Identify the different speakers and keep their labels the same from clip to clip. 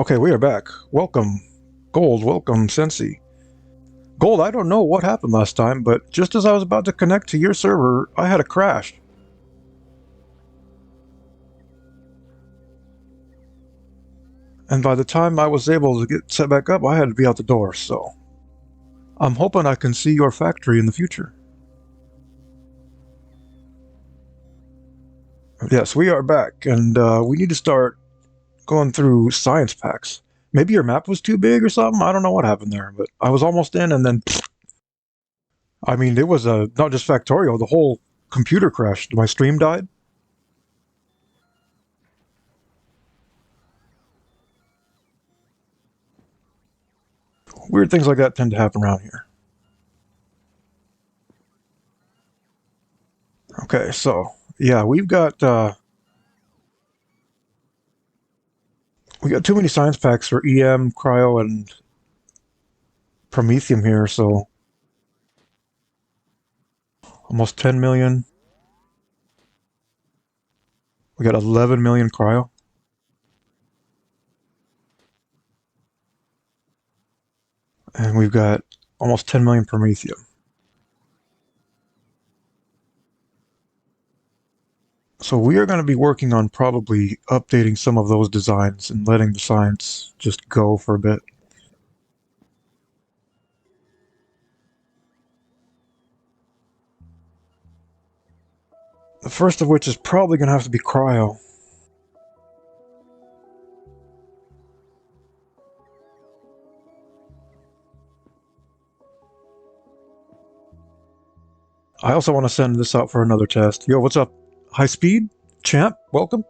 Speaker 1: Okay, we are back. Welcome, Gold. Welcome, Sensi. Gold, I don't know what happened last time, but just as I was about to connect to your server, I had a crash. And by the time I was able to get set back up, I had to be out the door, so I'm hoping I can see your factory in the future. Yes, we are back, and we need to start going through science packs. Maybe your map was too big or something? I don't know what happened there, but I was almost in, and then I mean, it was not just Factorio, the whole computer crashed. My stream died. Weird things like that tend to happen around here. Okay, so yeah, we got too many science packs for EM, Cryo, and Promethium here, so almost 10 million. We got 11 million Cryo. And we've got almost 10 million Promethium. So we are going to be working on probably updating some of those designs and letting the science just go for a bit. The first of which is probably going to have to be Cryo. I also want to send this out for another test. Yo, what's up? High Speed? Champ, welcome.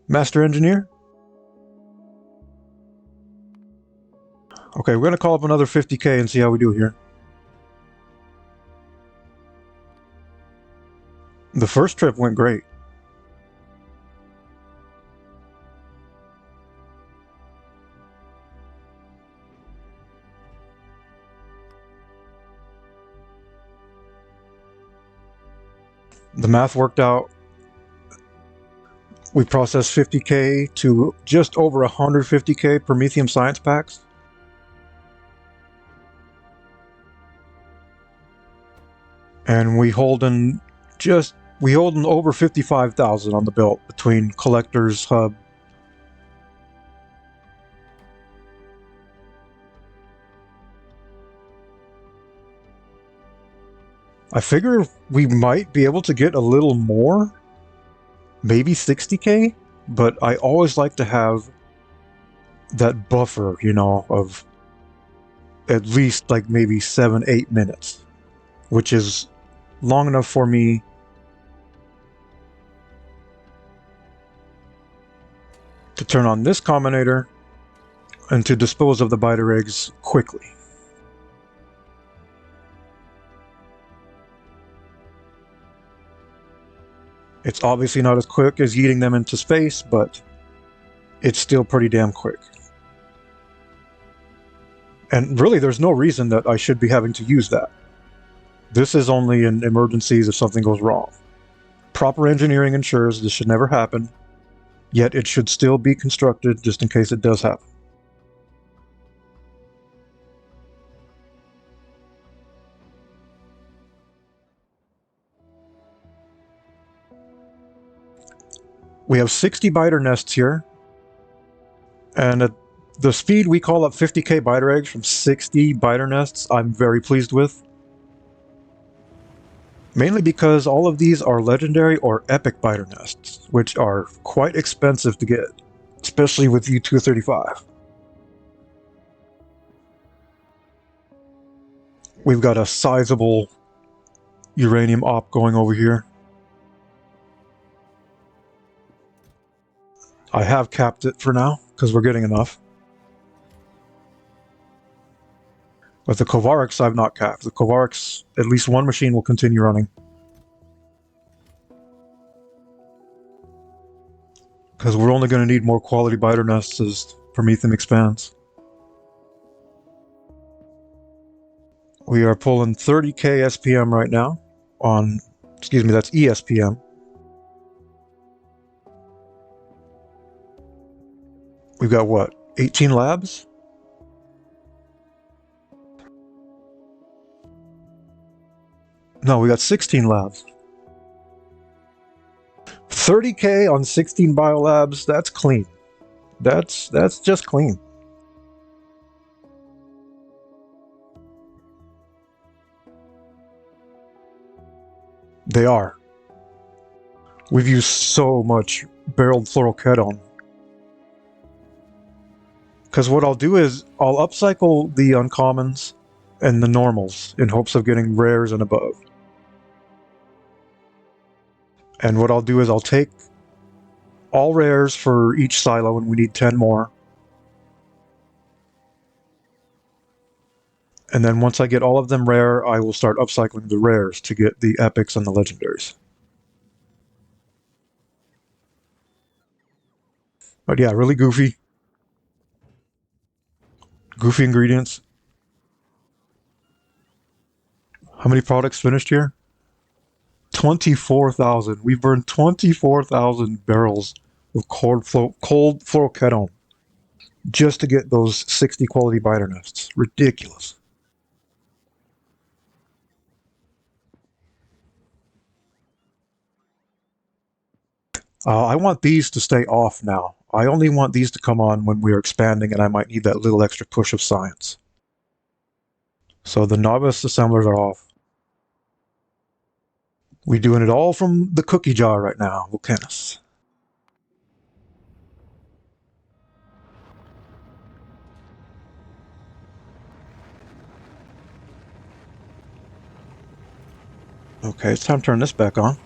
Speaker 1: Master Engineer? Okay, we're going to call up another 50k and see how we do here. The first trip went great. The math worked out. We processed 50k to just over 150k Promethium science packs. And we hold in over 55,000 on the belt between collectors, hub. I figure we might be able to get a little more, maybe 60k, but I always like to have that buffer, you know, of at least like maybe 7-8 minutes, which is long enough for me to turn on this combinator and to dispose of the biter eggs quickly. It's obviously not as quick as yeeting them into space, but it's still pretty damn quick. And really, there's no reason that I should be having to use that. This is only in emergencies if something goes wrong. Proper engineering ensures this should never happen, yet it should still be constructed just in case it does happen. We have 60 biter nests here, and at the speed we call up 50k biter eggs from 60 biter nests, I'm very pleased with. Mainly because all of these are legendary or epic biter nests, which are quite expensive to get, especially with U-235. We've got a sizable uranium op going over here. I have capped it for now, because we're getting enough. But the Kovarex I've not capped. The Kovarex, at least one machine will continue running. Because we're only going to need more quality biter nests as Promethium expands. We are pulling 30k SPM right now on, excuse me, that's ESPM. We've got what? 18 labs? No, we got 16 labs. 30K on 16 biolabs, that's clean. That's just clean. They are. We've used so much barreled fluoroketone. Because what I'll do is I'll upcycle the uncommons and the normals in hopes of getting rares and above. And what I'll do is I'll take all rares for each silo, and we need 10 more. And then once I get all of them rare, I will start upcycling the rares to get the epics and the legendaries. But yeah, really goofy. Goofy ingredients. How many products finished here? 24,000. We burned 24,000 barrels of cold fluoroketone just to get those 60 quality biter nests. Ridiculous. I want these to stay off now. I only want these to come on when we are expanding and I might need that little extra push of science. So the novice assemblers are off. We doing it all from the cookie jar right now, Vulcanus. Okay, it's time to turn this back on.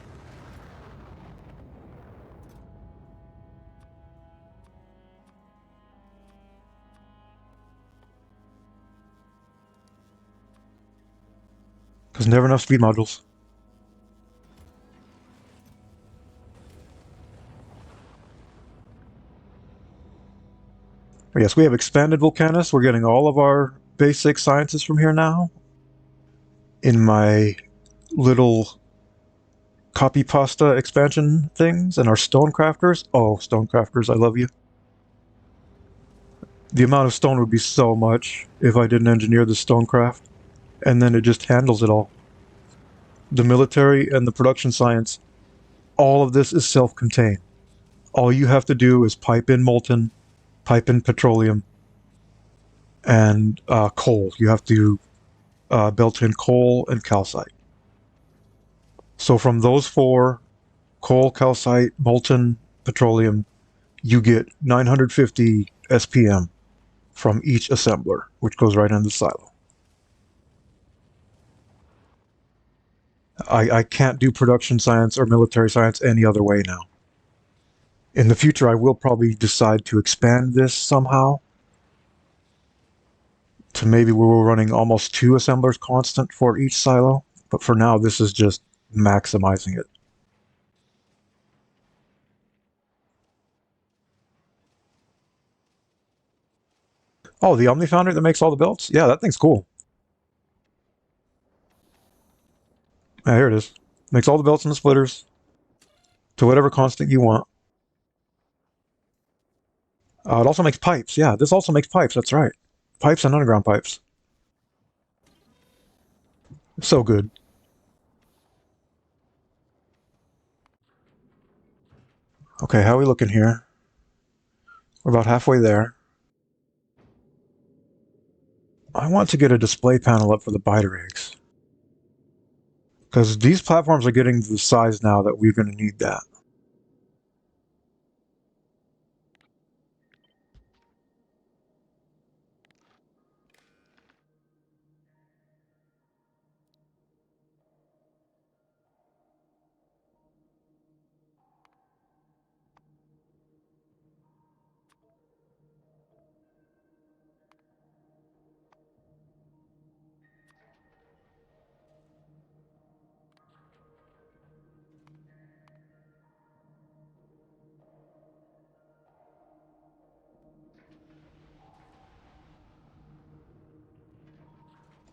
Speaker 1: Because never enough speed modules. Yes, we have expanded Vulcanus. We're getting all of our basic sciences from here now. In my little copy pasta expansion things and our stonecrafters. Oh, stonecrafters, I love you. The amount of stone would be so much if I didn't engineer the stonecraft, and then it just handles it all. The military and the production science, all of this is self-contained. All you have to do is pipe in molten, pipe in petroleum, and coal. You have to built in coal and calcite. So from those four, coal, calcite, molten, petroleum, you get 950 SPM from each assembler, which goes right into the silo. I can't do production science or military science any other way now. In the future, I will probably decide to expand this somehow to maybe where we're running almost 2 assemblers constant for each silo. But for now, this is just maximizing it. Oh, the Omni Foundry that makes all the belts? Yeah, that thing's cool. Yeah, here it is. Makes all the belts and the splitters to whatever constant you want. It also makes pipes. Yeah, this also makes pipes. That's right. Pipes and underground pipes. So good. Okay, how are we looking here? We're about halfway there. I want to get a display panel up for the biter eggs. Because these platforms are getting to the size now that we're going to need that.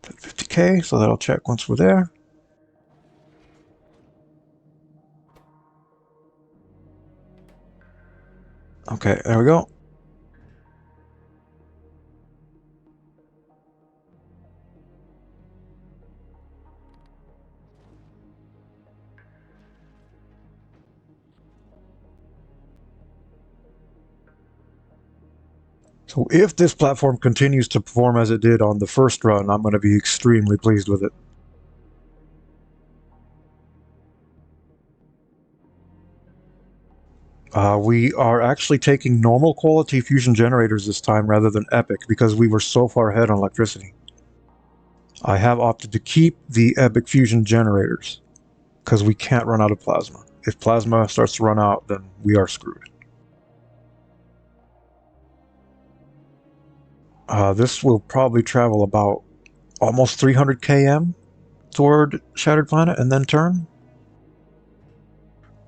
Speaker 1: At 50K, so that'll check once we're there. Okay, there we go. So if this platform continues to perform as it did on the first run, I'm going to be extremely pleased with it. We are actually taking normal quality fusion generators this time rather than epic because we were so far ahead on electricity. I have opted to keep the epic fusion generators because we can't run out of plasma. If plasma starts to run out, then we are screwed. This will probably travel about almost 300 km toward Shattered Planet and then turn.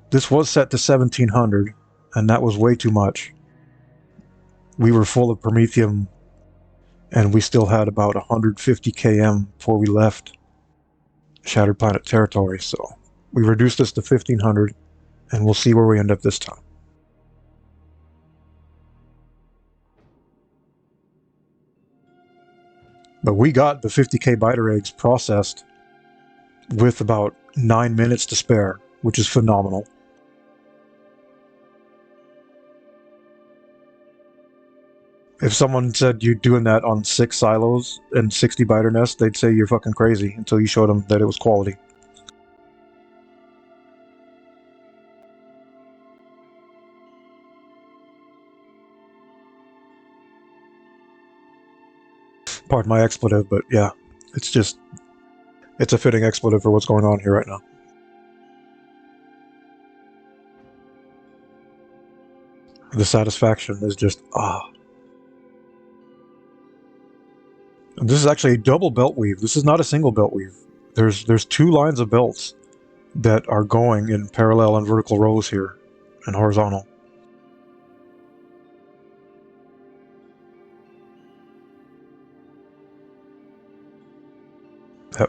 Speaker 1: This was set to 1700, and that was way too much. We were full of Promethium, and we still had about 150 km before we left Shattered Planet territory, so we reduced this to 1500, and we'll see where we end up this time. But we got the 50k biter eggs processed with about 9 minutes to spare, which is phenomenal. If someone said you're doing that on 6 silos and 60 biter nests, they'd say you're fucking crazy until you showed them that it was quality. Pardon my expletive, but yeah, it's a fitting expletive for what's going on here right now. The satisfaction is just, ah. And this is actually a double belt weave. This is not a single belt weave. There's 2 lines of belts that are going in parallel and vertical rows here, and horizontal.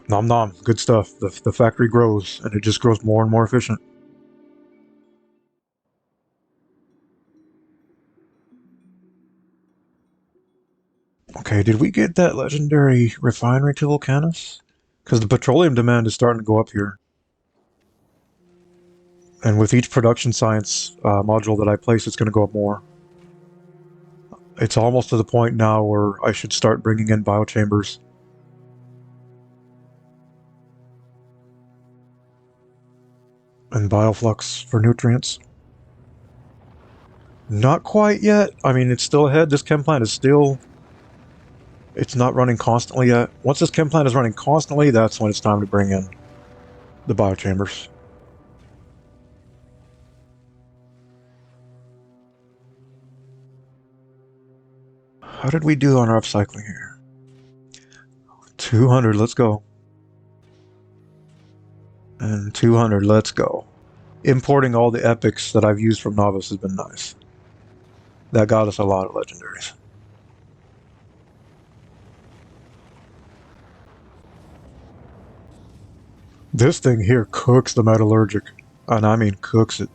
Speaker 1: Nom nom, good stuff. The factory grows, and it just grows more and more efficient. Okay, did we get that legendary refinery to Volcanus? Because the petroleum demand is starting to go up here. And with each production science module that I place, it's going to go up more. It's almost to the point now where I should start bringing in biochambers. And bioflux for nutrients. Not quite yet. I mean, it's still ahead. This chem plant is still... It's not running constantly yet. Once this chem plant is running constantly, that's when it's time to bring in the biochambers. How did we do on our upcycling here? 200, let's go. And 200, let's go. Importing all the epics that I've used from Novice has been nice. That got us a lot of legendaries. This thing here cooks the metallurgic. And I mean cooks it.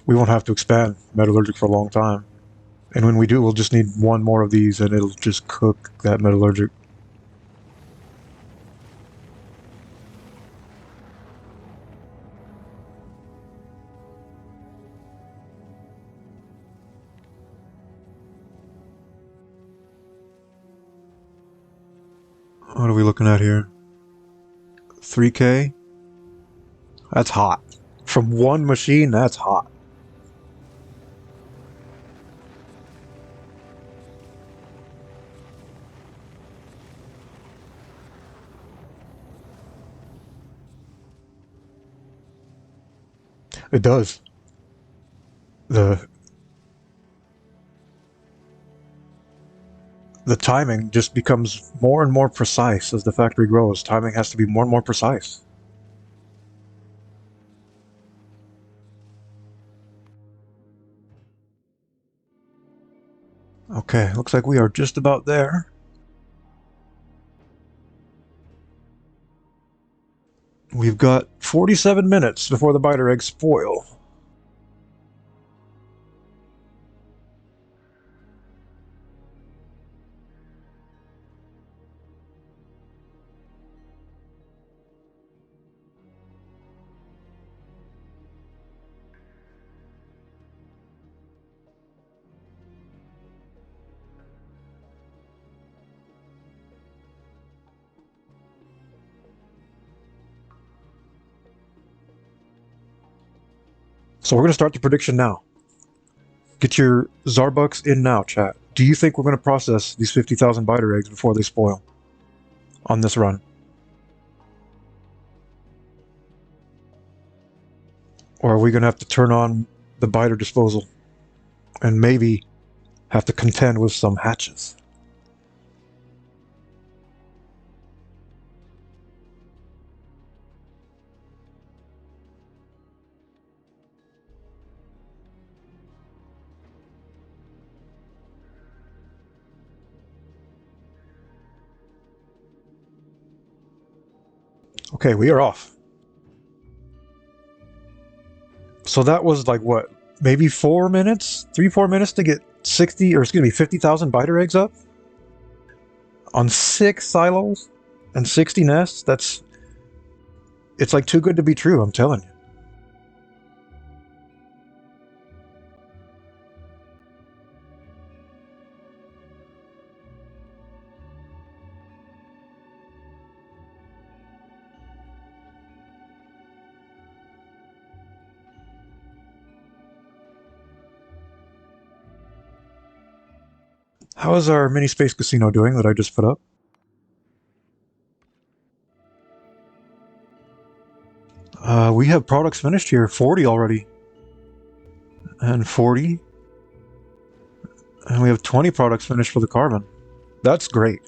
Speaker 1: We won't have to expand metallurgic for a long time. And when we do, we'll just need 1 more of these and it'll just cook that metallurgic. What are we looking at here? 3k? That's hot. From 1 machine, that's hot. It does. The timing just becomes more and more precise as the factory grows. Timing has to be more and more precise. Okay, looks like we are just about there. We've got 47 minutes before the biter eggs spoil. So we're going to start the prediction now. Get your Zarbucks in now, chat. Do you think we're going to process these 50,000 biter eggs before they spoil on this run? Or are we going to have to turn on the biter disposal and maybe have to contend with some hatches? Okay, we are off. So that was like what? Maybe 4 minutes? 3-4 minutes to get 60, or excuse me, 50,000 biter eggs up? On 6 silos and 60 nests? It's like too good to be true, I'm telling you. How is our mini space casino doing that I just put up? We have products finished here. 40 already. And 40. And we have 20 products finished for the carbon. That's great.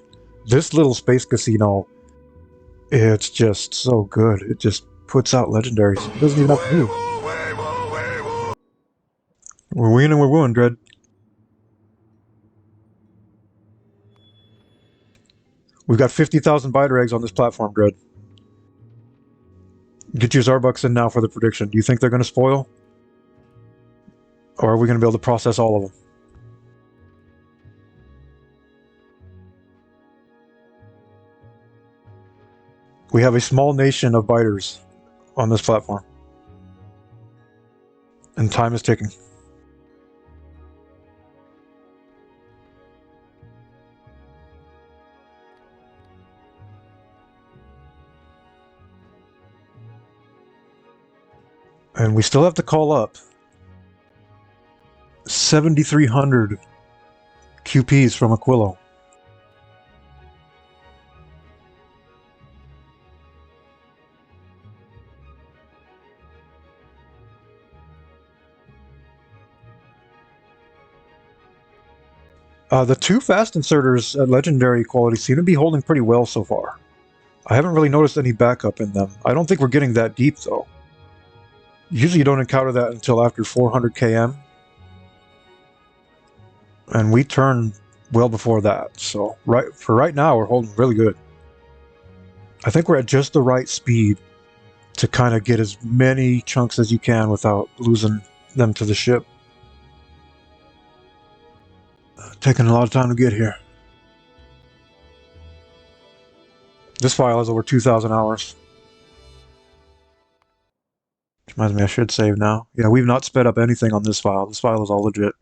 Speaker 1: This little space casino, it's just so good. It just puts out legendaries. It doesn't even have to move. We're winning, we're wooing, Dread. We've got 50,000 biter eggs on this platform, Dread. Get your Zarbucks in now for the prediction. Do you think they're going to spoil? Or are we going to be able to process all of them? We have a small nation of biters on this platform. And time is ticking. And we still have to call up 7,300 QPs from Aquilo. The 2 fast inserters at legendary quality seem to be holding pretty well so far. I haven't really noticed any backup in them. I don't think we're getting that deep though. Usually you don't encounter that until after 400 km. And we turn well before that, so for right now we're holding really good. I think we're at just the right speed to kind of get as many chunks as you can without losing them to the ship. Taking a lot of time to get here. This file has over 2,000 hours. Which reminds me I should save now. Yeah, we've not sped up anything on this file. This file is all legit.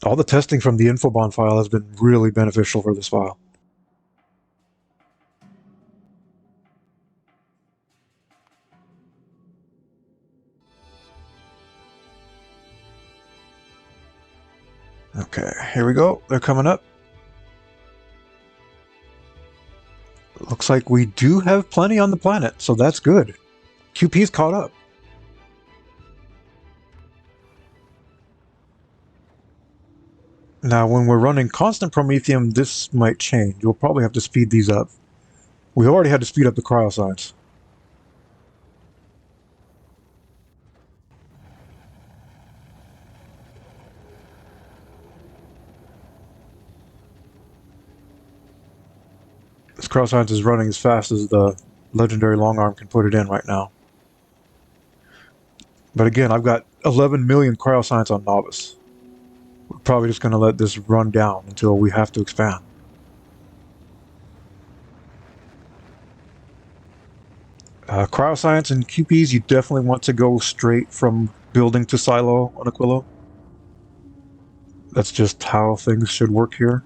Speaker 1: All the testing from the Infobond file has been really beneficial for this file. Okay, here we go. They're coming up. Looks like we do have plenty on the planet, so that's good. QP's caught up. Now, when we're running constant Promethium, this might change. We'll probably have to speed these up. We already had to speed up the cryoscience. This cryoscience is running as fast as the legendary long arm can put it in right now. But again, I've got 11 million cryoscience on Novice. We're probably just going to let this run down until we have to expand. Cryoscience and QPs, you definitely want to go straight from building to silo on Aquilo. That's just how things should work here.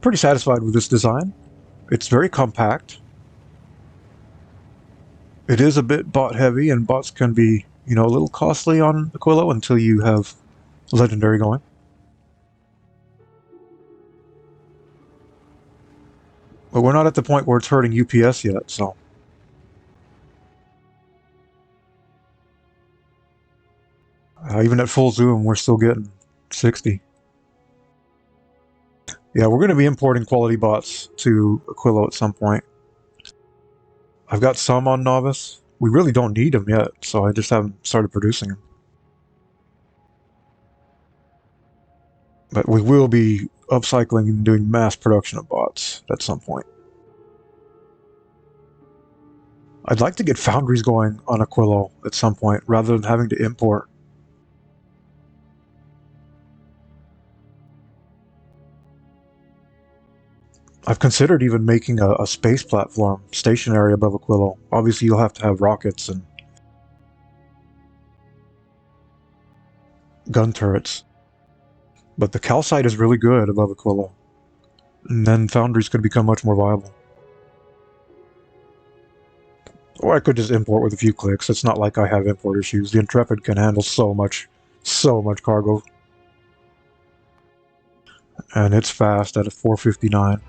Speaker 1: pretty satisfied with this design. It's very compact. It is a bit bot heavy, and bots can be, a little costly on Aquilo until you have Legendary going. But we're not at the point where it's hurting UPS yet, so. Even at full zoom, we're still getting 60. Yeah, we're going to be importing quality bots to Aquilo at some point. I've got some on Novice. We really don't need them yet, so I just haven't started producing them. But we will be upcycling and doing mass production of bots at some point. I'd like to get foundries going on Aquilo at some point, rather than having to import. I've considered even making a space platform stationary above Aquilo. Obviously, you'll have to have rockets and gun turrets. But the calcite is really good above Aquilo. And then foundries could become much more viable. Or I could just import with a few clicks. It's not like I have import issues. The Intrepid can handle so much cargo. And it's fast at a 459.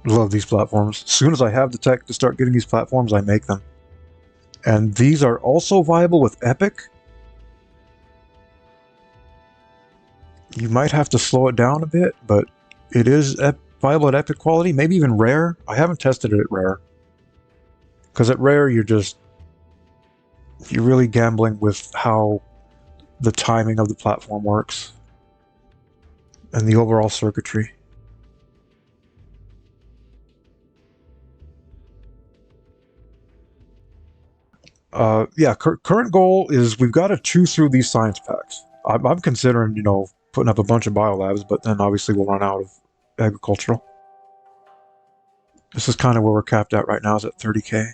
Speaker 1: Love these platforms. As soon as I have the tech to start getting these platforms, I make them. And these are also viable with Epic. You might have to slow it down a bit, but it is viable at Epic quality, maybe even rare. I haven't tested it at rare. Because at rare, you're really gambling with how the timing of the platform works and the overall circuitry. Yeah, current goal is we've got to chew through these science packs. I'm considering, putting up a bunch of biolabs, but then obviously we'll run out of agricultural. This is kind of where we're capped at right now, is at 30k.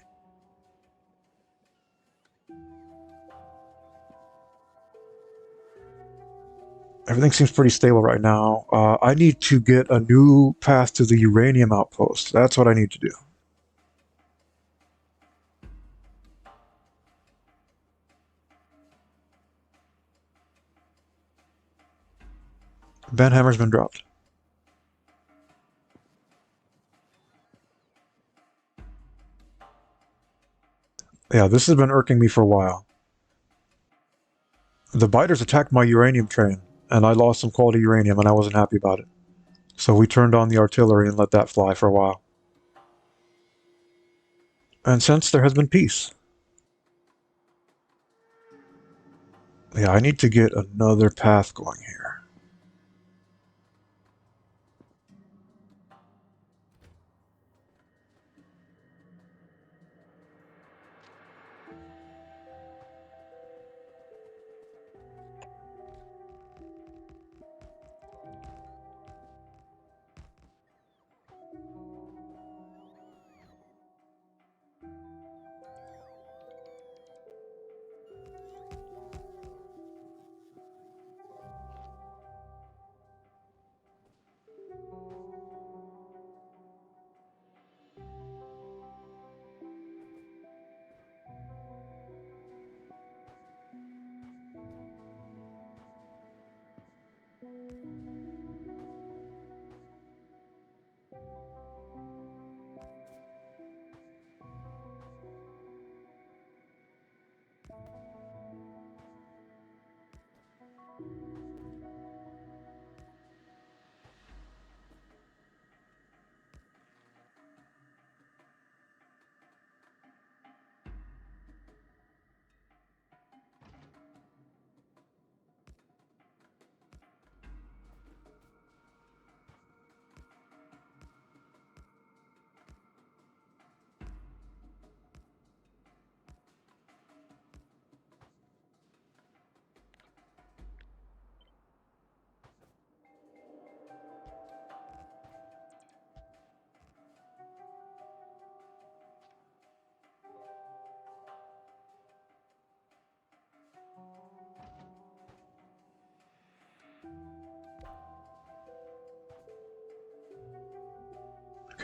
Speaker 1: Everything seems pretty stable right now. I need to get a new path to the uranium outpost. That's what I need to do. Banhammer's been dropped. Yeah, this has been irking me for a while. The biters attacked my uranium train, and I lost some quality uranium, and I wasn't happy about it. So we turned on the artillery and let that fly for a while. And since there has been peace. Yeah, I need to get another path going here.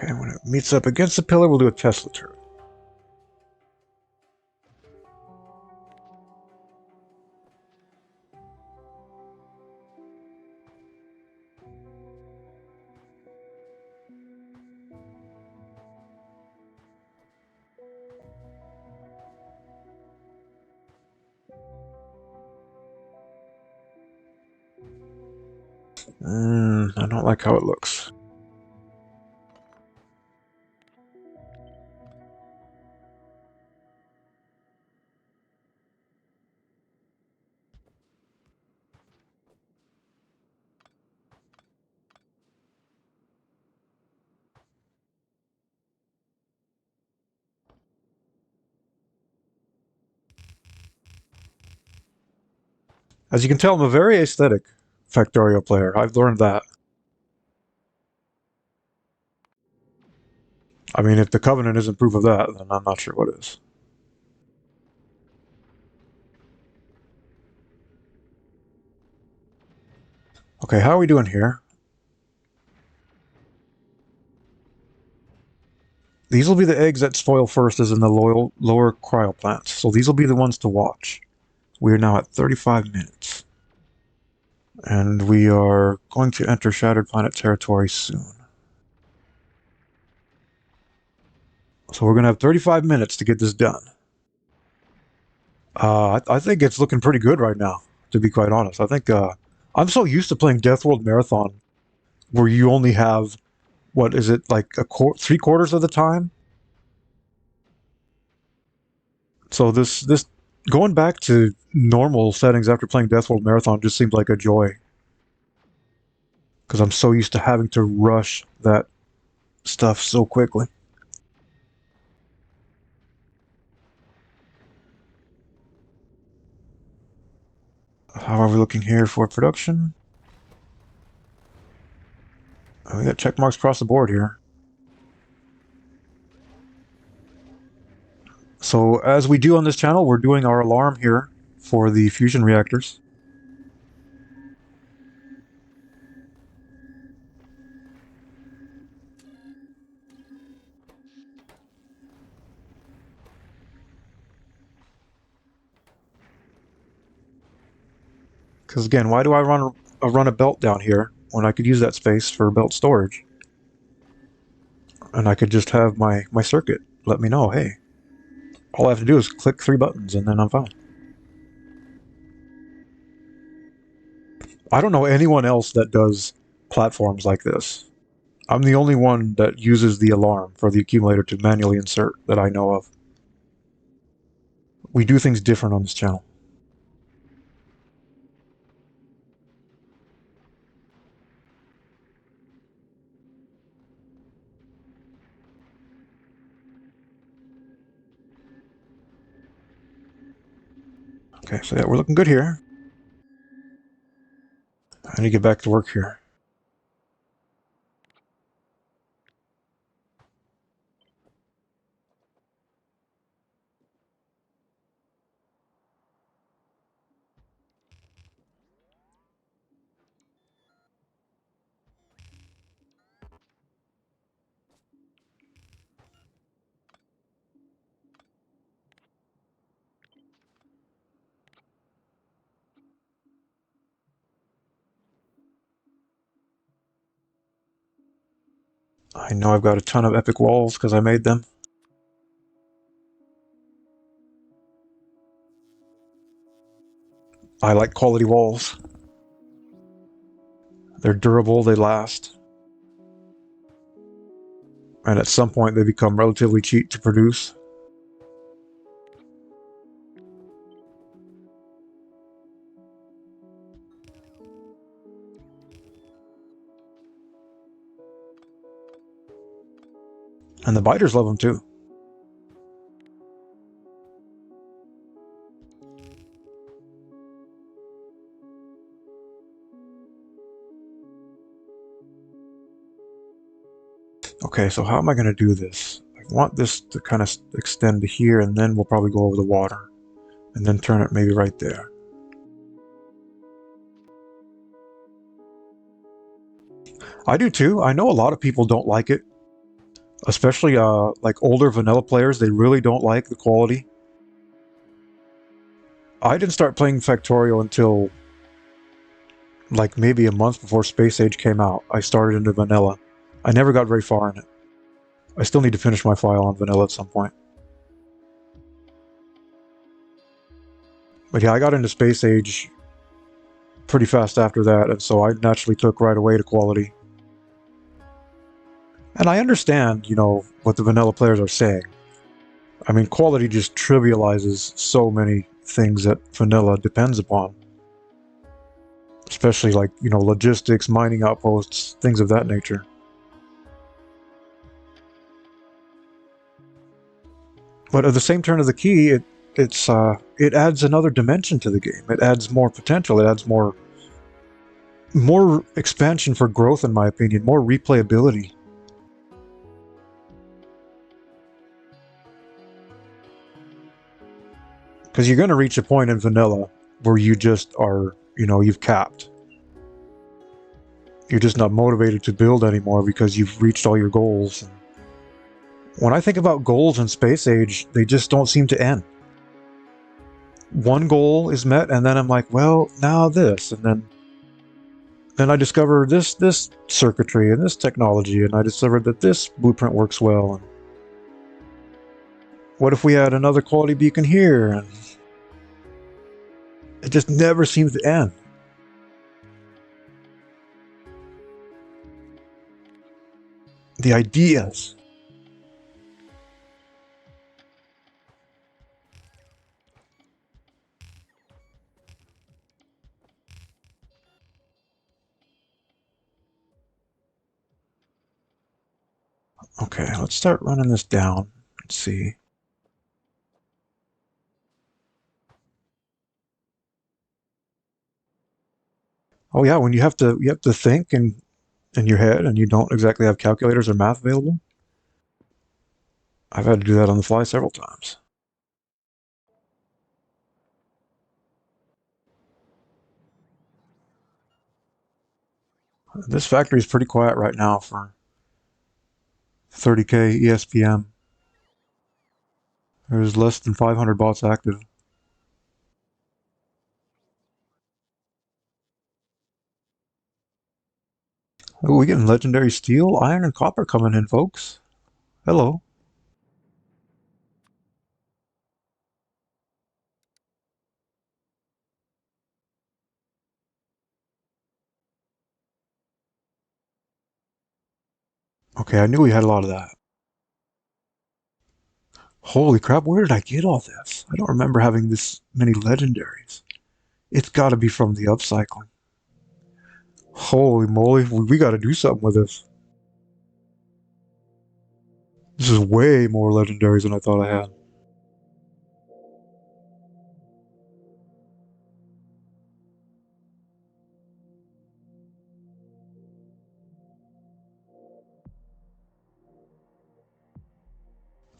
Speaker 1: Okay, when it meets up against the pillar, we'll do a Tesla turret. I don't like how it looks. As you can tell, I'm a very aesthetic Factorio player. I've learned that. I mean, if the Covenant isn't proof of that, then I'm not sure what is. Okay, how are we doing here? These will be the eggs that spoil first as in the lower cryo plants. So these will be the ones to watch. We are now at 35 minutes. And we are going to enter Shattered Planet territory soon. So we're going to have 35 minutes to get this done. I think it's looking pretty good right now, to be quite honest. I think I'm so used to playing Death World Marathon, where you only have, what is it, like 3/4 of the time? So this going back to normal settings after playing Death World Marathon just seemed like a joy. Because I'm so used to having to rush that stuff so quickly. How are we looking here for production? Oh, we got check marks across the board here. So as we do on this channel, we're doing our alarm here for the fusion reactors. Because again, why do I run a belt down here when I could use that space for belt storage? And I could just have my circuit let me know, hey, all I have to do is click 3 buttons and then I'm fine. I don't know anyone else that does platforms like this. I'm the only one that uses the alarm for the accumulator to manually insert that I know of. We do things different on this channel. Okay, so yeah, we're looking good here. I need to get back to work here. I know I've got a ton of epic walls because I made them. I like quality walls. They're durable, they last. And at some point they become relatively cheap to produce. And the biters love them too. Okay, so how am I going to do this? I want this to kind of extend to here, and then we'll probably go over the water. And then turn it maybe right there. I do too. I know a lot of people don't like it. Especially like older vanilla players, they really don't like the quality. I didn't start playing Factorio until like maybe a month before Space Age came out. I started into vanilla. I never got very far in it. I still need to finish my file on vanilla at some point. But yeah, I got into Space Age pretty fast after that, and so I naturally took right away to quality. And I understand, you know, what the vanilla players are saying. I mean, quality just trivializes so many things that vanilla depends upon. Especially like, you know, logistics, mining outposts, things of that nature. But at the same turn of the key, it adds another dimension to the game. It adds more potential. It adds more expansion for growth, in my opinion, more replayability. Because you're going to reach a point in vanilla where you just are, you know, you've capped. You're just not motivated to build anymore because you've reached all your goals. When I think about goals in Space Age, they just don't seem to end. One goal is met, and then I'm like, well, now this, and then I discover this circuitry and this technology, and I discovered that this blueprint works well. And what if we had another quality beacon here? And it just never seems to end. The ideas. Okay, let's start running this down. Let's see. Oh yeah, when you have to think in your head and you don't exactly have calculators or math available. I've had to do that on the fly several times. This factory is pretty quiet right now for 30k ESPM. There's less than 500 bots active. Oh, we getting legendary steel, iron, and copper coming in, folks. Hello. Okay, I knew we had a lot of that. Holy crap, where did I get all this? I don't remember having this many legendaries. It's gotta be from the upcycling. Holy moly, we gotta do something with this. This is way more legendaries than I thought I had.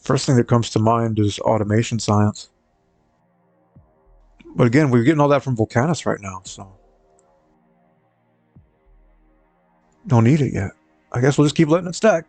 Speaker 1: First thing that comes to mind is automation science. But again, we're getting all that from Volcanus right now, so don't need it yet. I guess we'll just keep letting it stack.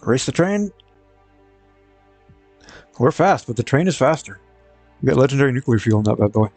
Speaker 1: Race the train. We're fast, but the train is faster. We got legendary nuclear fuel in that bad boy.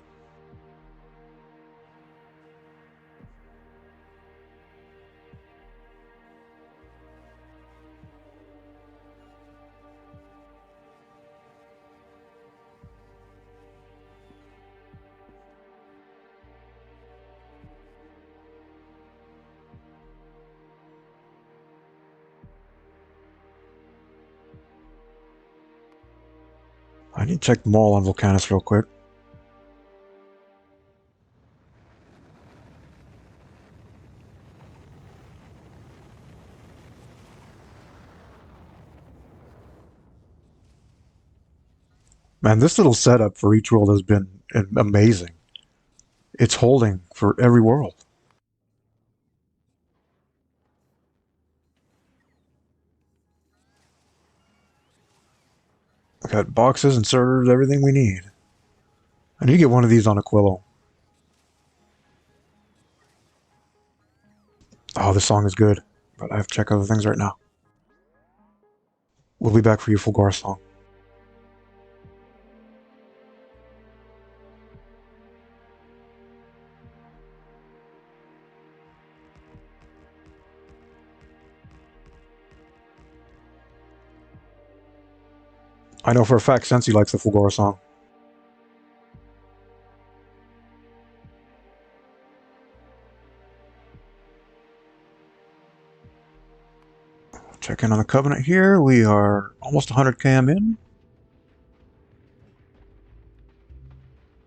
Speaker 1: I need to check the mall on Volcanus real quick. Man, this little setup for each world has been amazing. It's holding for every world. I got boxes and servers, everything we need. I need to get one of these on Aquilo. Oh, this song is good, but I have to check other things right now. We'll be back for your Fulgore song. I know for a fact Sensi likes the Fulgore song. Check in on the Covenant here. We are almost 100 km in.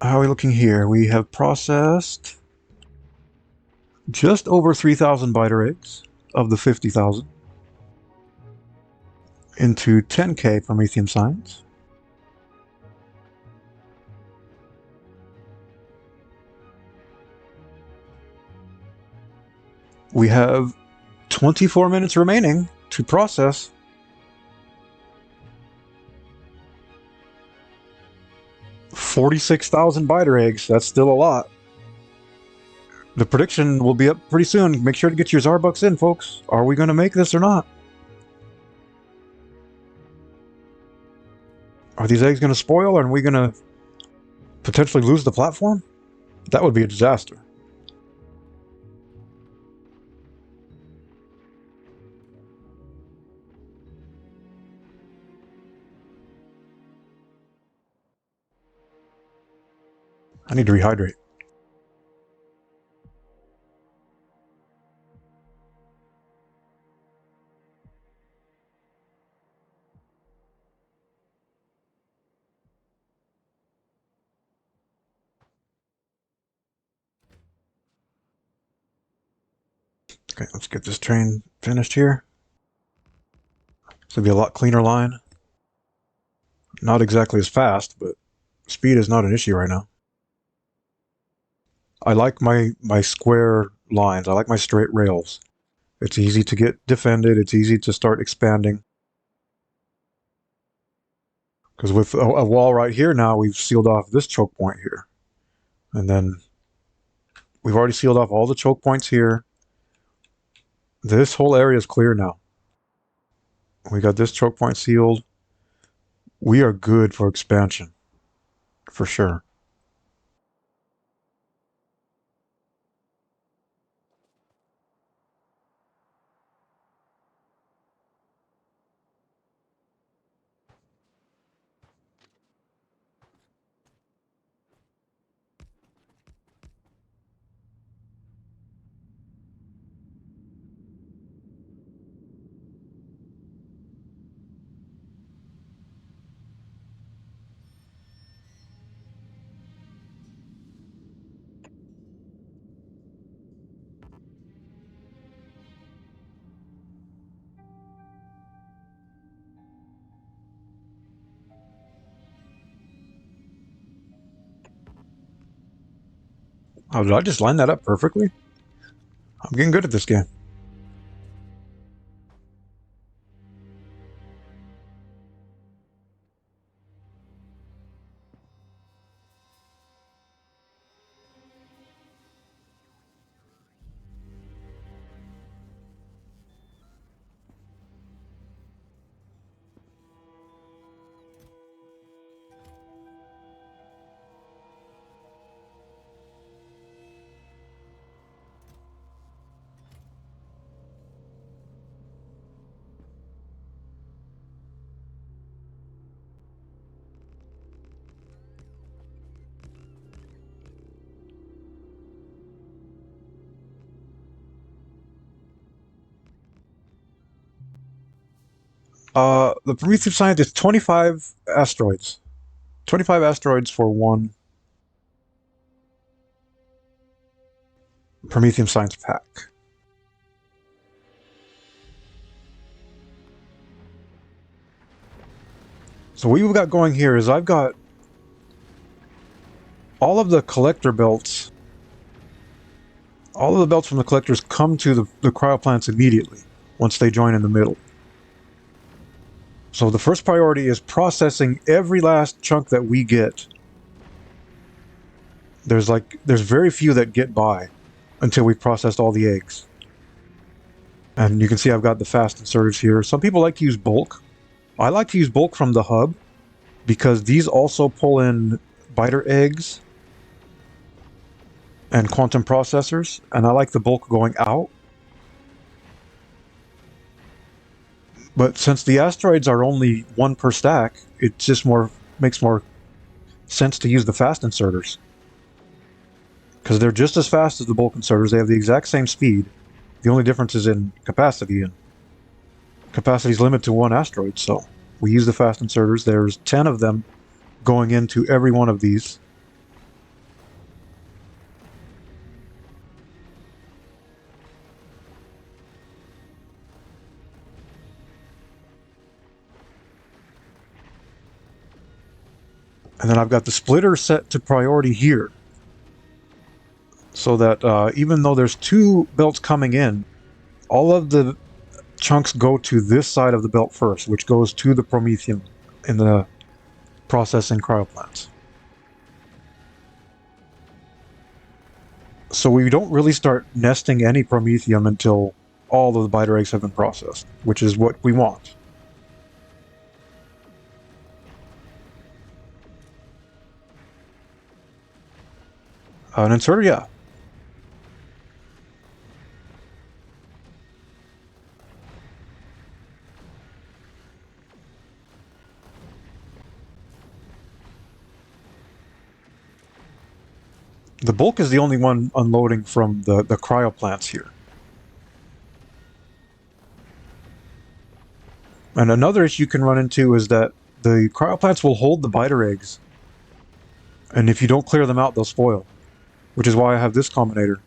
Speaker 1: How are we looking here? We have processed just over 3,000 biter eggs of the 50,000 into 10k Prometheum signs. We have 24 minutes remaining to process. $46,000 biter eggs. That's still a lot. The prediction will be up pretty soon. Make sure to get your Zarbucks in, folks. Are we going to make this or not? Are these eggs going to spoil, or are we going to potentially lose the platform? That would be a disaster. I need to rehydrate. Okay, let's get this train finished here. This will be a lot cleaner line. Not exactly as fast, but speed is not an issue right now. I like my square lines. I like my straight rails. It's easy to get defended. It's easy to start expanding. Because with a wall right here now, we've sealed off this choke point here. And then we've already sealed off all the choke points here. This whole area is clear now. We got this choke point sealed. We are good for expansion. For sure. Oh, did I just line that up perfectly? I'm getting good at this game. The Prometheus scientist, 25 asteroids. 25 asteroids for one Prometheum Science Pack. So what we've got going here is I've got all of the collector belts. All of the belts from the collectors come to the cryoplants immediately once they join in the middle. So the first priority is processing every last chunk that we get. There's very few that get by until we've processed all the eggs. And you can see I've got the fast inserters here. Some people like to use bulk. I like to use bulk from the hub because these also pull in biter eggs and quantum processors, and I like the bulk going out. But since the asteroids are only one per stack, it just makes more sense to use the fast inserters. Because they're just as fast as the bulk inserters. They have the exact same speed. The only difference is in capacity, and capacity is limited to one asteroid, so we use the fast inserters. There's 10 of them going into every one of these. And then I've got the splitter set to priority here. So that even though there's two belts coming in, all of the chunks go to this side of the belt first, which goes to the Prometheum in the processing cryoplants. So we don't really start nesting any Prometheum until all of the biter eggs have been processed, which is what we want. An inserter, yeah. The bulk is the only one unloading from the cryoplants here. And another issue you can run into is that the cryoplants will hold the biter eggs, and if you don't clear them out, they'll spoil. Which is why I have this combinator.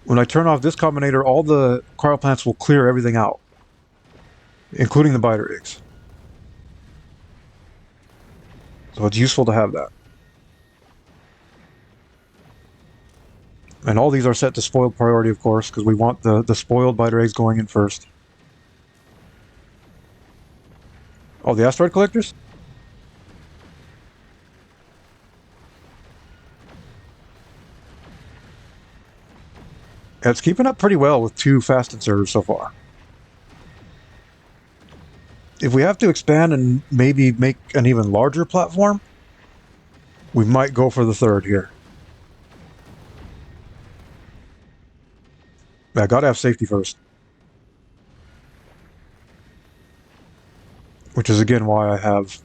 Speaker 1: When I turn off this combinator, all the cryoplants will clear everything out, including the biter eggs. So it's useful to have that. And all these are set to spoiled priority, of course, because we want the spoiled biter eggs going in first. Oh, the asteroid collectors? It's keeping up pretty well with 2 fast inserters so far. If we have to expand and maybe make an even larger platform, we might go for the 3rd here. I gotta have safety first. Which is again why I have...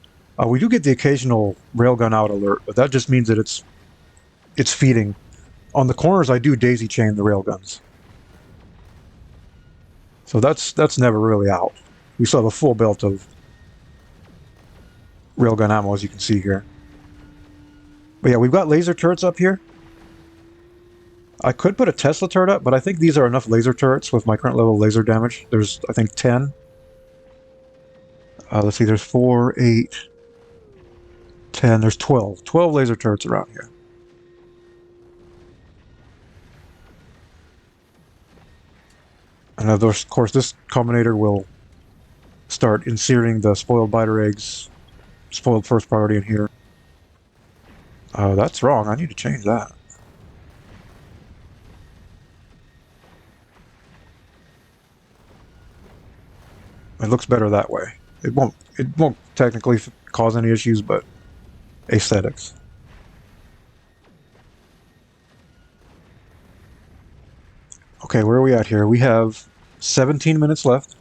Speaker 1: we do get the occasional railgun out alert, but that just means that it's feeding. On the corners, I do daisy chain the railguns. So that's never really out. We still have a full belt of railgun ammo, as you can see here. But yeah, we've got laser turrets up here. I could put a Tesla turret up, but I think these are enough laser turrets with my current level of laser damage. There's, I think, 10. Let's see, there's 4, 8, 10, there's 12. 12 laser turrets around here. And of course, this combinator will start inserting the spoiled biter eggs, spoiled first priority in here. That's wrong. I need to change that. It looks better that way. It won't technically cause any issues, but aesthetics. Okay, where are we at here? We have 17 minutes left.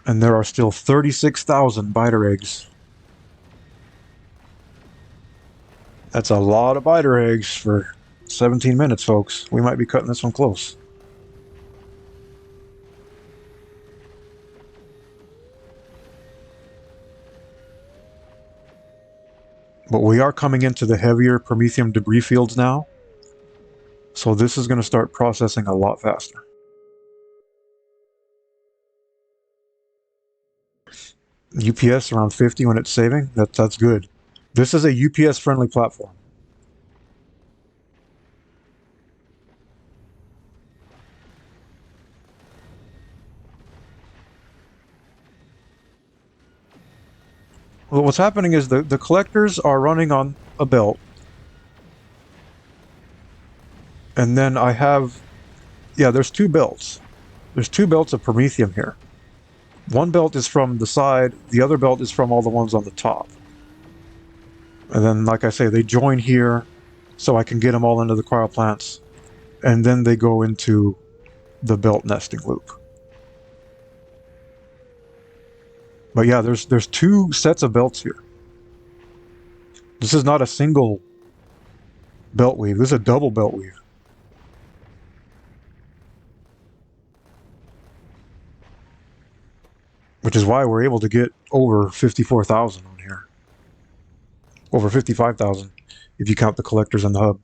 Speaker 1: And there are still 36,000 biter eggs. That's a lot of biter eggs for 17 minutes, folks. We might be cutting this one close. But we are coming into the heavier Promethium debris fields now. So this is going to start processing a lot faster. UPS around 50 when it's saving. That's good. This is a UPS friendly platform. Well, what's happening is the collectors are running on a belt. And then I have, yeah, there's two belts. There's two belts of Promethium here. One belt is from the side, the other belt is from all the ones on the top. And then, like I say, they join here so I can get them all into the cryoplants. And then they go into the belt nesting loop. But yeah, there's two sets of belts here. This is not a single belt weave, this is a double belt weave. Which is why we're able to get over 54,000 on here. Over 55,000 if you count the collectors and the hub.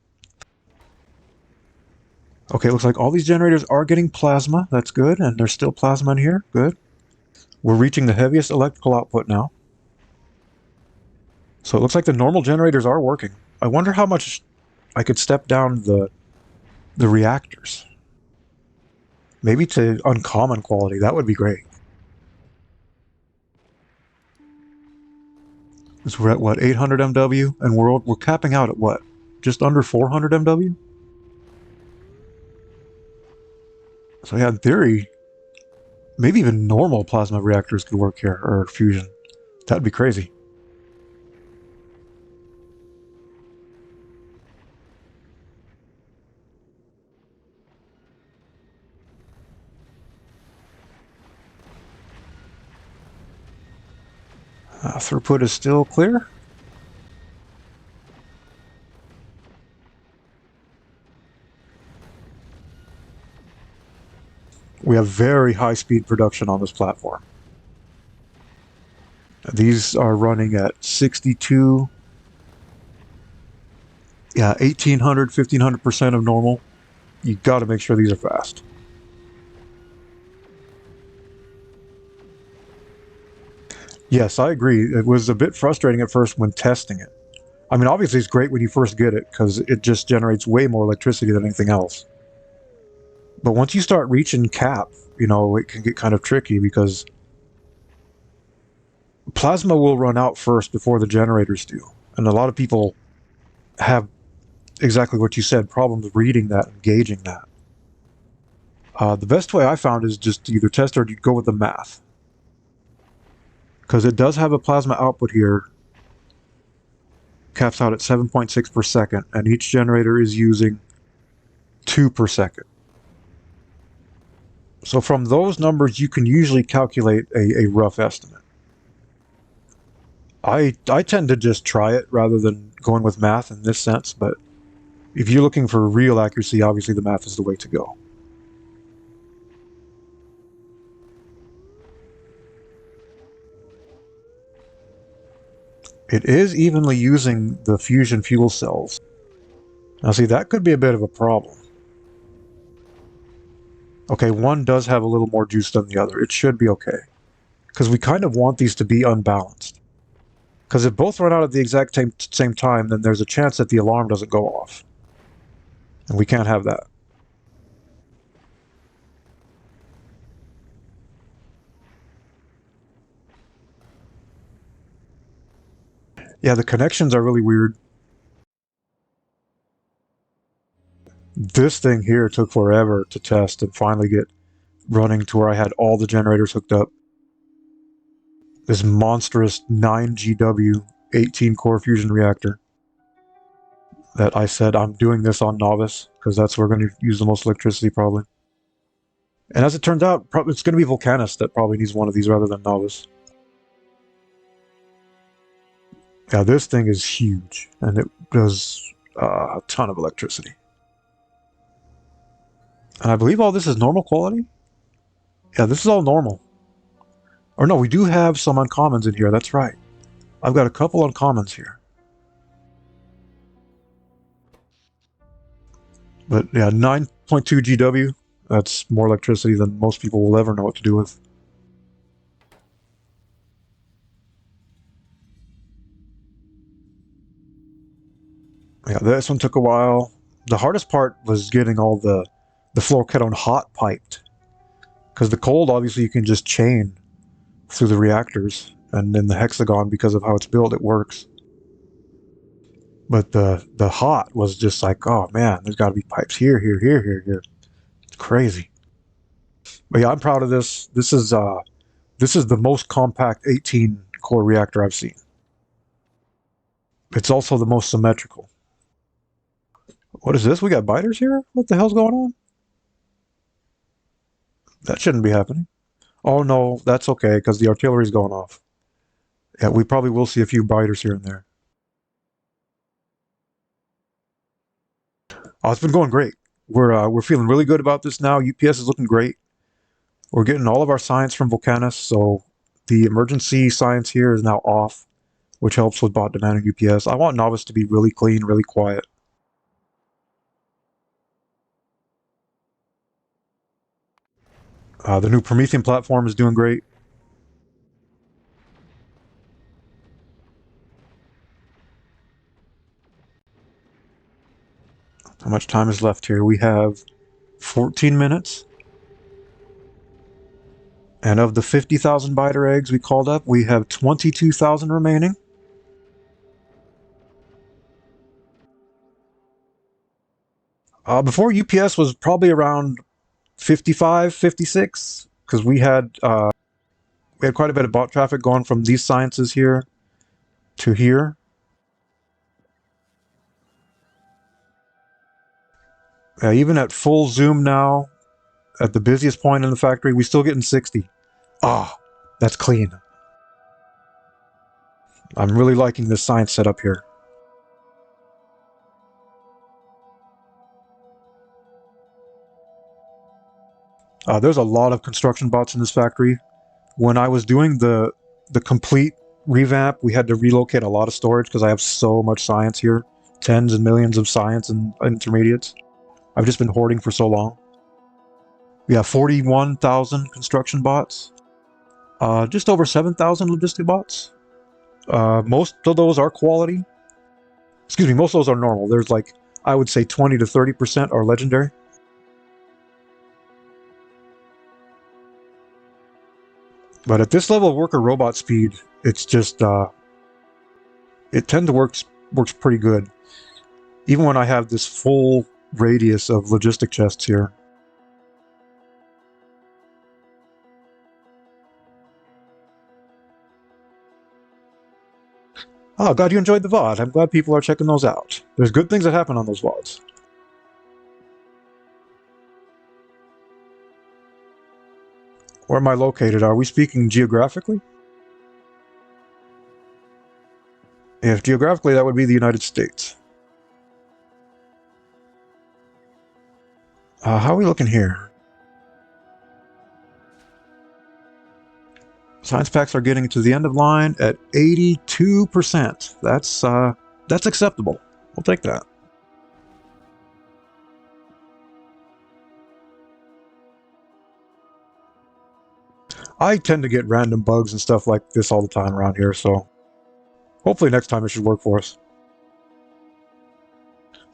Speaker 1: Okay, looks like all these generators are getting plasma. That's good, and there's still plasma in here. Good. We're reaching the heaviest electrical output now. So it looks like the normal generators are working. I wonder how much I could step down the reactors. Maybe to uncommon quality. That would be great. So we're at what, 800 MW, and we're capping out at what, just under 400 MW. So yeah, in theory, maybe even normal plasma reactors could work here, or fusion. That'd be crazy. Throughput is still clear. We have very high speed production on this platform. These are running at 62, yeah, 1800, 1500% of normal. You got to make sure these are fast. Yes, I agree. It was a bit frustrating at first when testing it. I mean, obviously it's great when you first get it because it just generates way more electricity than anything else. But once you start reaching cap, you know, it can get kind of tricky because plasma will run out first before the generators do. And a lot of people have exactly what you said, problems reading that and gauging that. The best way I found is just to either test or to go with the math. Because it does have a plasma output here, caps out at 7.6 per second, and each generator is using 2 per second. So from those numbers, you can usually calculate a rough estimate. I tend to just try it rather than going with math in this sense, but if you're looking for real accuracy, obviously the math is the way to go. It is evenly using the fusion fuel cells. Now see, that could be a bit of a problem. Okay, one does have a little more juice than the other. It should be okay. Because we kind of want these to be unbalanced. Because if both run out at the exact same time, then there's a chance that the alarm doesn't go off. And we can't have that. Yeah, the connections are really weird. This thing here took forever to test and finally get running to where I had all the generators hooked up. This monstrous 9GW 18 core fusion reactor that I said I'm doing this on Novice because that's where we're going to use the most electricity probably. And as it turns out, it's going to be Vulcanus that probably needs one of these rather than Novice. Yeah, this thing is huge and it does a ton of electricity. And I believe all this is normal quality? Yeah, this is all normal. Or no, we do have some uncommons in here, that's right. I've got a couple uncommons here. But yeah, 9.2 GW. That's more electricity than most people will ever know what to do with. Yeah, this one took a while. The hardest part was getting all the fluorocarbon hot piped. Because the cold, obviously, you can just chain through the reactors. And in the hexagon, because of how it's built, it works. But the hot was just like, oh man, there's got to be pipes here, here, here, here, here. It's crazy. But yeah, I'm proud of this. This is the most compact 18 core reactor I've seen. It's also the most symmetrical. What is this? We got biters here? What the hell's going on? That shouldn't be happening. Oh no, that's okay, because the artillery's going off. Yeah, we probably will see a few biters here and there. Oh, it's been going great. We're feeling really good about this now. UPS is looking great. We're getting all of our science from Volcanus, so the emergency science here is now off, which helps with bot demand and UPS. I want Novice to be really clean, really quiet. The new Promethean platform is doing great. How much time is left here? We have 14 minutes. And of the 50,000 biter eggs we called up, we have 22,000 remaining. Before UPS was probably around 55, 56, because we had quite a bit of bot traffic going from these sciences here to here. Even at full zoom now, at the busiest point in the factory, we still getting 60. Ah, that's clean. I'm really liking this science setup here. There's a lot of construction bots in this factory. When I was doing the complete revamp, we had to relocate a lot of storage because I have so much science here. Tens and millions of science and intermediates. I've just been hoarding for so long. We have 41,000 construction bots. Just over 7,000 logistic bots. Most of those are quality. Excuse me, most of those are normal. There's like, I would say 20 to 30% are legendary. But at this level of worker robot speed, it's just, it tends to works pretty good. Even when I have this full radius of logistic chests here. Oh, glad you enjoyed the VOD. I'm glad people are checking those out. There's good things that happen on those VODs. Where am I located? Are we speaking geographically? If geographically, that would be the United States. How are we looking here? Science packs are getting to the end of line at 82%. That's acceptable. We'll take that. I tend to get random bugs and stuff like this all the time around here, so hopefully next time it should work for us.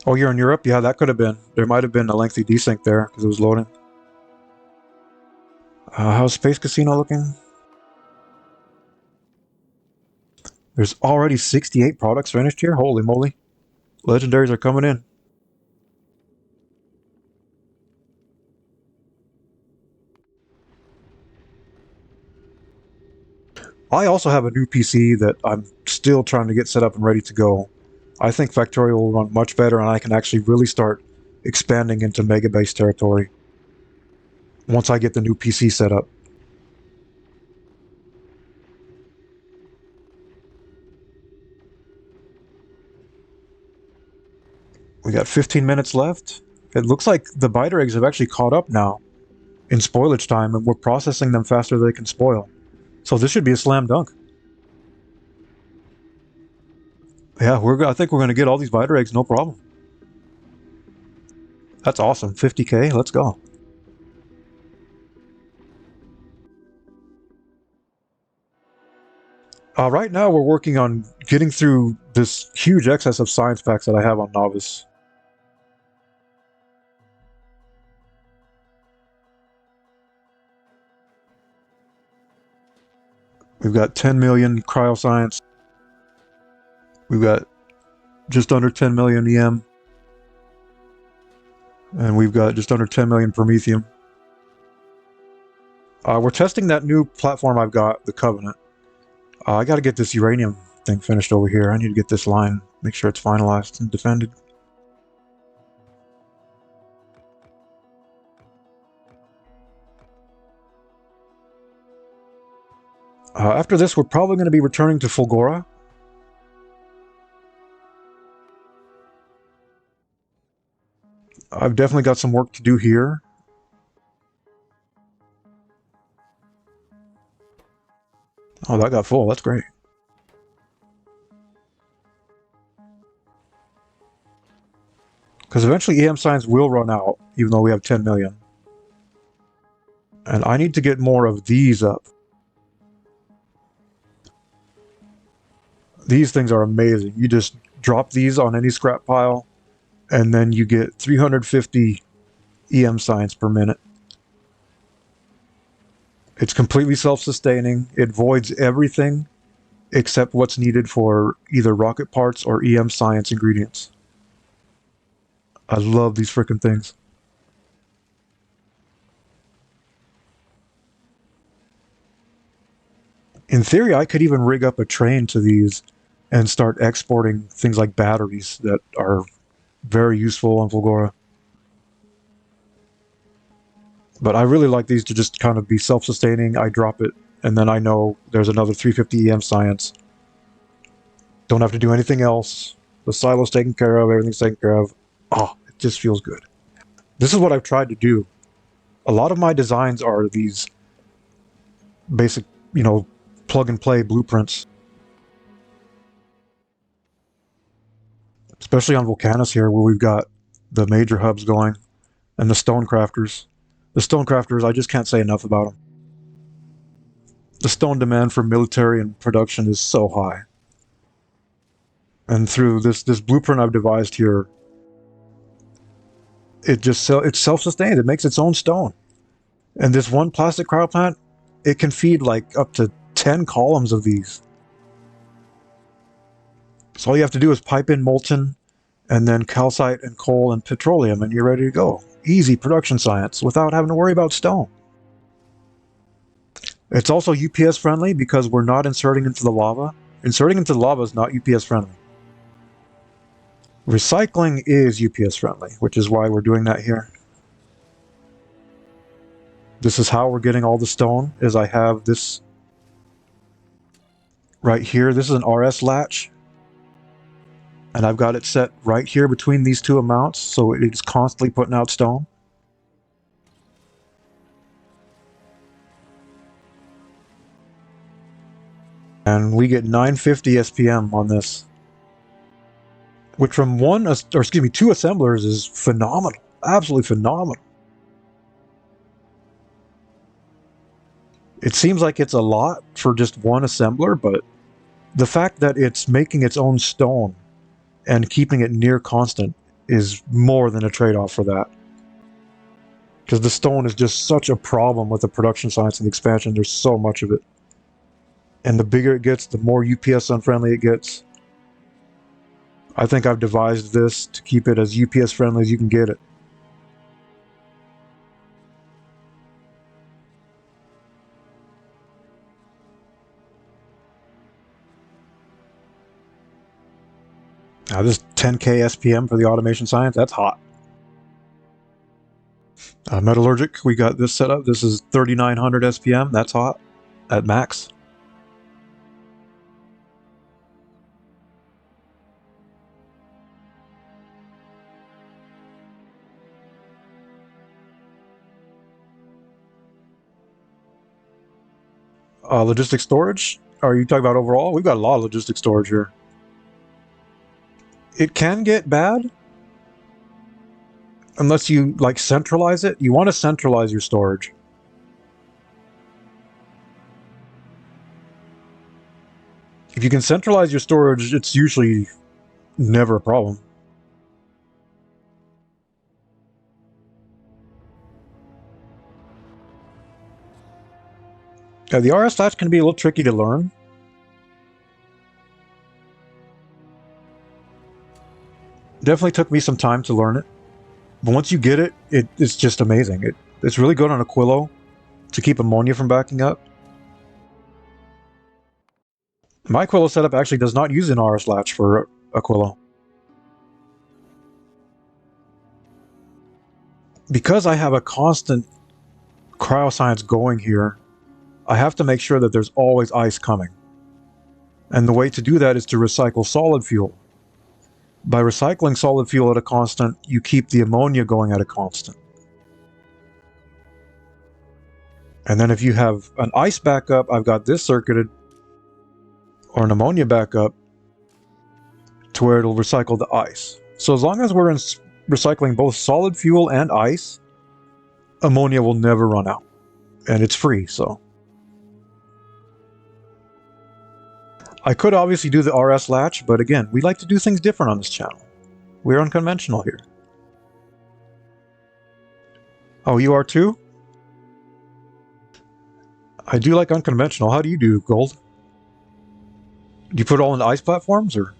Speaker 1: Oh, you're in Europe? Yeah, that could have been. There might have been a lengthy desync there because it was loading. How's Space Casino looking? There's already 68 products finished here? Holy moly. Legendaries are coming in. I also have a new PC that I'm still trying to get set up and ready to go. I think Factorio will run much better and I can actually really start expanding into Megabase territory once I get the new PC set up. We got 15 minutes left. It looks like the biter eggs have actually caught up now in spoilage time, and we're processing them faster than they can spoil. So this should be a slam dunk. Yeah, I think we're going to get all these biter eggs, no problem. That's awesome. 50K, let's go. Right now we're working on getting through this huge excess of science packs that I have on Novice. We've got 10 million cryoscience. We've got just under 10 million EM. And we've got just under 10 million Promethium. We're testing that new platform I've got, the Covenant. I got to get this uranium thing finished over here. I need to get this line, make sure it's finalized and defended. After this, we're probably going to be returning to Fulgora. I've definitely got some work to do here. Oh, that got full. That's great. Because eventually EM science will run out, even though we have 10 million. And I need to get more of these up. These things are amazing. You just drop these on any scrap pile, and then you get 350 EM science per minute. It's completely self-sustaining. It voids everything except what's needed for either rocket parts or EM science ingredients. I love these freaking things. In theory, I could even rig up a train to these and start exporting things like batteries that are very useful on Fulgora. But I really like these to just kind of be self-sustaining. I drop it, and then I know there's another 350 EM science. Don't have to do anything else. The silo's taken care of, everything's taken care of. Oh, it just feels good. This is what I've tried to do. A lot of my designs are these basic, plug-and-play blueprints. Especially on Volcanus here, where we've got the major hubs going, and the Stonecrafters. The Stonecrafters, I just can't say enough about them. The stone demand for military and production is so high. And through this blueprint I've devised here, it's self-sustained. It makes its own stone. And this one plastic cryo plant, it can feed like up to 10 columns of these. So all you have to do is pipe in molten, and then calcite and coal and petroleum, and you're ready to go. Easy production science without having to worry about stone. It's also UPS friendly because we're not inserting into the lava. Inserting into the lava is not UPS friendly. Recycling is UPS friendly, which is why we're doing that here. This is how we're getting all the stone, is I have this right here. This is an RS latch. And I've got it set right here between these two amounts, so it's constantly putting out stone. And we get 950 SPM on this. Which from two assemblers is phenomenal. Absolutely phenomenal. It seems like it's a lot for just one assembler, but the fact that it's making its own stone and keeping it near constant is more than a trade-off for that. Because the stone is just such a problem with the production science and the expansion. There's so much of it. And the bigger it gets, the more UPS unfriendly it gets. I think I've devised this to keep it as UPS friendly as you can get it. Now this 10K SPM for the automation science, that's hot. Metallurgic, we got this set up. This is 3900 SPM, that's hot at max. Logistic storage, are you talking about overall? We've got a lot of logistic storage here. It can get bad. Unless you, like, centralize it. You want to centralize your storage. If you can centralize your storage, it's usually never a problem. Yeah, the RS latch can be a little tricky to learn. Definitely took me some time to learn it. But once you get it, it's just amazing. It's really good on Aquilo to keep ammonia from backing up. My Aquilo setup actually does not use an RS latch for Aquilo. Because I have a constant cryoscience going here, I have to make sure that there's always ice coming. And the way to do that is to recycle solid fuel. By recycling solid fuel at a constant, you keep the ammonia going at a constant. And then if you have an ice backup, I've got this circuited, or an ammonia backup, to where it'll recycle the ice. So as long as we're recycling both solid fuel and ice, ammonia will never run out. And it's free, so. I could obviously do the RS latch, but again, we like to do things different on this channel. We're unconventional here. Oh, you are too? I do like unconventional. How do you do, Gold? Do you put it all in the ice platforms, or?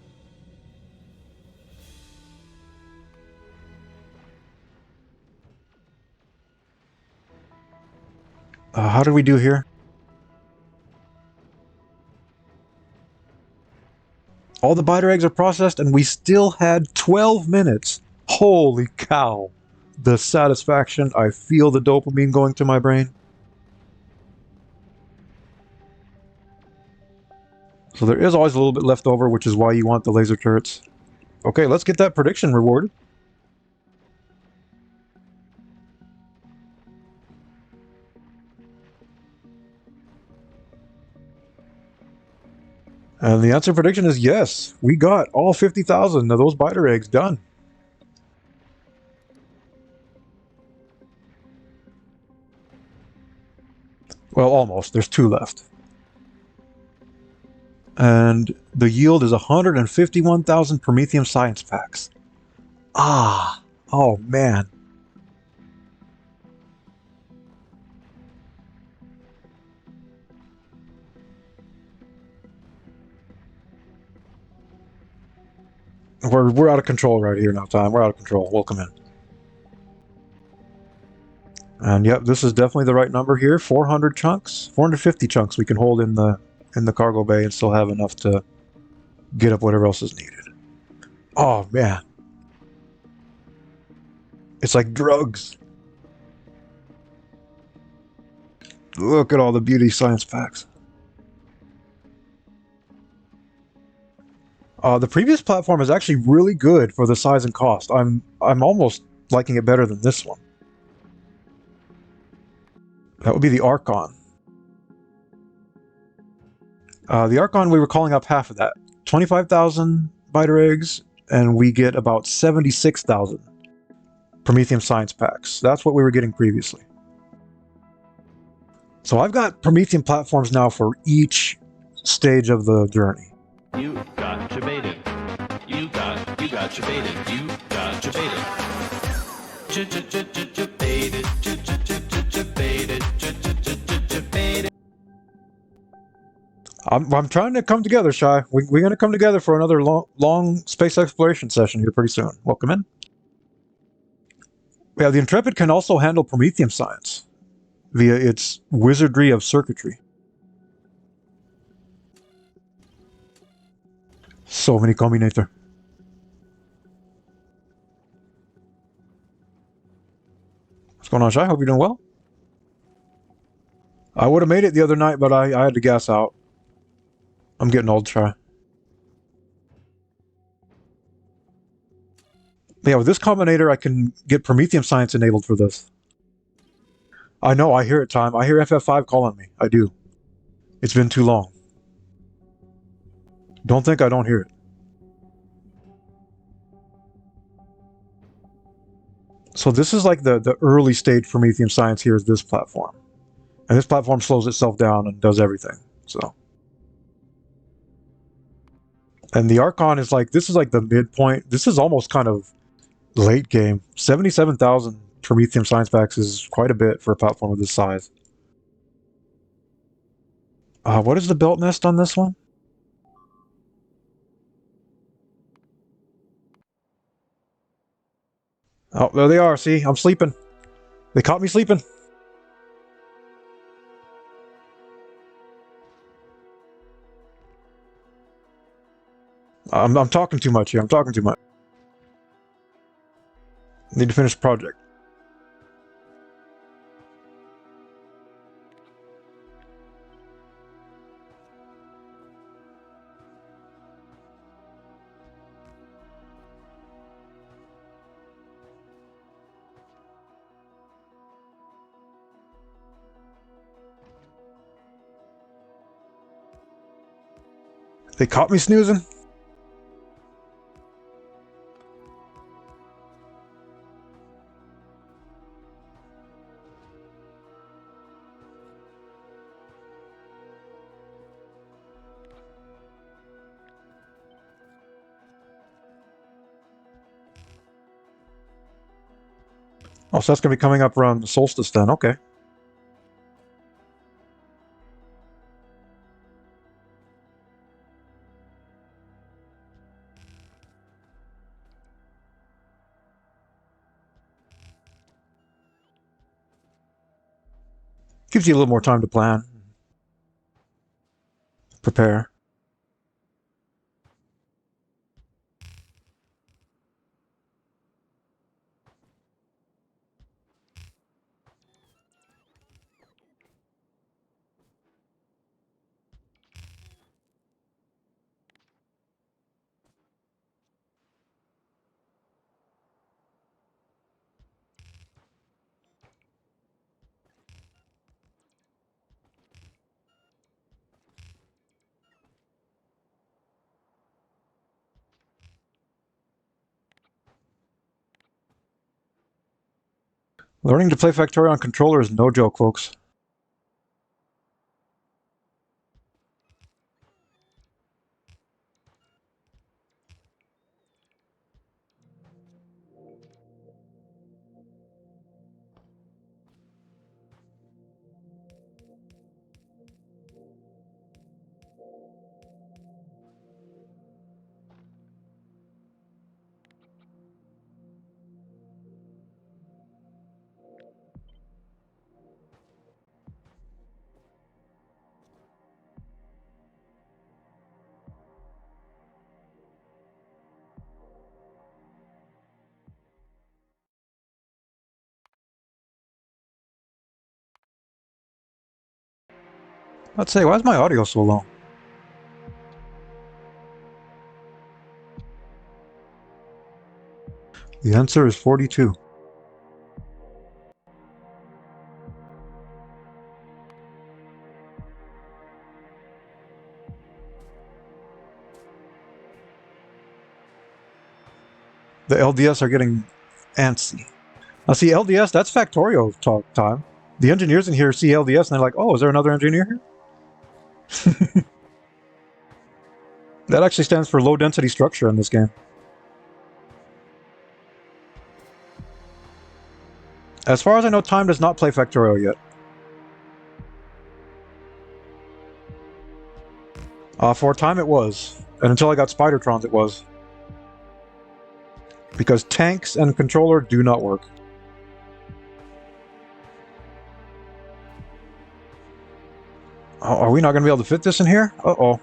Speaker 1: How did we do here? All the biter eggs are processed, and we still had 12 minutes. Holy cow. The satisfaction. I feel the dopamine going to my brain. So there is always a little bit left over, which is why you want the laser turrets. Okay, let's get that prediction rewarded. And the answer prediction is yes. We got all 50,000 of those biter eggs done. Well, almost. There's 2 left. And the yield is 151,000 Promethium science packs. Ah, oh man. We're out of control right here now, Tom. We're out of control. Welcome in. And yep, this is definitely the right number here. 400 chunks, 450 chunks we can hold in the cargo bay and still have enough to get up whatever else is needed. Oh man. It's like drugs. Look at all the beauty science packs. The previous platform is actually really good for the size and cost. I'm almost liking it better than this one. That would be the Archon. The Archon, we were calling up half of that. 25,000 biter eggs, and we get about 76,000 Promethium science packs. That's what we were getting previously. So I've got Promethium platforms now for each stage of the journey.
Speaker 2: You got baited. You got baited. You got baited.
Speaker 1: I'm trying to come together, Shy. We're going to come together for another long space exploration session here pretty soon. Welcome in. Yeah, the Intrepid can also handle Promethium science via its wizardry of circuitry. So many combinator. What's going on, Shy? Hope you're doing well. I would have made it the other night, but I had to gas out. I'm getting old, Shy. Yeah, with this combinator, I can get Promethium science enabled for this. I know, I hear it, Time. I hear FF5 calling me. I do. It's been too long. Don't think I don't hear it. So this is like the early stage Prometheum science here is this platform. And this platform slows itself down and does everything. So. And the Archon is like, this is like the midpoint. This is almost kind of late game. 77,000 Prometheum science packs is quite a bit for a platform of this size. What is the belt nest on this one? Oh, there they are. See, I'm sleeping. They caught me sleeping. I'm talking too much here. I'm talking too much. Need to finish the project. They caught me snoozing. Oh, so that's going to be coming up around the solstice then. Okay. Gives you a little more time to plan, prepare. Learning to play Factorio on controller is no joke, folks. Let's say, why is my audio so low? The answer is 42. The LDS are getting antsy. Now, see, LDS, that's Factorio talk time. The engineers in here see LDS and they're like, oh, is there another engineer here? That actually stands for low density structure in this game. As far as I know, Time does not play Factorio yet. For a time it was, and until I got Spidertrons it was. Because tanks and controller do not work. Oh, are we not going to be able to fit this in here? Uh-oh.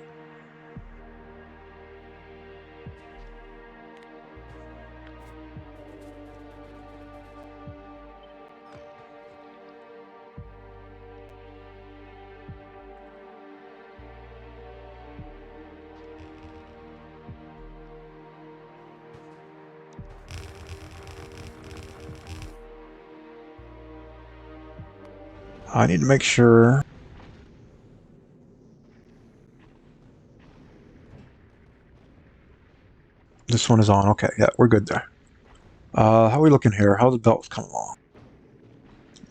Speaker 1: I need to make sure. This one is on. Okay, yeah, we're good there. How are we looking here? How's the belts come along?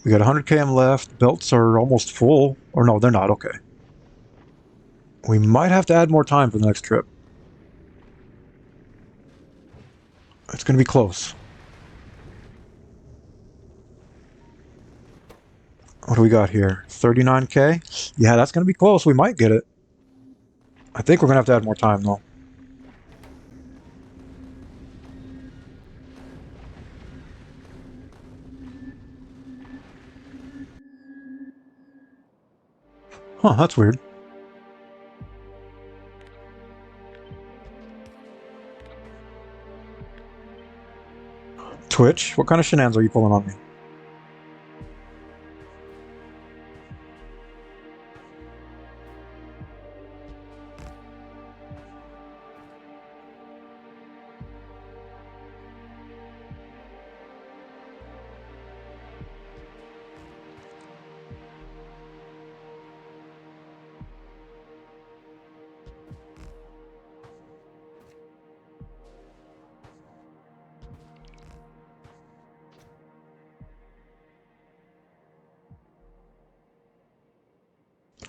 Speaker 1: We got 100 km left. Belts are almost full. Or no, they're not. Okay. We might have to add more time for the next trip. It's going to be close. What do we got here? 39k? Yeah, that's going to be close. We might get it. I think we're going to have to add more time, though. Huh, that's weird. Twitch, what kind of shenanigans are you pulling on me?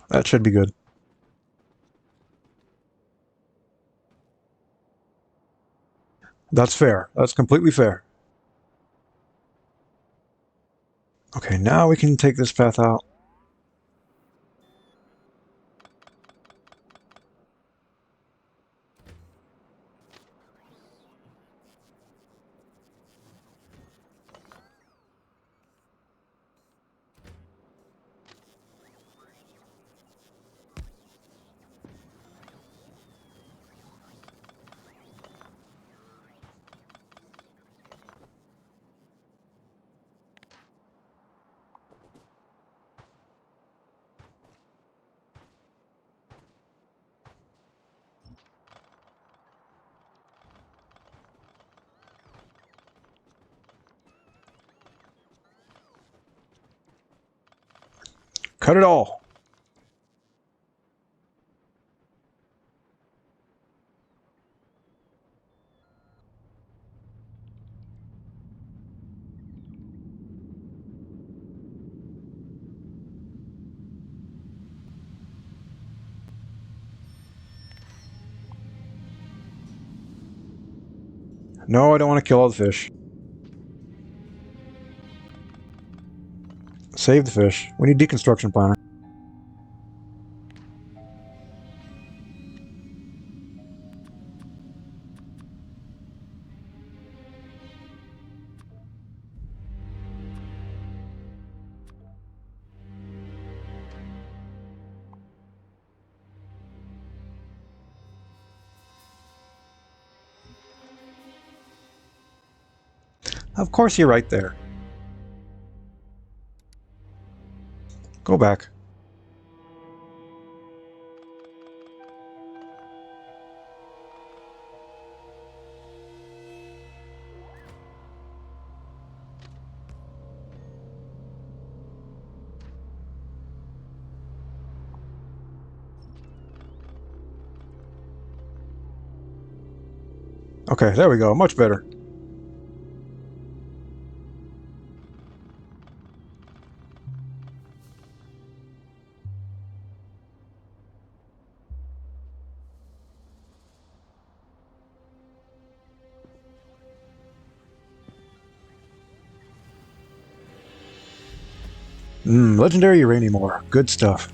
Speaker 1: That should be good. That's fair. That's completely fair. Okay, now we can take this path out. Cut it all. No, I don't want to kill all the fish. Save the fish. We need deconstruction planner. Of course you're right there. Go back. Okay, there we go. Much better. Legendary uranium ore. Good stuff.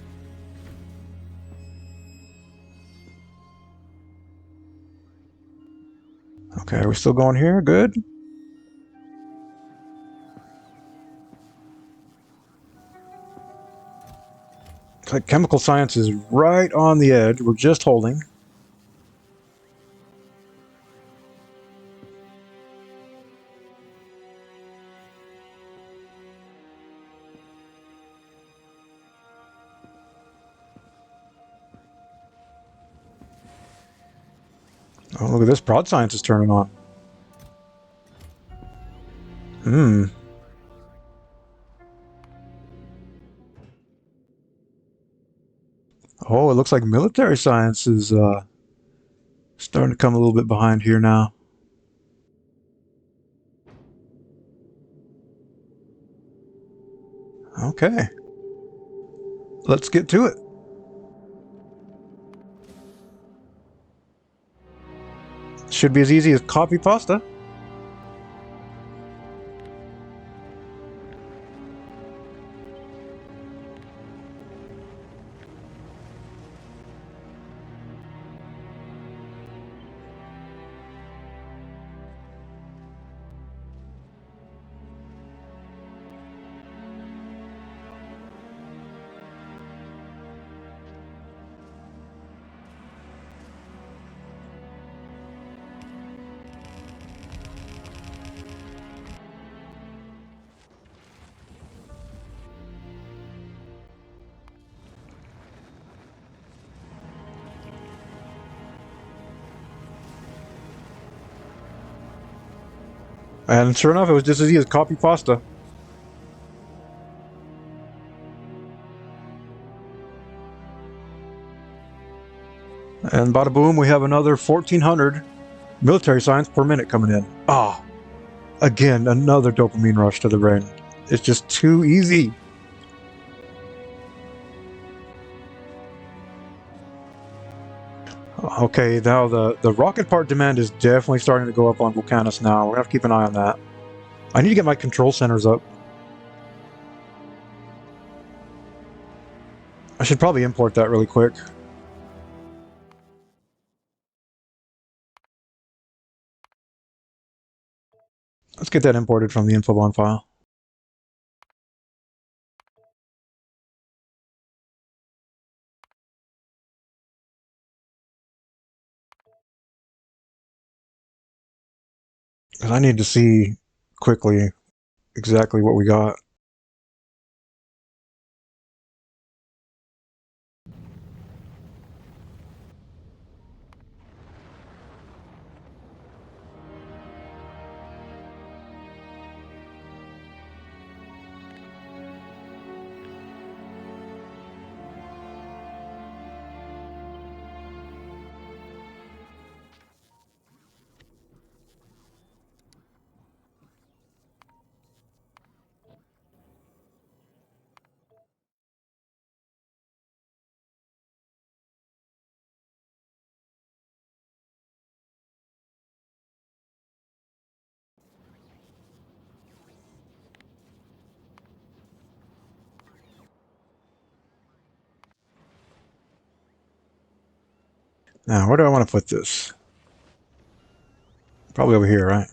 Speaker 1: Okay, are we still going here? Good. It's like chemical science is right on the edge. We're just holding. Oh, look at this. Prod science is turning on. Oh, it looks like military science is starting to come a little bit behind here now. Okay. Let's get to it. Should be as easy as copy pasta. And sure enough, it was just as easy as copy pasta. And bada boom, we have another 1,400 military science per minute coming in. Ah, again, another dopamine rush to the brain. It's just too easy. Okay, now the rocket part demand is definitely starting to go up on Vulcanus now. We're gonna have to keep an eye on that. I need to get my control centers up. I should probably import that really quick. Let's get that imported from the Infobon file. Because I need to see quickly exactly what we got. Now, where do I want to put this? Probably over here, right?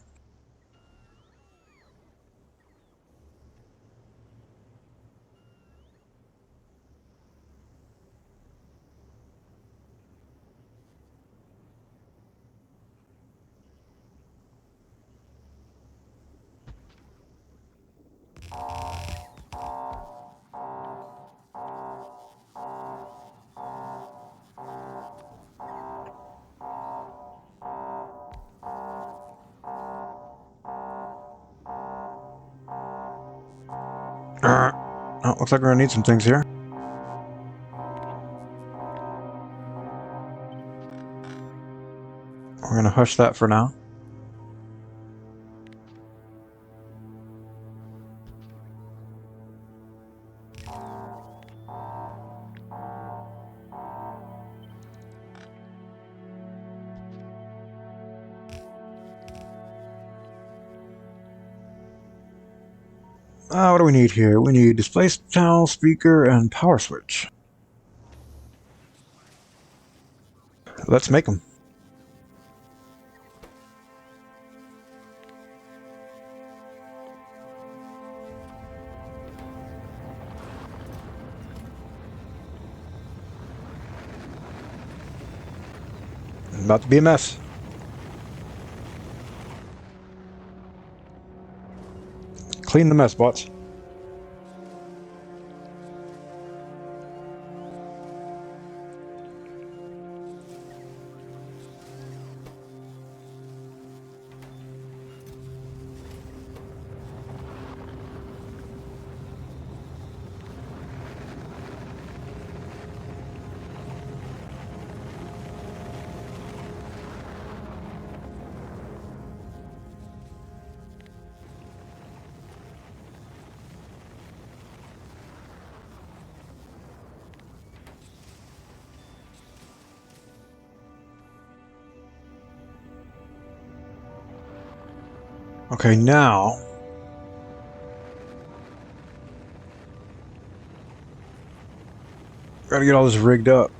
Speaker 1: Oh, looks like we're gonna need some things here. We're gonna hush that for now. What do we need here? We need display channel, speaker, and power switch. Let's make them. About to be a mess. Clean the mess, bots. Okay, now... Gotta get all this rigged up.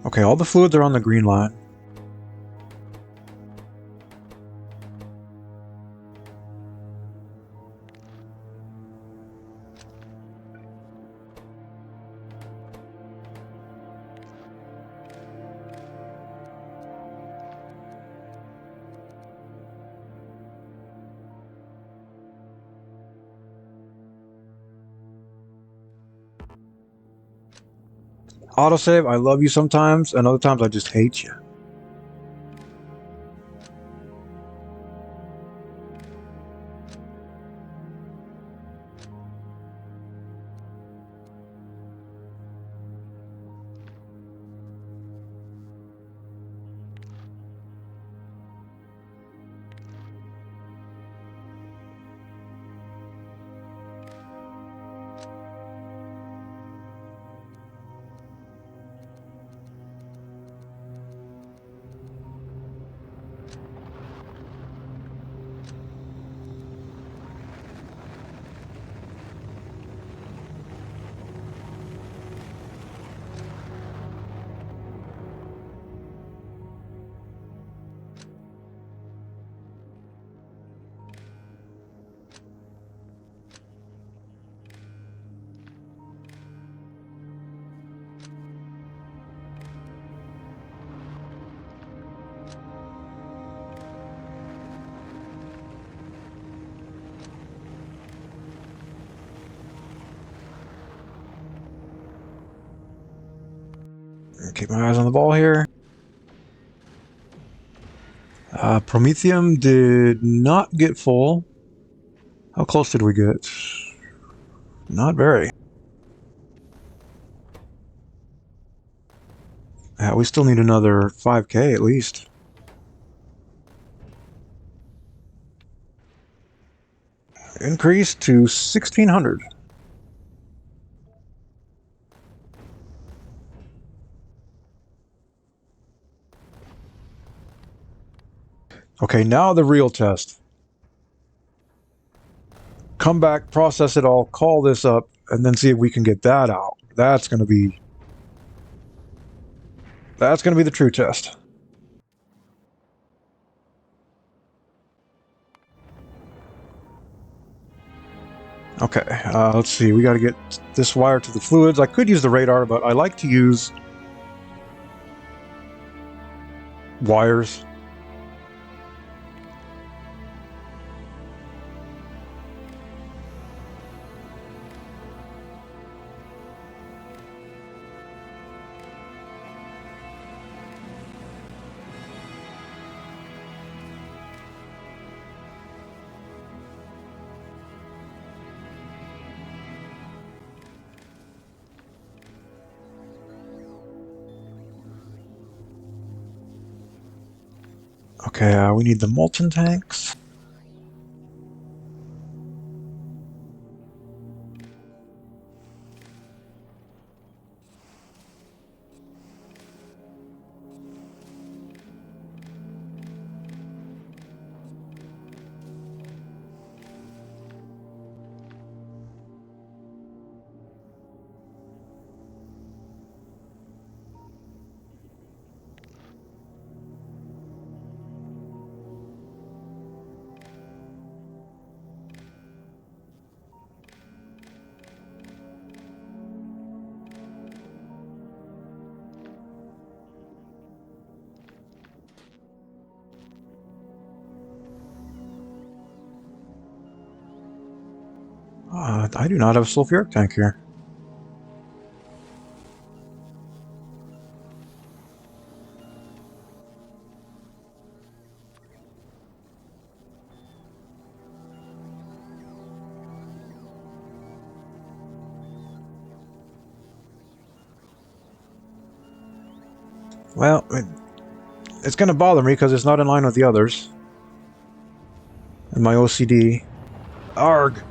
Speaker 1: Okay, all the fluids are on the green line. Autosave, I love you sometimes, and other times I just hate you. Keep my eyes on the ball here. Promethium did not get full. How close did we get? Not very. Yeah, we still need another 5k at least. Increase to 1600. Okay, now the real test. Come back, process it all, call this up, and then see if we can get that out. That's gonna be the true test. Okay, let's see. We got to get this wire to the fluids. I could use the radar, but I like to use wires. Okay, we need the molten tanks. I do not have a sulfuric tank here. Well, it's going to bother me because it's not in line with the others. And my OCD. Arg!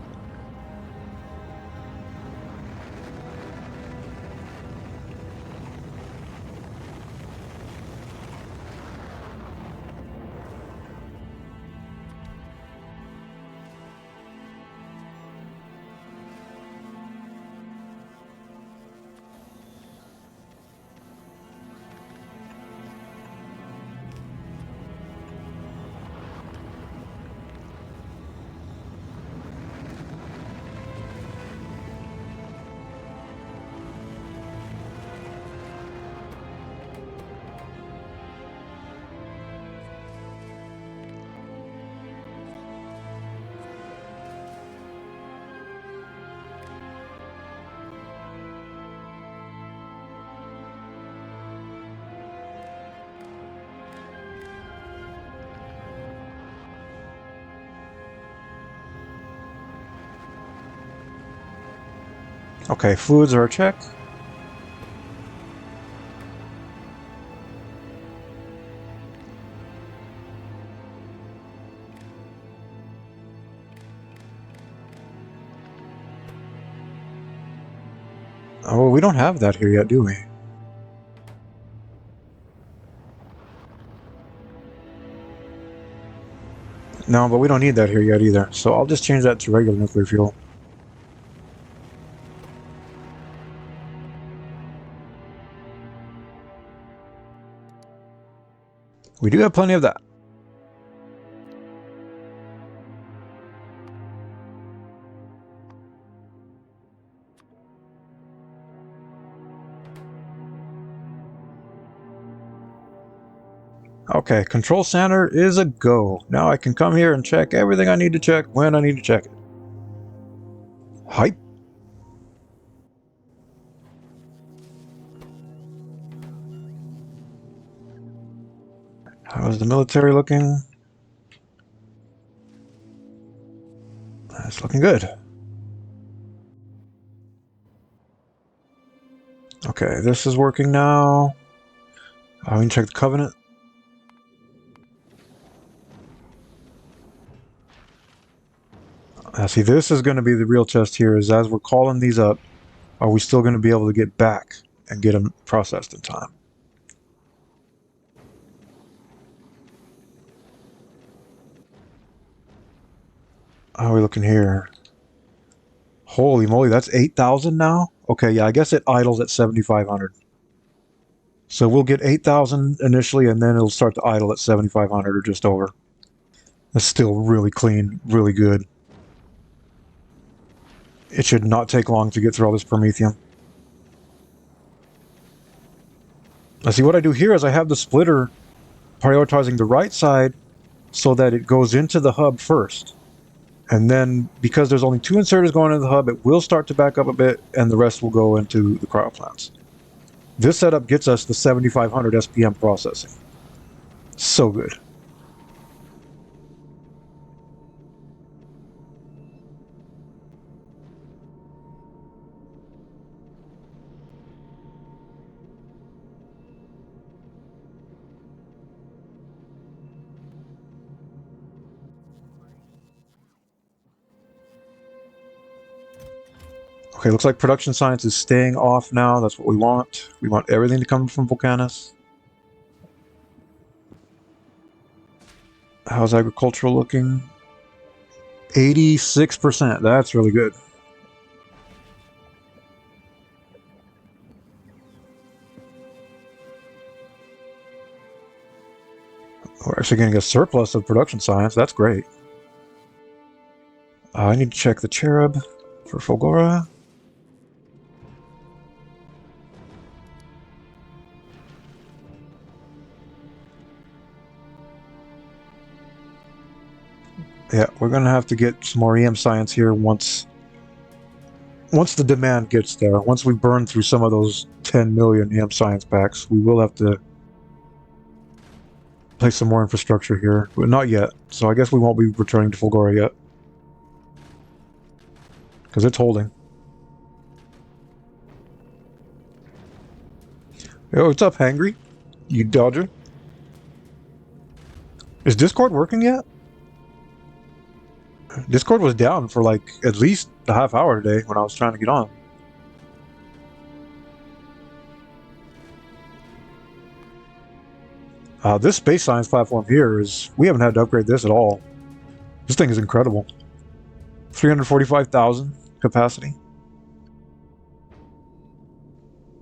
Speaker 1: Okay, fluids are a check. Oh, we don't have that here yet, do we? No, but we don't need that here yet either. So I'll just change that to regular nuclear fuel. We do have plenty of that. Okay, control center is a go. Now I can come here and check everything I need to check when I need to check it. Hype. How's the military looking? That's looking good. Okay, this is working now. We can check the Covenant. See, this is going to be the real test here, is as we're calling these up, are we still going to be able to get back and get them processed in time? How are we looking here? Holy moly, that's 8,000 now? Okay, yeah, I guess it idles at 7,500. So we'll get 8,000 initially, and then it'll start to idle at 7,500 or just over. That's still really clean, really good. It should not take long to get through all this Promethium. Now see, what I do here is I have the splitter prioritizing the right side so that it goes into the hub first. And then, because there's only 2 inserters going into the hub, it will start to back up a bit, and the rest will go into the cryo plants. This setup gets us the 7,500 SPM processing. So good. Okay, looks like production science is staying off now. That's what we want. We want everything to come from Volcanus. How's agricultural looking? 86%. That's really good. We're actually getting a surplus of production science. That's great. I need to check the Cherub for Fulgora. Yeah, we're going to have to get some more EM science here once once the demand gets there, once we burn through some of those 10 million amp science packs, we will have to place some more infrastructure here, but not yet. So I guess we won't be returning to Fulgora yet, because it's holding. Yo, what's up, Hangry? You dodger? Is Discord working yet? Discord was down for like at least a half hour today when I was trying to get on. This space science platform here is... we haven't had to upgrade this at all. This thing is incredible. 345,000 capacity.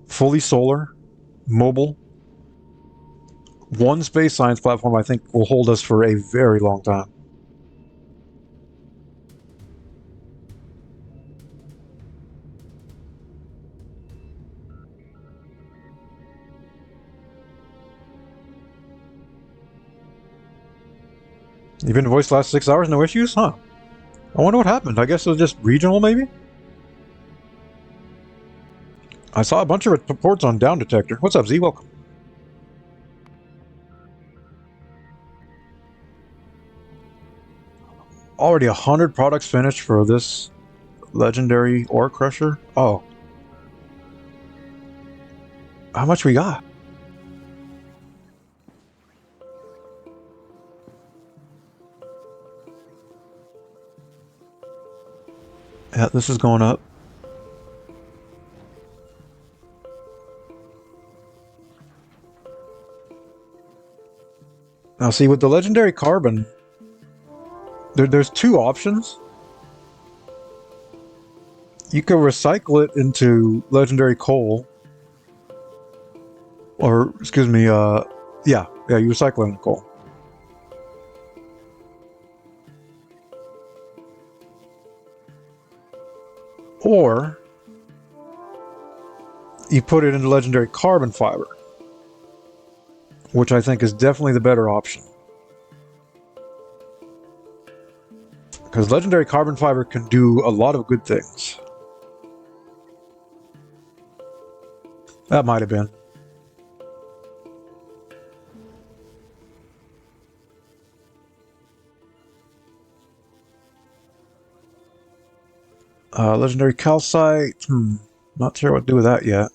Speaker 1: Fully solar. Mobile. One space science platform I think will hold us for a very long time. You've been voiced last 6 hours, no issues? Huh. I wonder what happened. I guess it was just regional, maybe? I saw a bunch of reports on Down Detector. What's up, Z? Welcome. Already 100 products finished for this legendary ore crusher? Oh. How much we got? Yeah, this is going up. Now see, with the legendary carbon, there's two options. You can recycle it into legendary coal. Or, excuse me, yeah, you recycle it into coal. Or, you put it into legendary carbon fiber, which I think is definitely the better option. Because legendary carbon fiber can do a lot of good things. That might have been. Legendary calcite. Not sure what to do with that yet.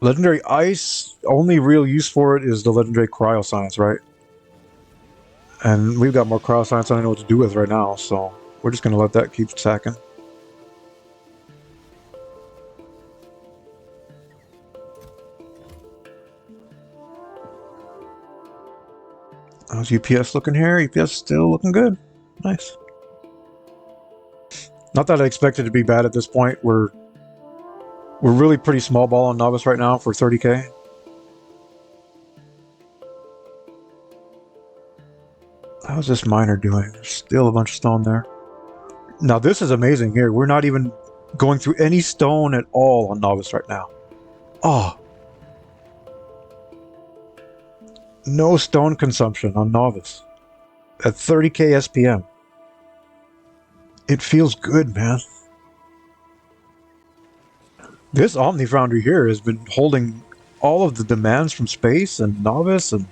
Speaker 1: Legendary ice. Only real use for it is the legendary cryoscience, right? And we've got more cryoscience than I know what to do with right now, so we're just going to let that keep stacking. How's UPS looking here? UPS still looking good. Nice. Not that I expect it to be bad at this point. We're really pretty small ball on Novice right now for 30k. How's this miner doing? There's still a bunch of stone there. Now this is amazing here. We're not even going through any stone at all on Novice right now. Oh. No stone consumption on Novice. At 30k SPM. It feels good, man. This Omni Foundry here has been holding all of the demands from space and Novice and...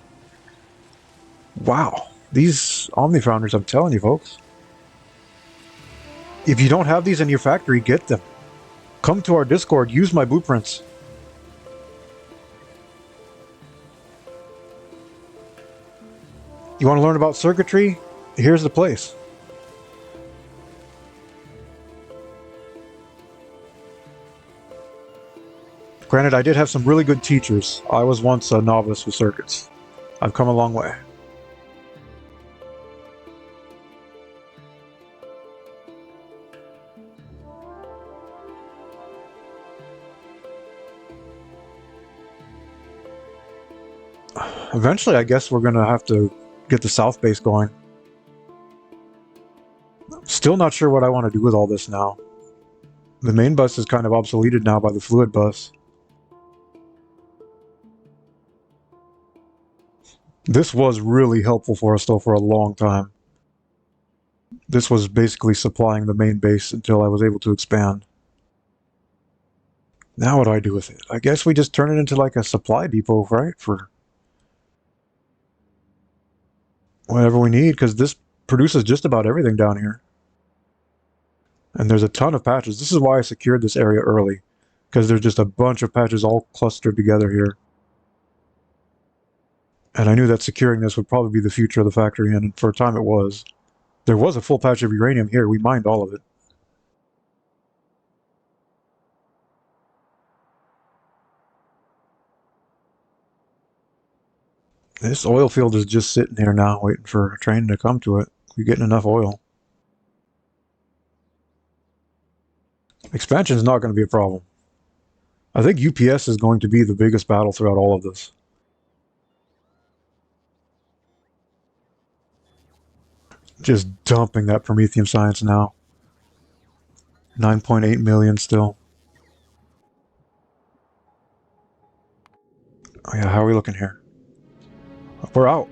Speaker 1: wow. These Omni Foundries, I'm telling you, folks. If you don't have these in your factory, get them. Come to our Discord, use my blueprints. You want to learn about circuitry? Here's the place. Granted, I did have some really good teachers. I was once a novice with circuits. I've come a long way. Eventually, I guess we're going to have to get the south base going. Still not sure what I want to do with all this now. The main bus is kind of obsoleted now by the fluid bus. This was really helpful for us though for a long time. This was basically supplying the main base until I was able to expand. Now what do I do with it? I guess we just turn it into like a supply depot, right? For whatever we need, because this produces just about everything down here. And there's a ton of patches. This is why I secured this area early, because there's just a bunch of patches all clustered together here. And I knew that securing this would probably be the future of the factory, and for a time it was. There was a full patch of uranium here. We mined all of it. This oil field is just sitting here now, waiting for a train to come to it. We're getting enough oil. Expansion is not going to be a problem. I think UPS is going to be the biggest battle throughout all of this. Just dumping that Prometheum science now. 9.8 million still. Oh yeah, how are we looking here? We're out.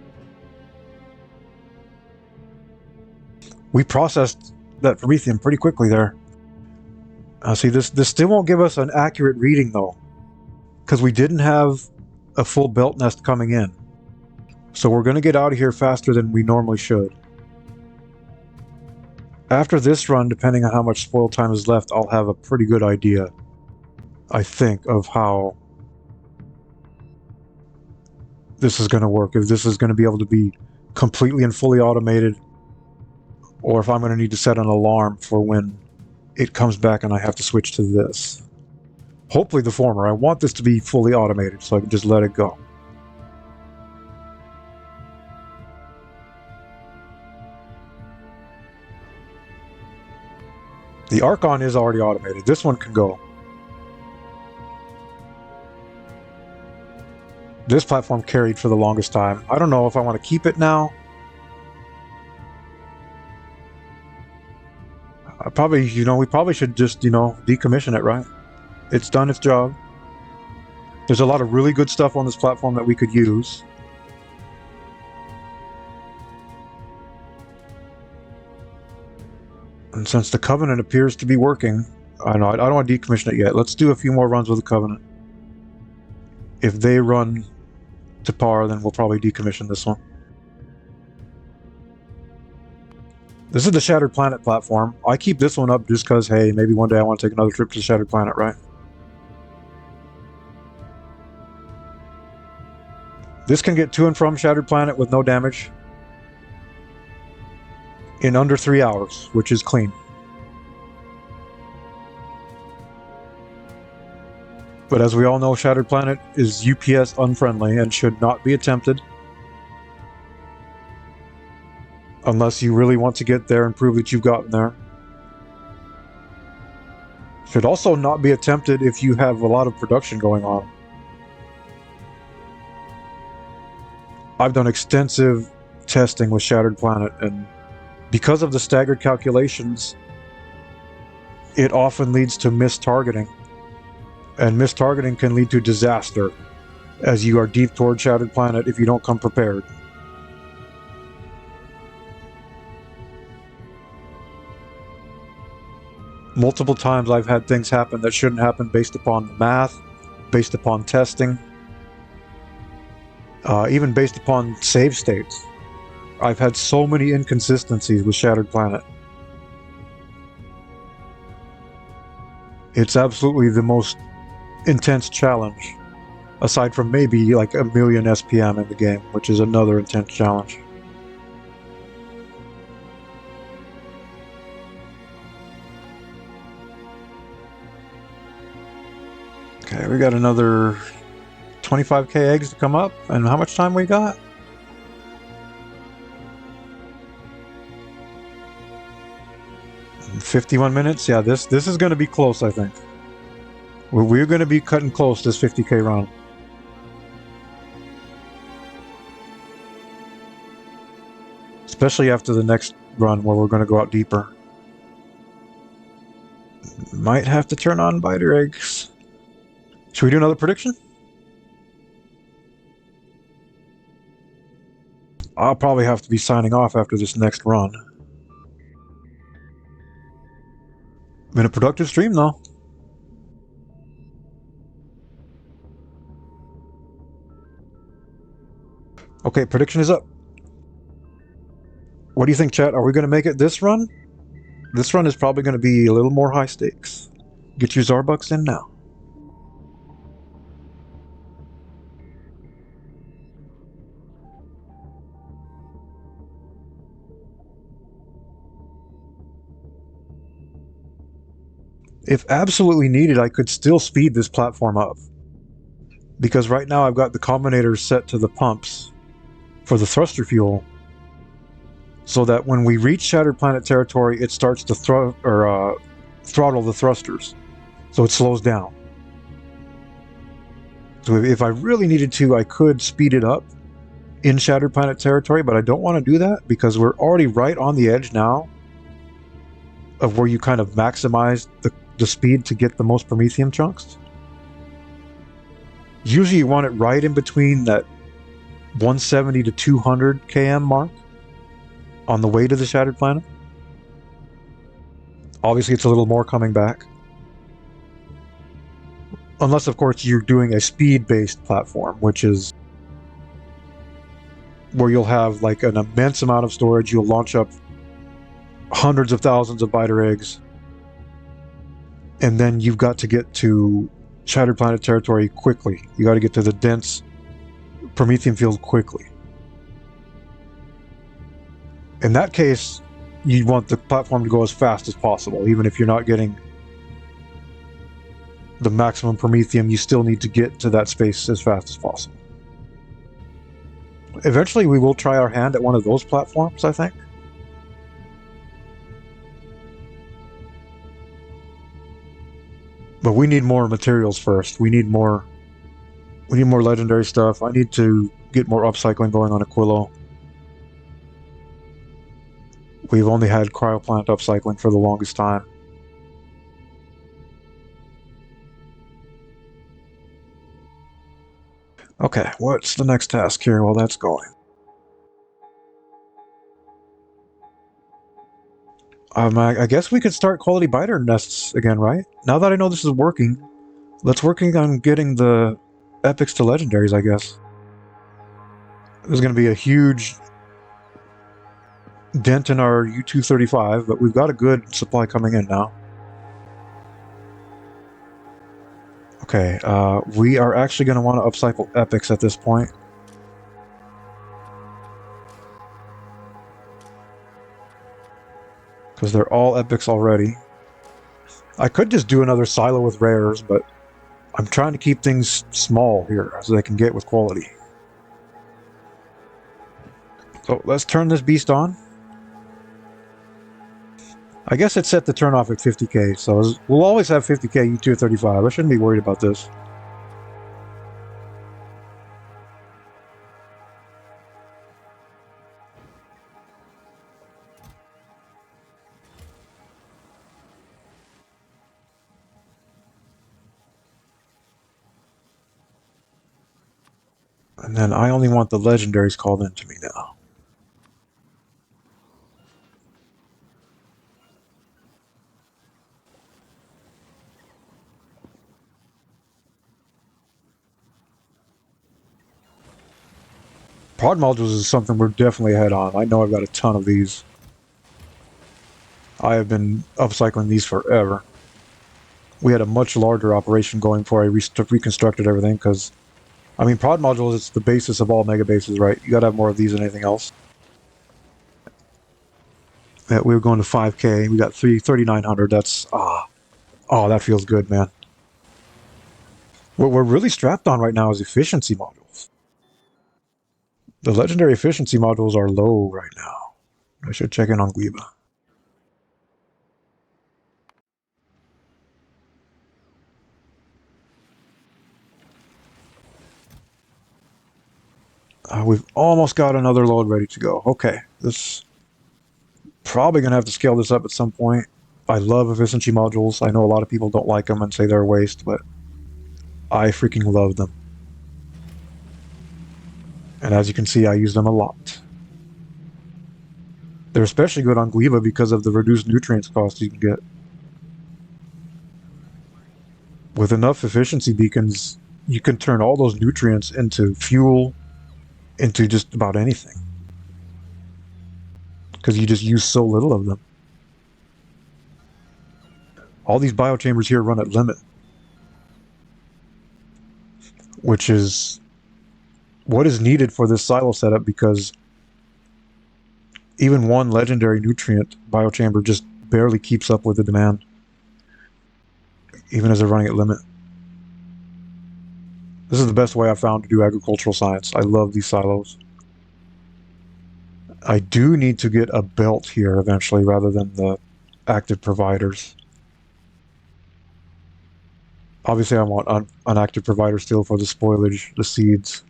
Speaker 1: We processed that Prometheum pretty quickly there. See, this still won't give us an accurate reading though, because we didn't have a full belt nest coming in. So we're going to get out of here faster than we normally should. After this run, depending on how much spoil time is left, I'll have a pretty good idea, I think, of how this is going to work. If this is going to be able to be completely and fully automated, or if I'm going to need to set an alarm for when it comes back and I have to switch to this. Hopefully the former. I want this to be fully automated so I can just let it go. The Archon is already automated. This one can go. This platform carried for the longest time. I don't know if I want to keep it now. We probably should just, decommission it, right? It's done its job. There's a lot of really good stuff on this platform that we could use. And since the Covenant appears to be working, I don't want to decommission it yet. Let's do a few more runs with the Covenant. If they run to par, then we'll probably decommission this one. This is the Shattered Planet platform. I keep this one up just because, hey, maybe one day I want to take another trip to the Shattered Planet, right? This can get to and from Shattered Planet with no damage in under 3 hours, which is clean. But as we all know, Shattered Planet is UPS unfriendly and should not be attempted unless you really want to get there and prove that you've gotten there. Should also not be attempted if you have a lot of production going on. I've done extensive testing with Shattered Planet, and because of the staggered calculations, it often leads to mistargeting. And mistargeting can lead to disaster as you are deep toward Shattered Planet if you don't come prepared. Multiple times I've had things happen that shouldn't happen based upon math, based upon testing, even based upon save states. I've had so many inconsistencies with Shattered Planet. It's absolutely the most intense challenge, aside from maybe like 1 million SPM in the game, which is another intense challenge. Okay, we got another 25k eggs to come up, and how much time we got? In 51 minutes? Yeah, this is going to be close, I think. We're going to be cutting close this 50k run. Especially after the next run where we're going to go out deeper. Might have to turn on biter eggs. Should we do another prediction? I'll probably have to be signing off after this next run. Been a productive stream, though. Okay, prediction is up. What do you think, chat? Are we going to make it this run? This run is probably going to be a little more high stakes. Get your Zarbucks in now. If absolutely needed, I could still speed this platform up. Because right now I've got the combinators set to the pumps for the thruster fuel, so that when we reach Shattered Planet territory, it starts to throttle the thrusters, so it slows down. So if I really needed to, I could speed it up in Shattered Planet territory, but I don't want to do that because we're already right on the edge now of where you kind of maximize the speed to get the most Promethium chunks. Usually you want it right in between that 170 to 200 km mark on the way to the Shattered Planet. Obviously it's a little more coming back. Unless, of course, you're doing a speed-based platform, which is where you'll have like an immense amount of storage. You'll launch up hundreds of thousands of biter eggs, and then you've got to get to Shattered Planet territory quickly. You got to get to the dense Promethium field quickly. In that case, you want the platform to go as fast as possible. Even if you're not getting the maximum Promethium, you still need to get to that space as fast as possible. Eventually we will try our hand at one of those platforms, I think. But we need more materials first. We need more legendary stuff. I need to get more upcycling going on Aquilo. We've only had cryoplant upcycling for the longest time. Okay, what's the next task here while that's going? I guess we could start quality biter nests again, right? Now that I know this is working, let's work on getting the epics to legendaries, I guess. There's going to be a huge dent in our U-235, but we've got a good supply coming in now. Okay, we are actually going to want to upcycle epics at this point. Because they're all epics already. I could just do another silo with rares, but I'm trying to keep things small here so they can get with quality. So let's turn this beast on. I guess it's set to turn off at 50k, so we'll always have 50k U-235. I shouldn't be worried about this. And then I only want the legendaries called into me now. Pod modules is something we're definitely ahead on. I know I've got a ton of these. I have been upcycling these forever. We had a much larger operation going before I reconstructed everything, because I mean, pod modules is the basis of all mega bases, right? You gotta have more of these than anything else. Yeah, we were going to 5k. We got 3,900. That's oh, that feels good, man. What we're really strapped on right now is efficiency modules. The legendary efficiency modules are low right now. I should check in on Guiba. We've almost got another load ready to go. Okay, this probably gonna have to scale this up at some point. I love efficiency modules. I know a lot of people don't like them and say they're a waste, but I freaking love them. And as you can see, I use them a lot. They're especially good on Guiba because of the reduced nutrients cost you can get. With enough efficiency beacons, you can turn all those nutrients into fuel, into just about anything. Because you just use so little of them. All these biochambers here run at limit, which is what is needed for this silo setup, because even one legendary nutrient biochamber just barely keeps up with the demand, even as they're running at limit. This is the best way I've found to do agricultural science. I love these silos. I do need to get a belt here eventually rather than the active providers. Obviously I want an active provider still for the spoilage, the seeds.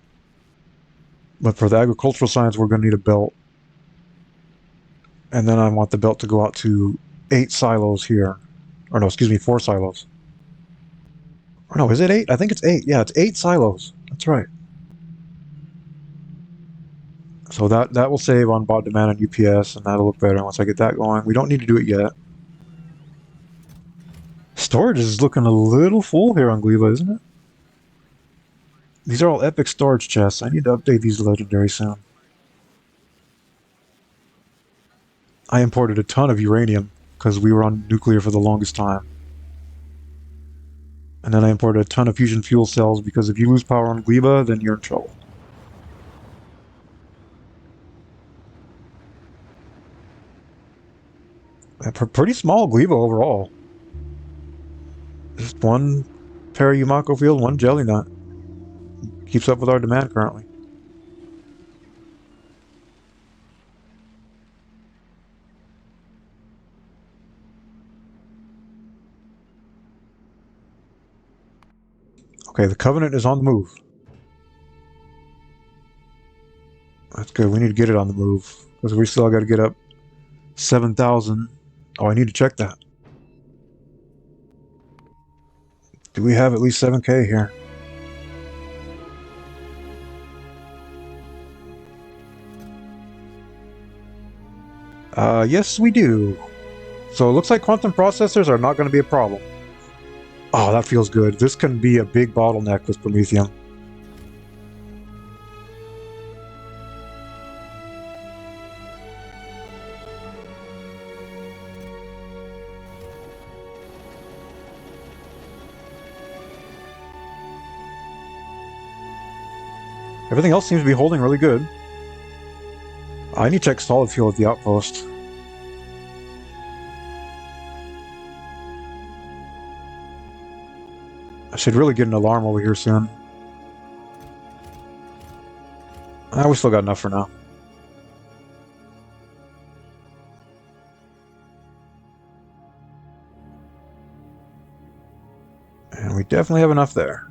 Speaker 1: But for the agricultural science, we're going to need a belt. And then I want the belt to go out to 8 silos here. Or no, excuse me, 4 silos. Or no, is it 8? I think it's 8. Yeah, it's 8 silos. That's right. So that will save on bot demand and UPS, and that'll look better once I get that going. We don't need to do it yet. Storage is looking a little full here on Gleba, isn't it? These are all epic storage chests. I need to update these legendary soon. I imported a ton of uranium because we were on nuclear for the longest time. And then I imported a ton of fusion fuel cells because if you lose power on Gleba, then you're in trouble. Pretty small Gleba overall. Just one Para-Yumako field, one Jelly Nut. Keeps up with our demand currently. Okay, the Covenant is on the move. That's good. We need to get it on the move because we still got to get up 7,000. Oh, I need to check that. Do we have at least 7K here? Yes, we do. So it looks like quantum processors are not going to be a problem. Oh, that feels good. This can be a big bottleneck with Promethium. Everything else seems to be holding really good. I need to check solid fuel at the outpost. I should really get an alarm over here soon. We still got enough for now. And we definitely have enough there.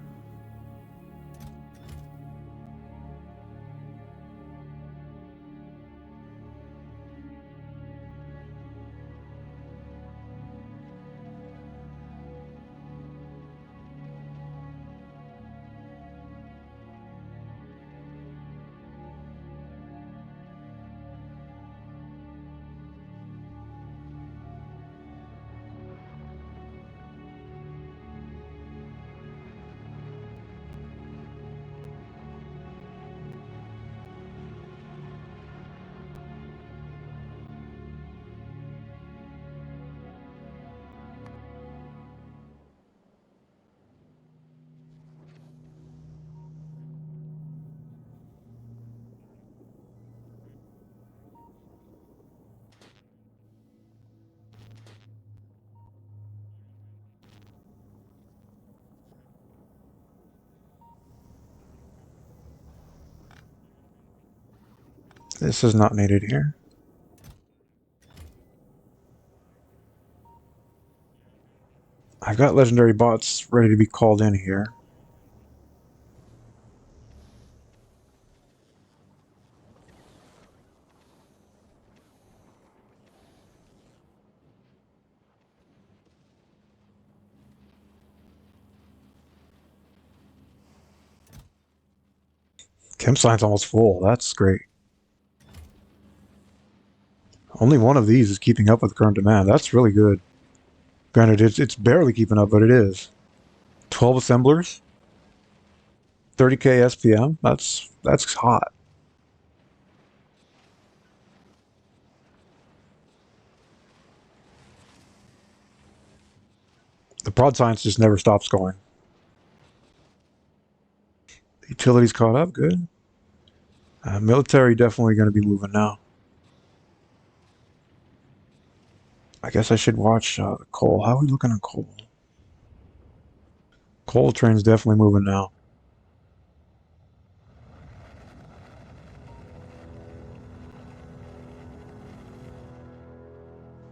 Speaker 1: This is not needed here. I've got legendary bots ready to be called in here. Chem science almost full. That's great. Only one of these is keeping up with current demand. That's really good. Granted, it's barely keeping up, but it is. 12 assemblers, 30k SPM. That's hot. The prod science just never stops going. Utilities caught up, good. Military definitely going to be moving now. I guess I should watch coal. How are we looking on coal? Coal train's definitely moving now.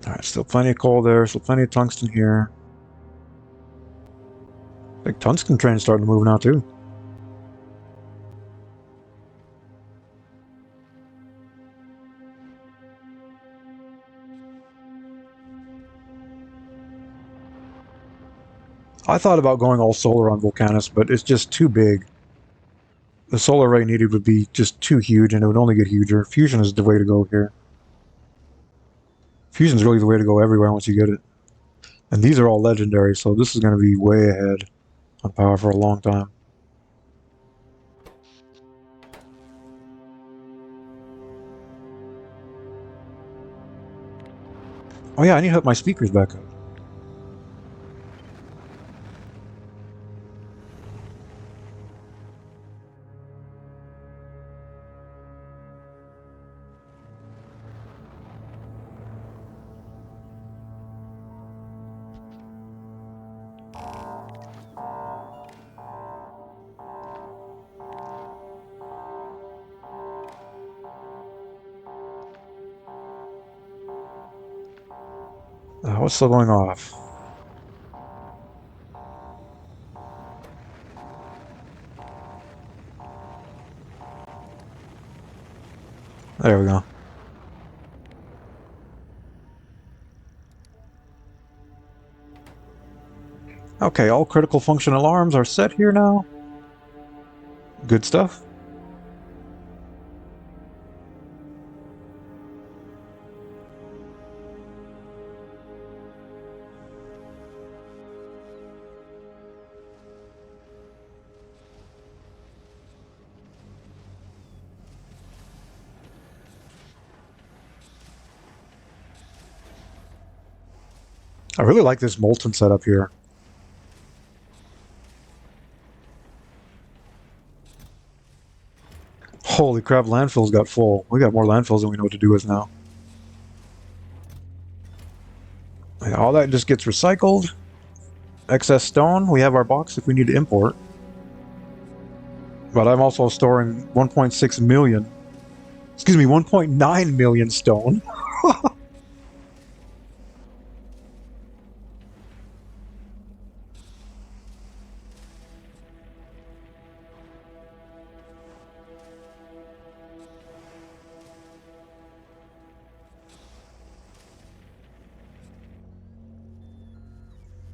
Speaker 1: Alright, still plenty of coal there, still plenty of tungsten here. I think tungsten train's starting to move now too. I thought about going all solar on Volcanus, but it's just too big. The solar array needed would be just too huge, and it would only get huger. Fusion is the way to go here. Fusion's really the way to go everywhere once you get it. And these are all legendary, so this is going to be way ahead on power for a long time. Oh yeah, I need to hook my speakers back up. What's still going off? There we go. Okay, all critical function alarms are set here now. Good stuff. I really like this molten setup here. Holy crap, landfills got full. We got more landfills than we know what to do with now. All that just gets recycled. Excess stone, we have our box if we need to import. But I'm also storing 1.6 million. Excuse me, 1.9 million stone.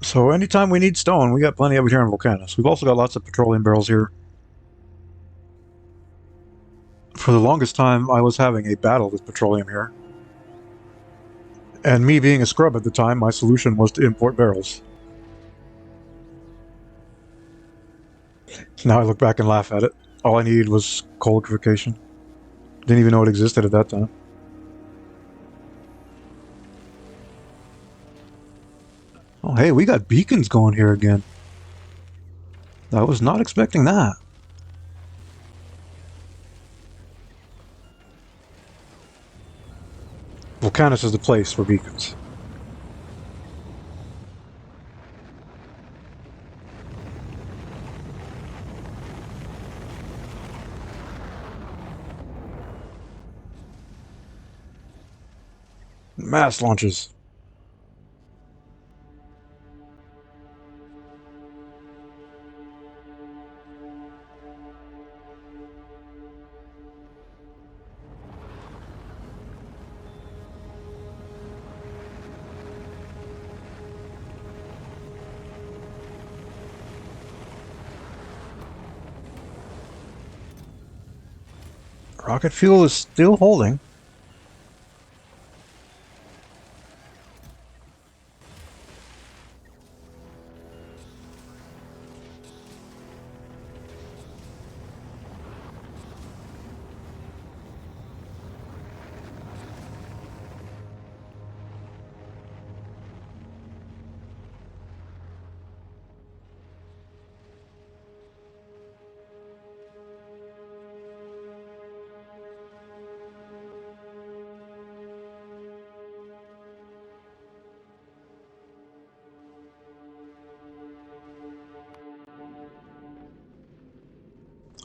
Speaker 1: So anytime we need stone, we got plenty of it here in Volcanus. We've also got lots of petroleum barrels here. For the longest time, I was having a battle with petroleum here. And me being a scrub at the time, my solution was to import barrels. Now I look back and laugh at it. All I needed was coal liquefaction. Didn't even know it existed at that time. Oh, hey, we got beacons going here again. I was not expecting that. Volcanus is the place for beacons. Mass launches. Rocket fuel is still holding.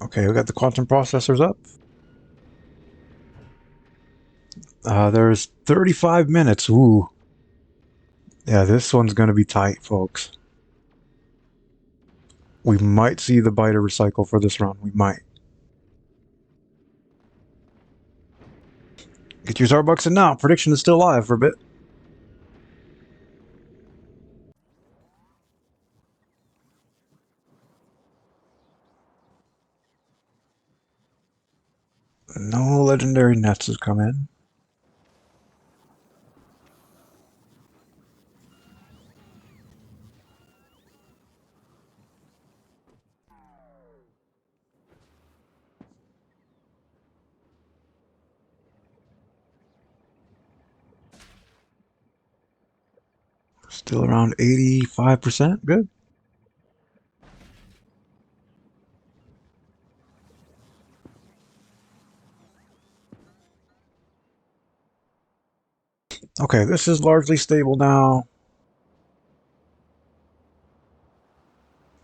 Speaker 1: Okay, we got the quantum processors up. There's 35 minutes. Ooh. Yeah, this one's gonna be tight, folks. We might see the biter recycle for this run. We might. Get your Starbucks in now. Prediction is still live for a bit. No legendary nets has come in. Still around 85%. Good. Okay, this is largely stable now.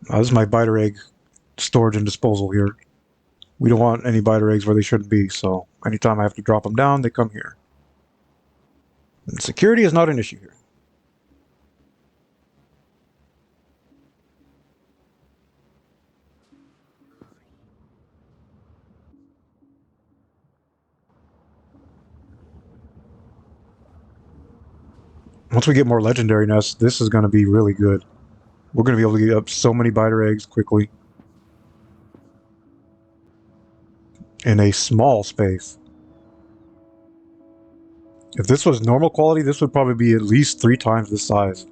Speaker 1: This is my biter egg storage and disposal here. We don't want any biter eggs where they shouldn't be, so anytime I have to drop them down, they come here. And security is not an issue here. Once we get more legendary nests, this is going to be really good. We're going to be able to get up so many biter eggs quickly. In a small space. If this was normal quality, this would probably be at least 3 times this size.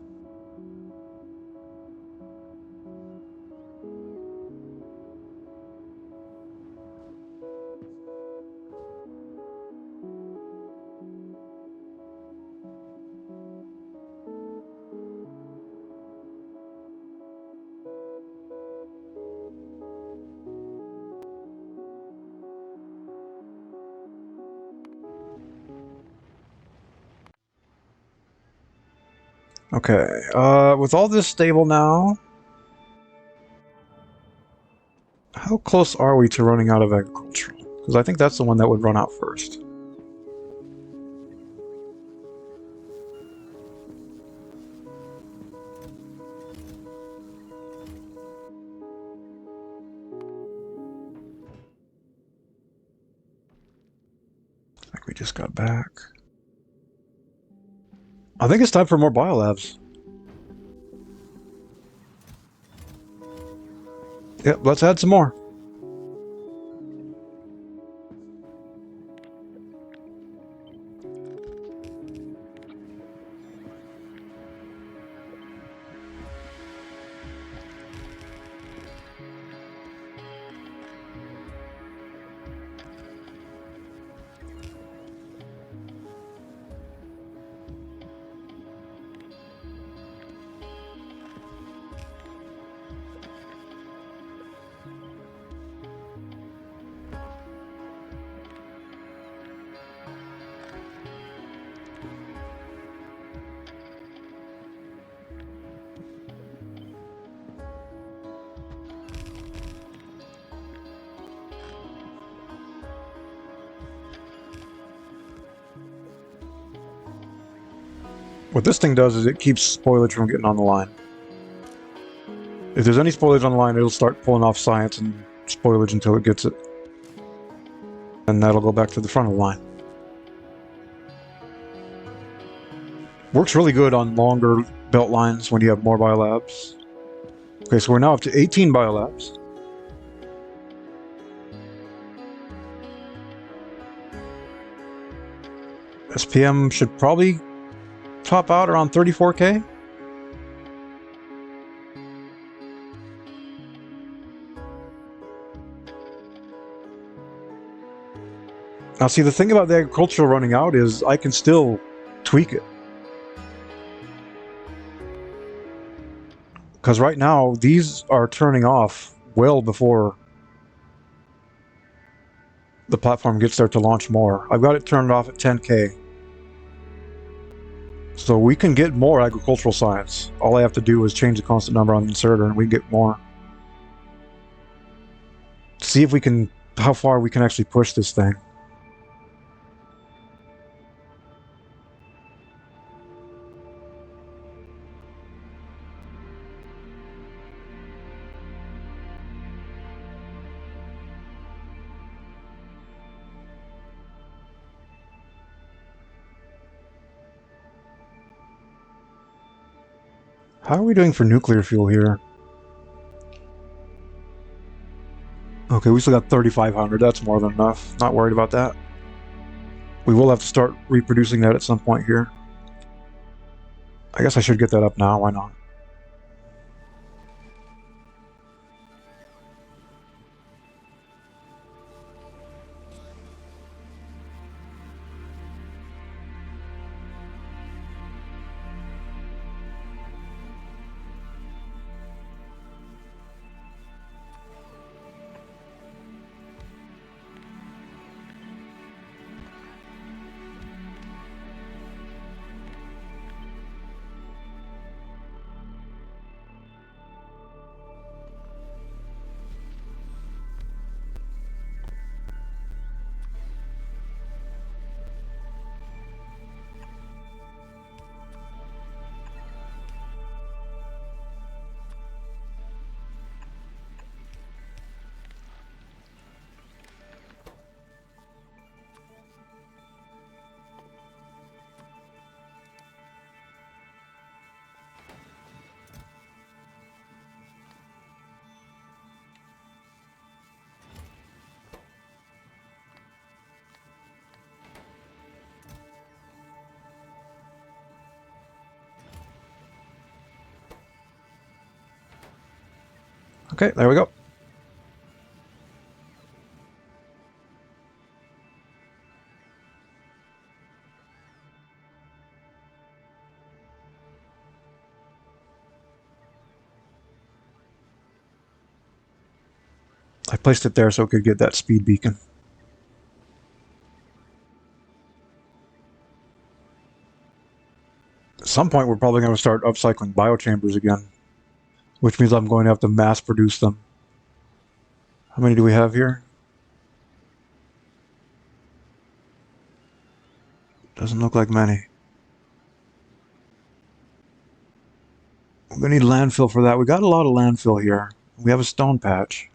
Speaker 1: Okay, with all this stable now, how close are we to running out of agricultural? Because I think that's the one that would run out first. I think we just got back. I think it's time for more biolabs. Yep, let's add some more. What this thing does is it keeps spoilage from getting on the line. If there's any spoilage on the line, it'll start pulling off science and spoilage until it gets it. And that'll go back to the front of the line. Works really good on longer belt lines when you have more biolabs. Okay, so we're now up to 18 biolabs. SPM should probably top out around 34K. Now see, the thing about the agricultural running out is I can still tweak it. Because right now, these are turning off well before the platform gets there to launch more. I've got it turned off at 10K. So we can get more agricultural science. All I have to do is change the constant number on the inserter and we get more. see if we can, how far we can actually push this thing. How are we doing for nuclear fuel here? Okay, we still got 3,500. That's more than enough. Not worried about that. We will have to start reproducing that at some point here. I guess I should get that up now. Why not? Okay, there we go. I placed it there so it could get that speed beacon. At some point, we're probably going to start upcycling biochambers again, which means I'm going to have to mass produce them. How many do we have here? Doesn't look like many. We're going to need landfill for that. We got a lot of landfill here. We have a stone patch.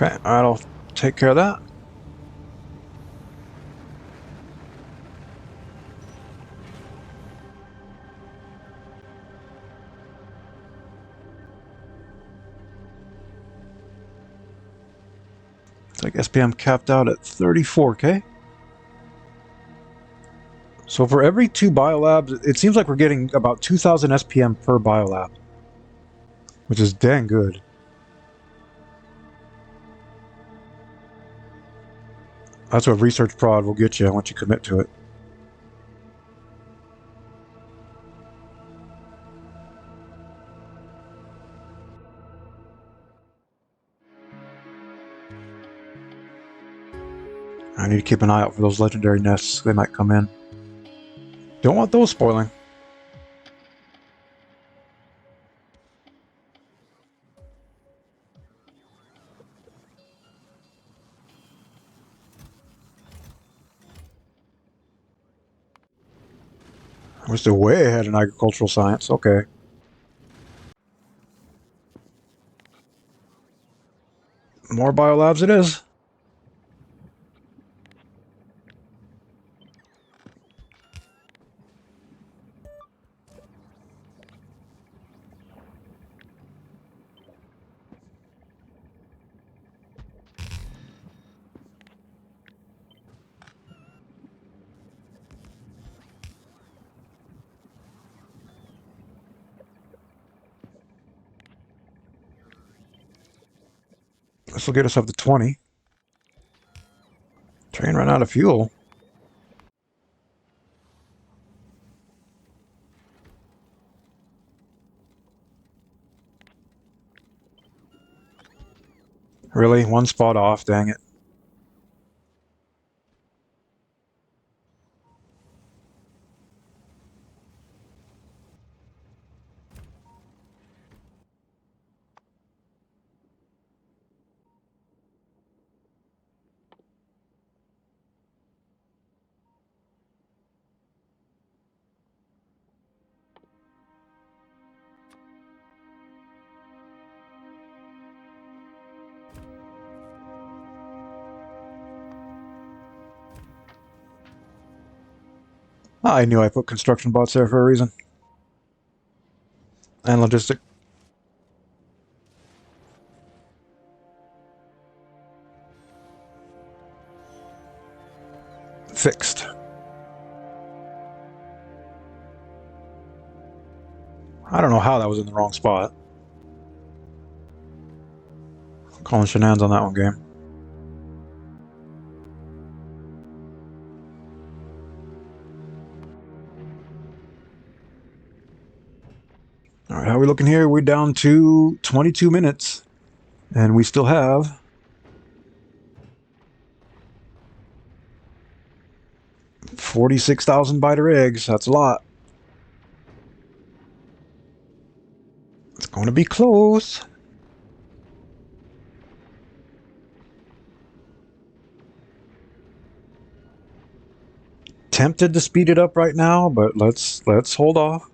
Speaker 1: Okay, I'll take care of that. It's like SPM capped out at 34K. So for every 2 biolabs, it seems like we're getting about 2,000 SPM per biolab, which is dang good. That's what research prod will get you once you commit to it. I need to keep an eye out for those legendary nests. They might come in. Don't want those spoiling. We're still way ahead in agricultural science. Okay. More biolabs it is. This will get us up to 20. Train ran out of fuel. Really? One spot off, dang it. I knew I put construction bots there for a reason. And logistic. Fixed. I don't know how that was in the wrong spot. Calling shenanigans on that one game. Alright, how are we looking here? We're down to 22 minutes. And we still have 46,000 biter eggs. That's a lot. It's going to be close. Tempted to speed it up right now, but let's hold off.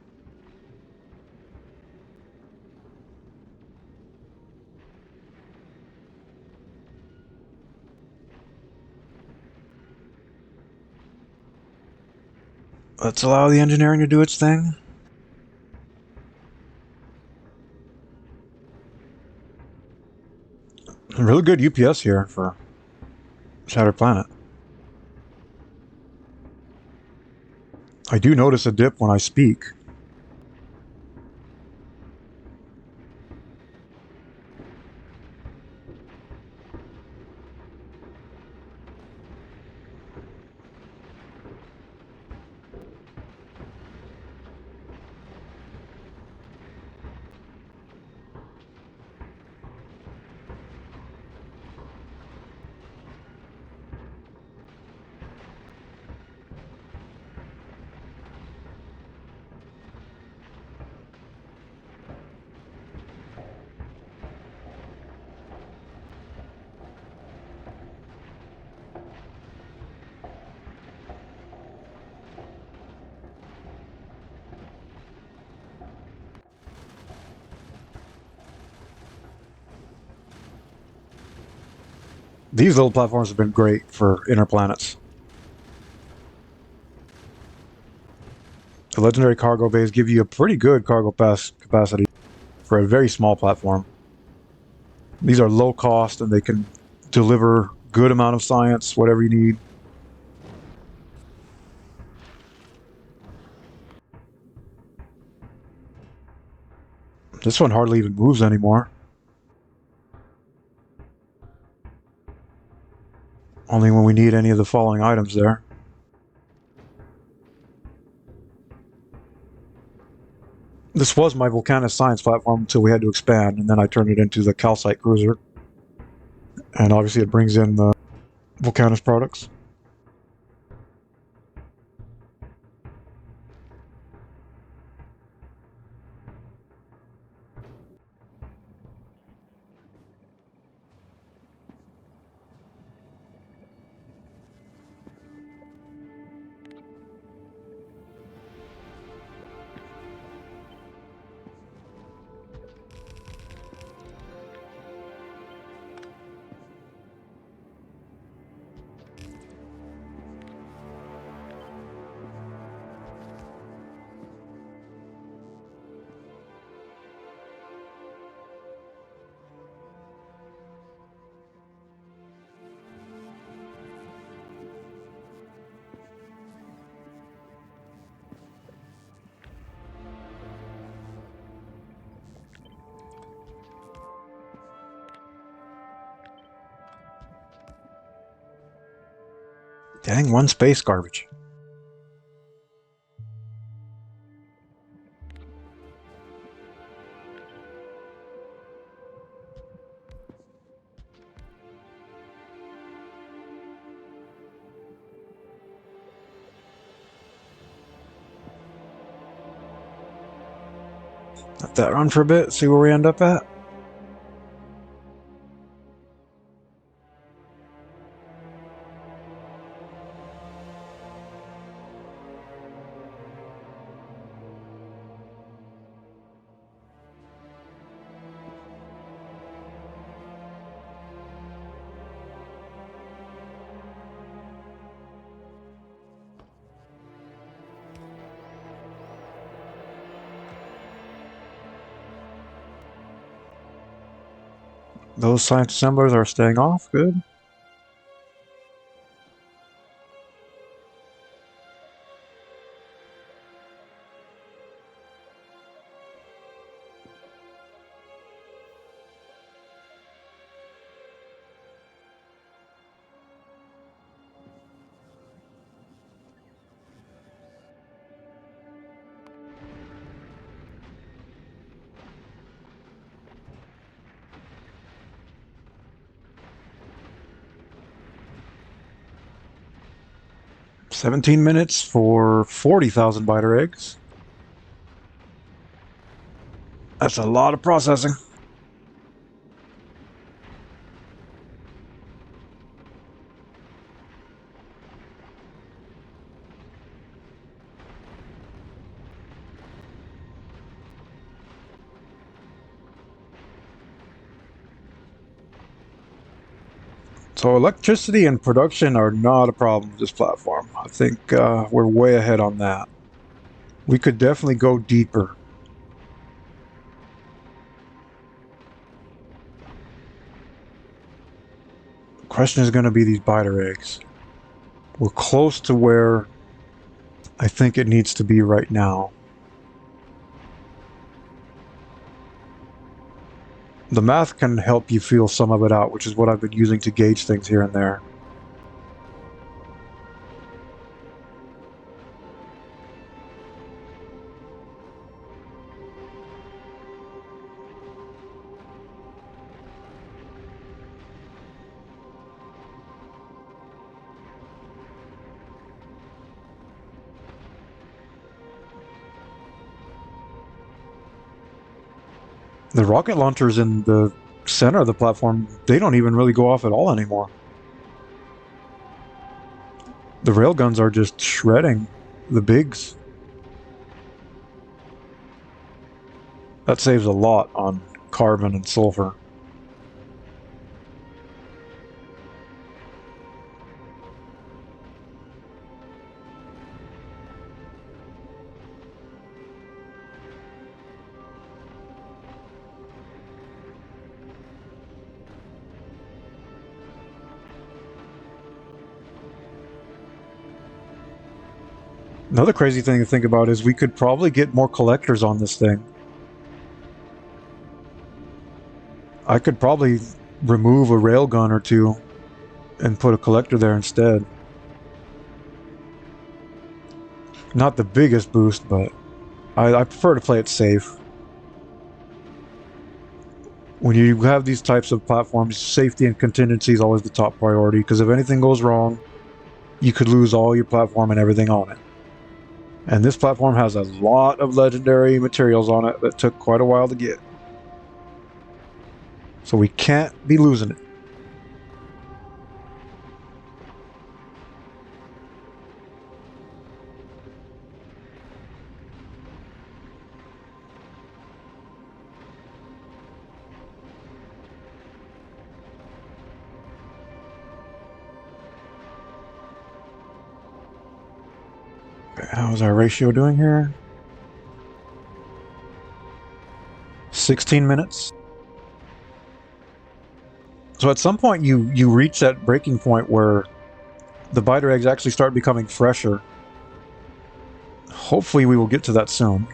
Speaker 1: Let's allow the engineering to do its thing. Really good UPS here for Shattered Planet. I do notice a dip when I speak. These little platforms have been great for inner planets. The legendary cargo bays give you a pretty good cargo capacity for a very small platform. These are low cost and they can deliver good amount of science, whatever you need. This one hardly even moves anymore. Only when we need any of the following items there. This was my Volcanus science platform until we had to expand, and then I turned it into the Calcite cruiser. And obviously it brings in the Volcanus products. Dang, one space garbage. Let that run for a bit, see where we end up at. Those science assemblers are staying off, good. $17 for 40,000 biter eggs. That's a lot of processing. So electricity and production are not a problem with this platform. I think we're way ahead on that. We could definitely go deeper. The question is going to be these biter eggs. We're close to where I think it needs to be right now. The math can help you feel some of it out, which is what I've been using to gauge things here and there. The rocket launchers in the center of the platform, they don't even really go off at all anymore. The railguns are just shredding the bigs. That saves a lot on carbon and sulfur. Another crazy thing to think about is we could probably get more collectors on this thing. I could probably remove a railgun or two and put a collector there instead. Not the biggest boost, but I prefer to play it safe. When you have these types of platforms, safety and contingency is always the top priority, because if anything goes wrong, you could lose all your platform and everything on it. And this platform has a lot of legendary materials on it that took quite a while to get. So we can't be losing it. How's our ratio doing here? 16 minutes. So at some point you reach that breaking point where the biter eggs actually start becoming fresher. Hopefully we will get to that soon.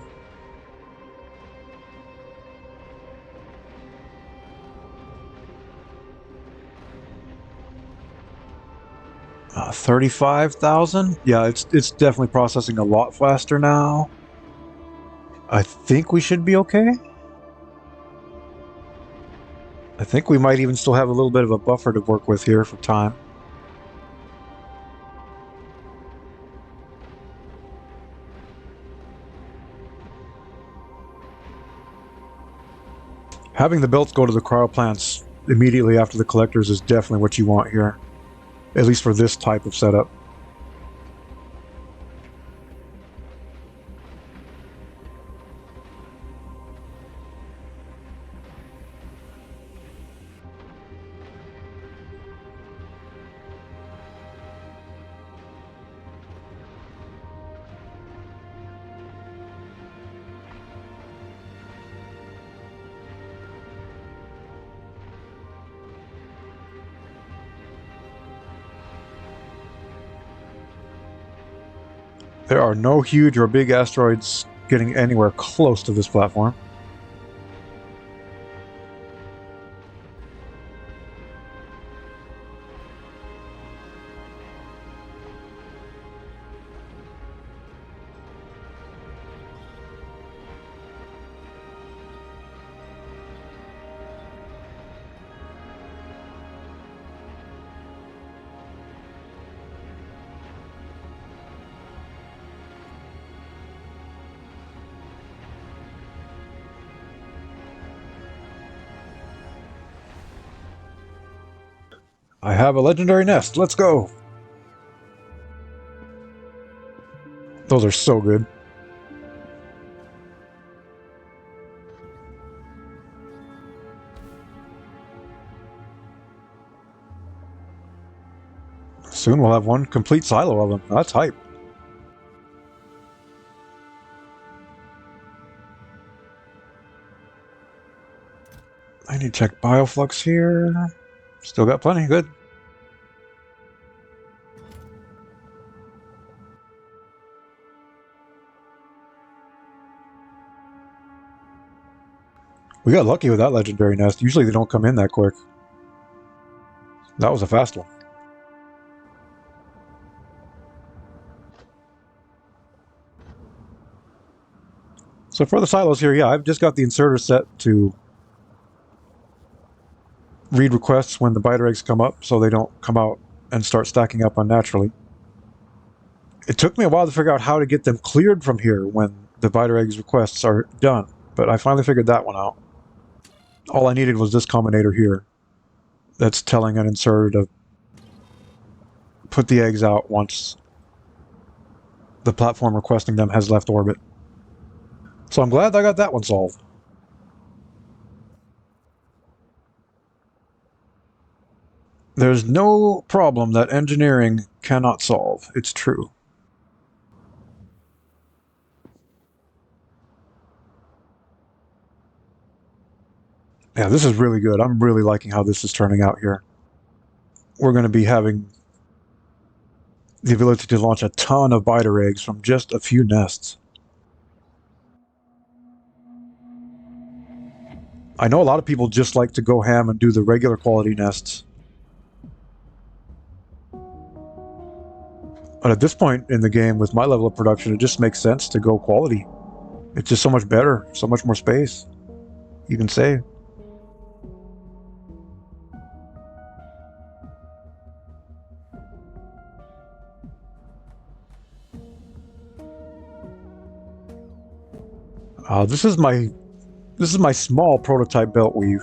Speaker 1: Uh, 35,000? Yeah, it's definitely processing a lot faster now. I think we should be okay. I think we might even still have a little bit of a buffer to work with here for time. Having the belts go to the cryo plants immediately after the collectors is definitely what you want here. At least for this type of setup. There are no huge or big asteroids getting anywhere close to this platform. I have a legendary nest. Let's go. Those are so good. Soon we'll have one complete silo of them. That's hype. I need to check bioflux here. Still got plenty. Good. We got lucky with that legendary nest. Usually they don't come in that quick. That was a fast one. So for the silos here, yeah, I've just got the inserter set to read requests when the biter eggs come up so they don't come out and start stacking up unnaturally. It took me a while to figure out how to get them cleared from here when the biter eggs requests are done, but I finally figured that one out. All I needed was this combinator here that's telling an inserter to put the eggs out once the platform requesting them has left orbit. So I'm glad I got that one solved. There's no problem that engineering cannot solve. It's true. Yeah, this is really good. I'm really liking how this is turning out here. We're going to be having the ability to launch a ton of biter eggs from just a few nests. I know a lot of people just like to go ham and do the regular quality nests. But at this point in the game, with my level of production, it just makes sense to go quality. It's just so much better, so much more space you can save. This is my small prototype belt weave.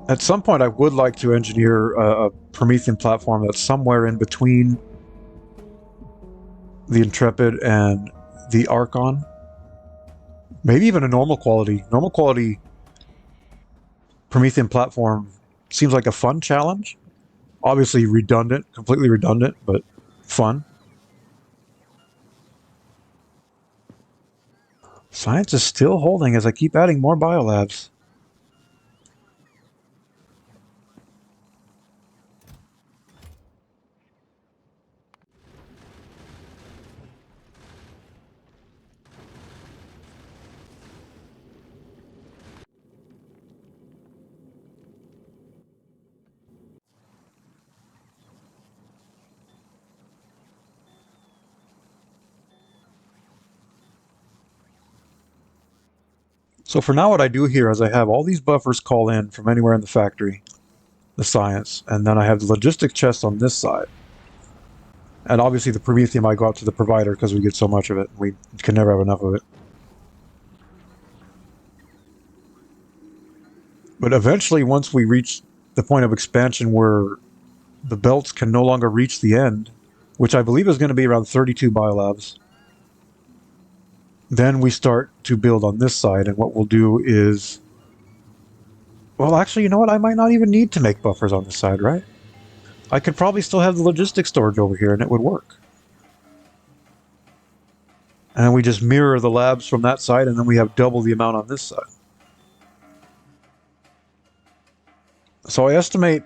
Speaker 1: At some point, I would like to engineer a Promethean platform that's somewhere in between the Intrepid and the Archon. Maybe even a normal quality. Normal quality Promethean platform seems like a fun challenge. Obviously redundant, completely redundant, but fun. Science is still holding as I keep adding more biolabs. So for now, what I do here is I have all these buffers call in from anywhere in the factory, the science, and then I have the logistic chest on this side. And obviously the Prometheum I go out to the provider because we get so much of it. We can never have enough of it. But eventually, once we reach the point of expansion where the belts can no longer reach the end, which I believe is going to be around 32 biolabs, then we start to build on this side, and what we'll do is... Well, actually, you know what? I might not even need to make buffers on this side, right? I could probably still have the logistics storage over here, and it would work. And we just mirror the labs from that side, and then we have double the amount on this side. So I estimate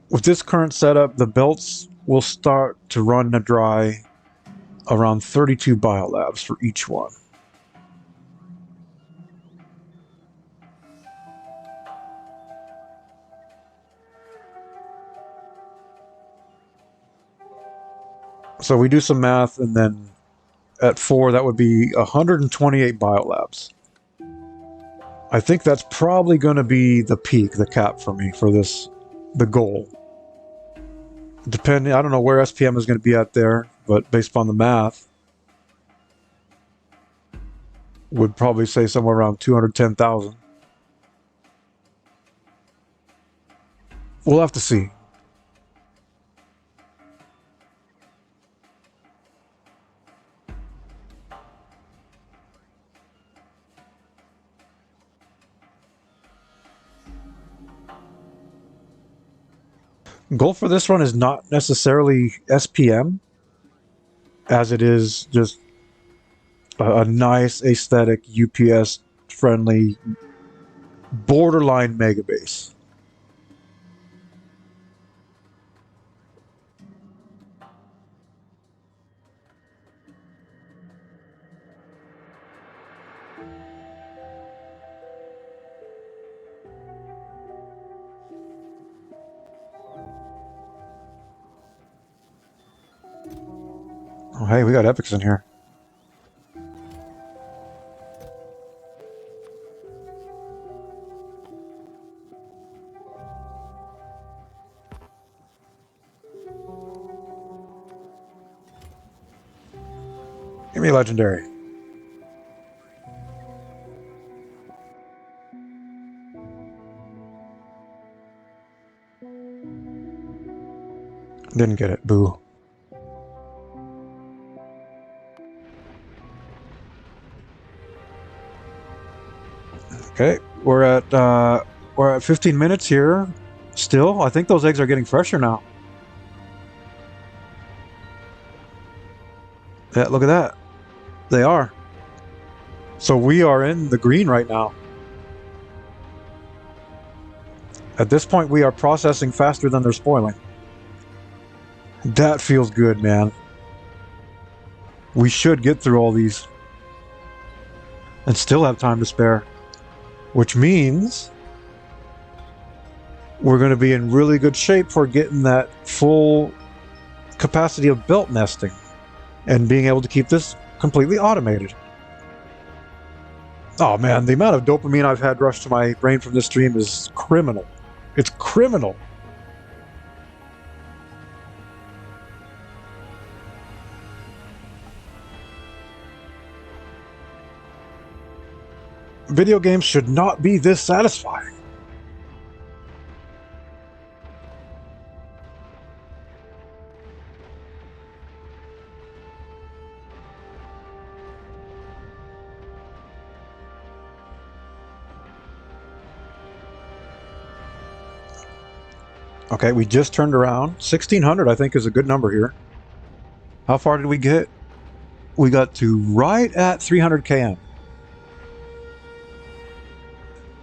Speaker 1: with this current setup, the belts will start to run dry around 32 biolabs for each one. So we do some math, and then at 4, that would be 128 biolabs. I think that's probably going to be the peak, the cap for me for this, the goal. Depending, I don't know where SPM is going to be at there, but based upon the math, would probably say somewhere around 210,000. We'll have to see. Goal for this run is not necessarily SPM, as it is just a nice aesthetic UPS friendly borderline mega base. Oh, hey, we got epics in here. Give me a legendary. Didn't get it. Boo. Okay, we're at 15 minutes here. Still, I think those eggs are getting fresher now. Yeah, look at that. They are. So we are in the green right now. At this point, we are processing faster than they're spoiling. That feels good, man. We should get through all these and still have time to spare. Which means we're going to be in really good shape for getting that full capacity of belt nesting and being able to keep this completely automated. Oh man, the amount of dopamine I've had rush to my brain from this stream is criminal. It's criminal. Video games should not be this satisfying. Okay, we just turned around. 1600, I think, is a good number here. How far did we get? We got to right at 300 km.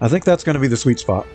Speaker 1: I think that's going to be the sweet spot.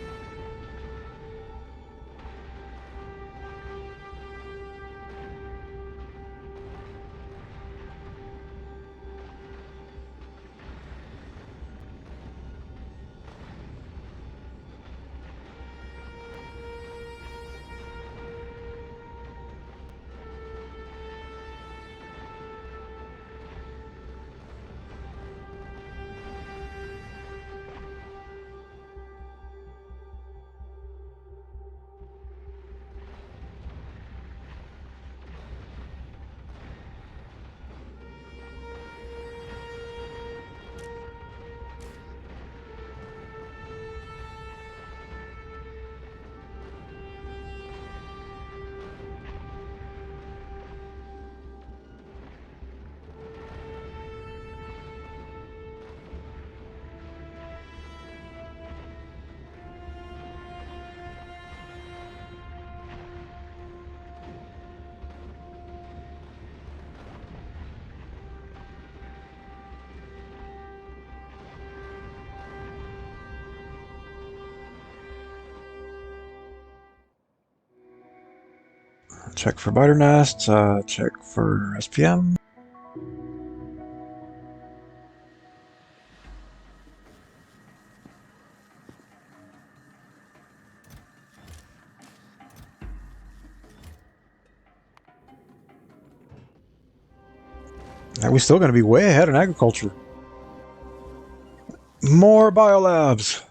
Speaker 1: Check for biter nests, check for SPM. Are we still going to be way ahead in agriculture? More biolabs!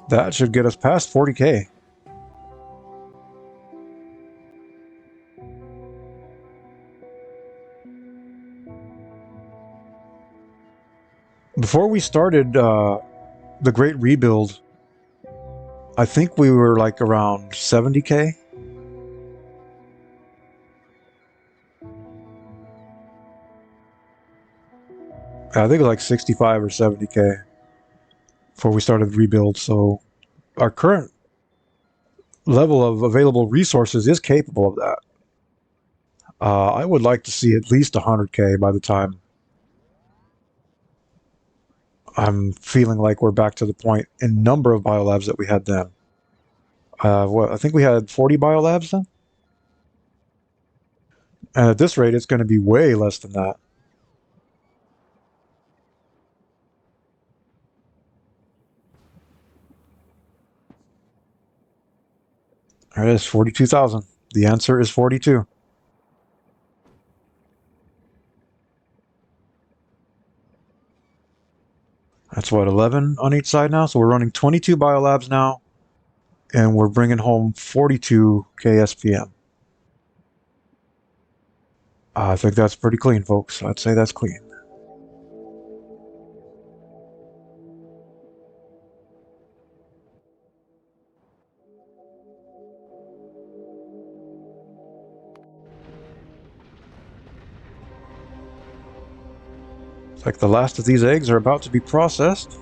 Speaker 1: That should get us past 40k. Before we started the Great Rebuild, I think we were like around 70k. I think it was like 65 or 70k before we started the rebuild. So our current level of available resources is capable of that. I would like to see at least 100k by the time I'm feeling like we're back to the point in number of biolabs that we had then. I think we had 40 biolabs then? And at this rate, it's going to be way less than that. There it is, 42,000. The answer is 42. That's what, 11 on each side now? So we're running 22 biolabs now, and we're bringing home 42 KSPM. I think that's pretty clean, folks. I'd say that's clean. like the last of these eggs are about to be processed.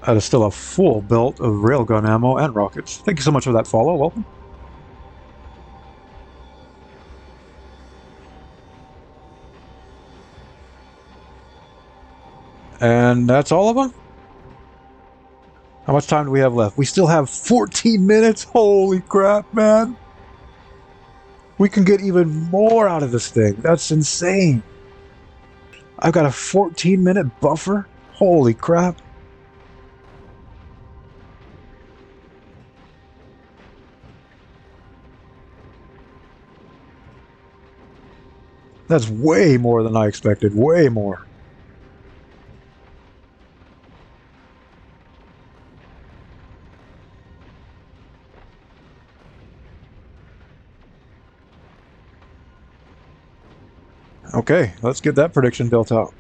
Speaker 1: That is still a full belt of railgun ammo and rockets. Thank you so much for that follow. Welcome. And that's all of them? How much time do we have left? We still have 14 minutes? Holy crap, man. We can get even more out of this thing. That's insane. I've got a 14-minute buffer? Holy crap. That's way more than I expected. Way more. Okay, let's get that prediction built out.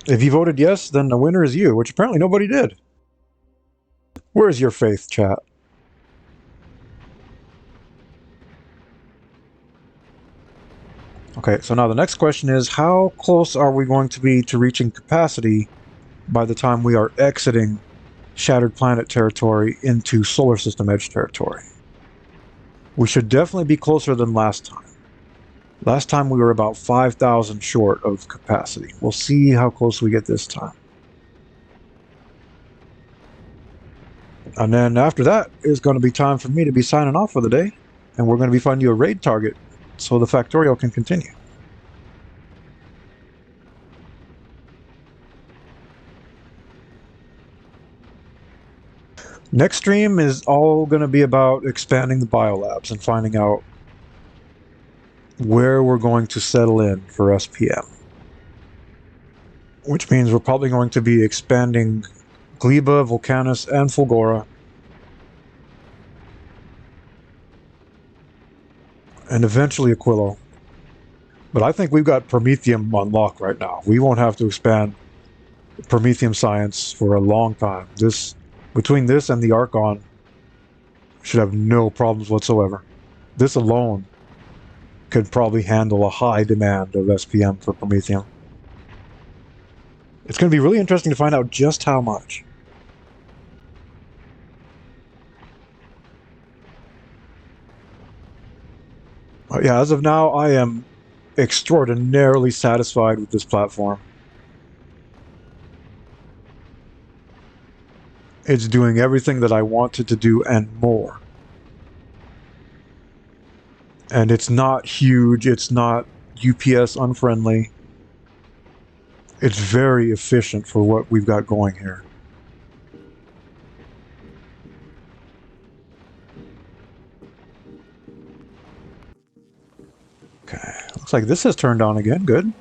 Speaker 1: If you voted yes, then the winner is you, which apparently nobody did. Where's your faith, chat? Okay, so now the next question is, how close are we going to be to reaching capacity by the time we are exiting Shattered Planet territory into Solar System Edge territory? We should definitely be closer than last time. Last time we were about 5,000 short of capacity. We'll see how close we get this time. And then after that is going to be time for me to be signing off for the day. And we're going to be finding you a raid target so the Factorial can continue. Next stream is all going to be about expanding the biolabs and finding out where we're going to settle in for SPM. Which means we're probably going to be expanding Gleba, Volcanus, and Fulgora. And eventually Aquilo. But I think we've got Promethium on lock right now. We won't have to expand Promethium science for a long time. Between this and the Archon, should have no problems whatsoever. This alone could probably handle a high demand of SPM for Promethium. It's going to be really interesting to find out just how much. Yeah, as of now, I am extraordinarily satisfied with this platform. It's doing everything that I wanted to do and more. And it's not huge, it's not UPS unfriendly. It's very efficient for what we've got going here. Okay, looks like this has turned on again, good.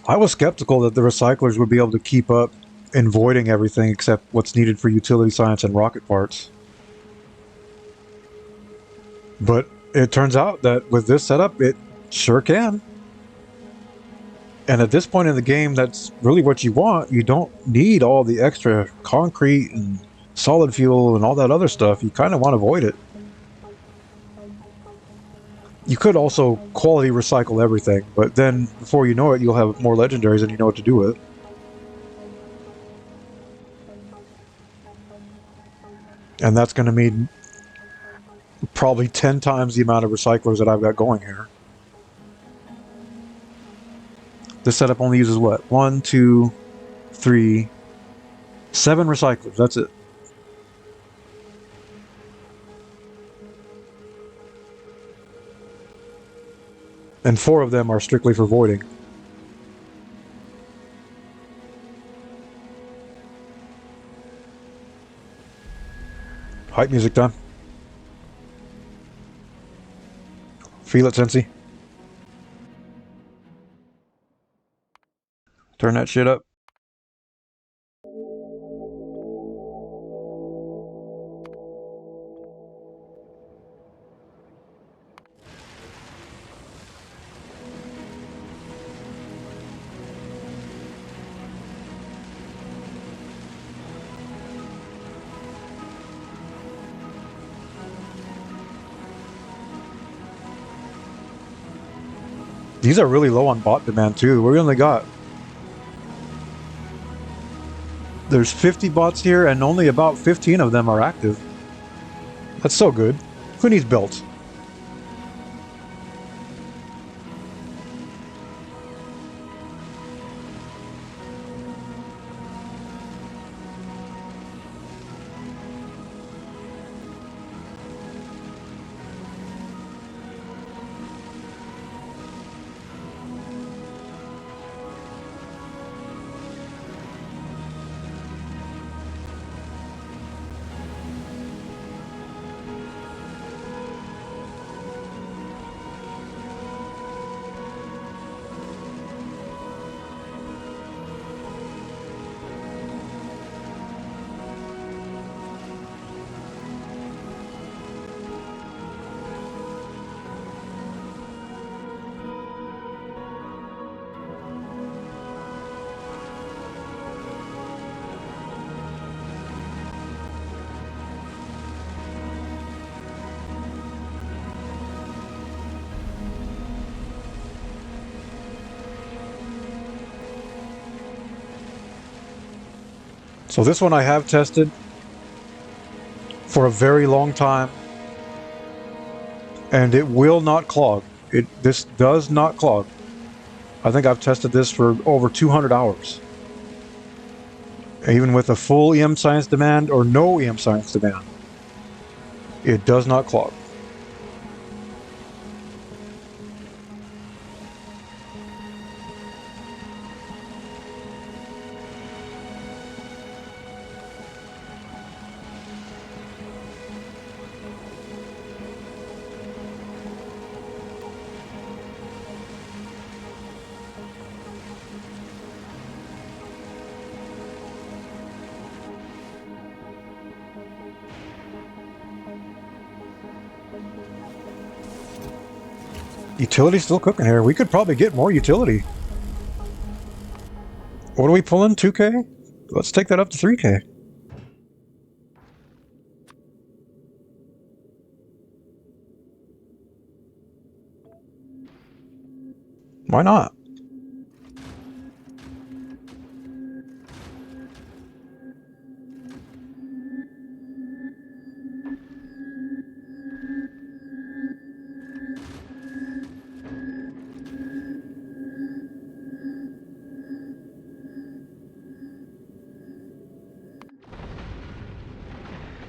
Speaker 1: I was skeptical that the recyclers would be able to keep up in voiding everything except what's needed for utility science and rocket parts. But it turns out that with this setup, it sure can. And at this point in the game, that's really what you want. You don't need all the extra concrete and solid fuel and all that other stuff. You kind of want to avoid it. You could also quality recycle everything, but then before you know it, you'll have more legendaries than you know what to do with. And that's going to mean probably 10 times the amount of recyclers that I've got going here. This setup only uses what? 1, 2, 3, 7 recyclers. That's it. And 4 of them are strictly for voiding. Hype music time. Feel it, Sensi. Turn that shit up. These are really low on bot demand too. We only got... There's 50 bots here and only about 15 of them are active. That's so good. Who needs belts? So this one I have tested for a very long time, and it will not clog. This does not clog. I think I've tested this for over 200 hours. Even with a full EM science demand or no EM science demand, it does not clog. Utility's still cooking here. We could probably get more utility. What are we pulling? 2K? Let's take that up to 3K. Why not?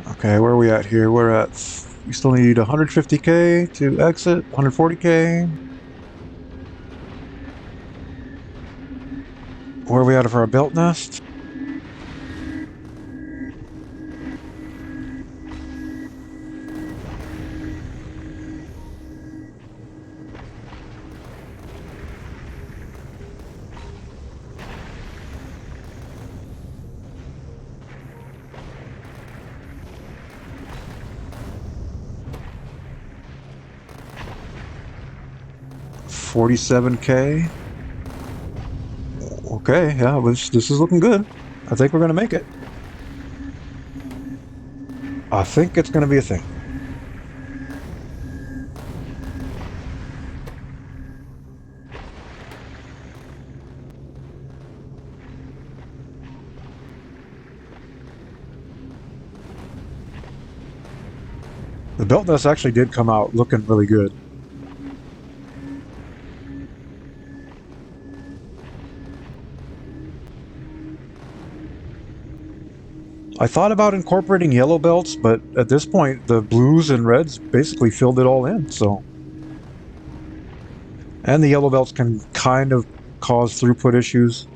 Speaker 1: Okay, where are we at here? We're at... We still need 150k to exit, 140k. Where are we at for our belt nest? $47k. Okay, yeah, this is looking good. I think we're gonna make it. I think it's gonna be a thing. The belt nest actually did come out looking really good. I thought about incorporating yellow belts, but at this point, the blues and reds basically filled it all in, so... And the yellow belts can kind of cause throughput issues.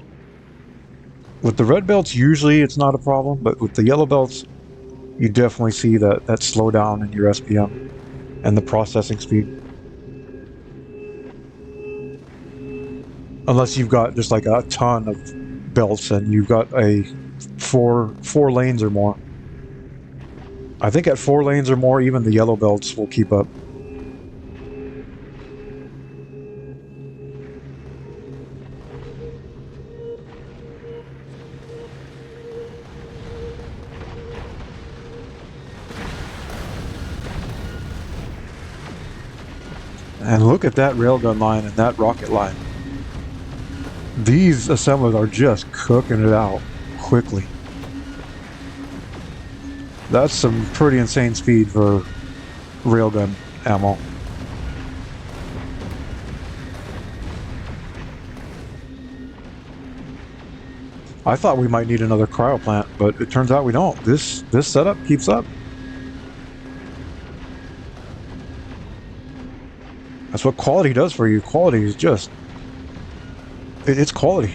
Speaker 1: With the red belts, usually it's not a problem, but with the yellow belts, you definitely see that slowdown in your SPM and the processing speed. Unless you've got just like a ton of belts and you've got a four lanes or more. I think at 4 lanes or more, even the yellow belts will keep up. And look at that railgun line and that rocket line. These assemblers are just cooking it out quickly. That's some pretty insane speed for railgun ammo. I thought we might need another cryo plant, but it turns out we don't. This setup keeps up. That's what quality does for you. Quality is just... it's quality.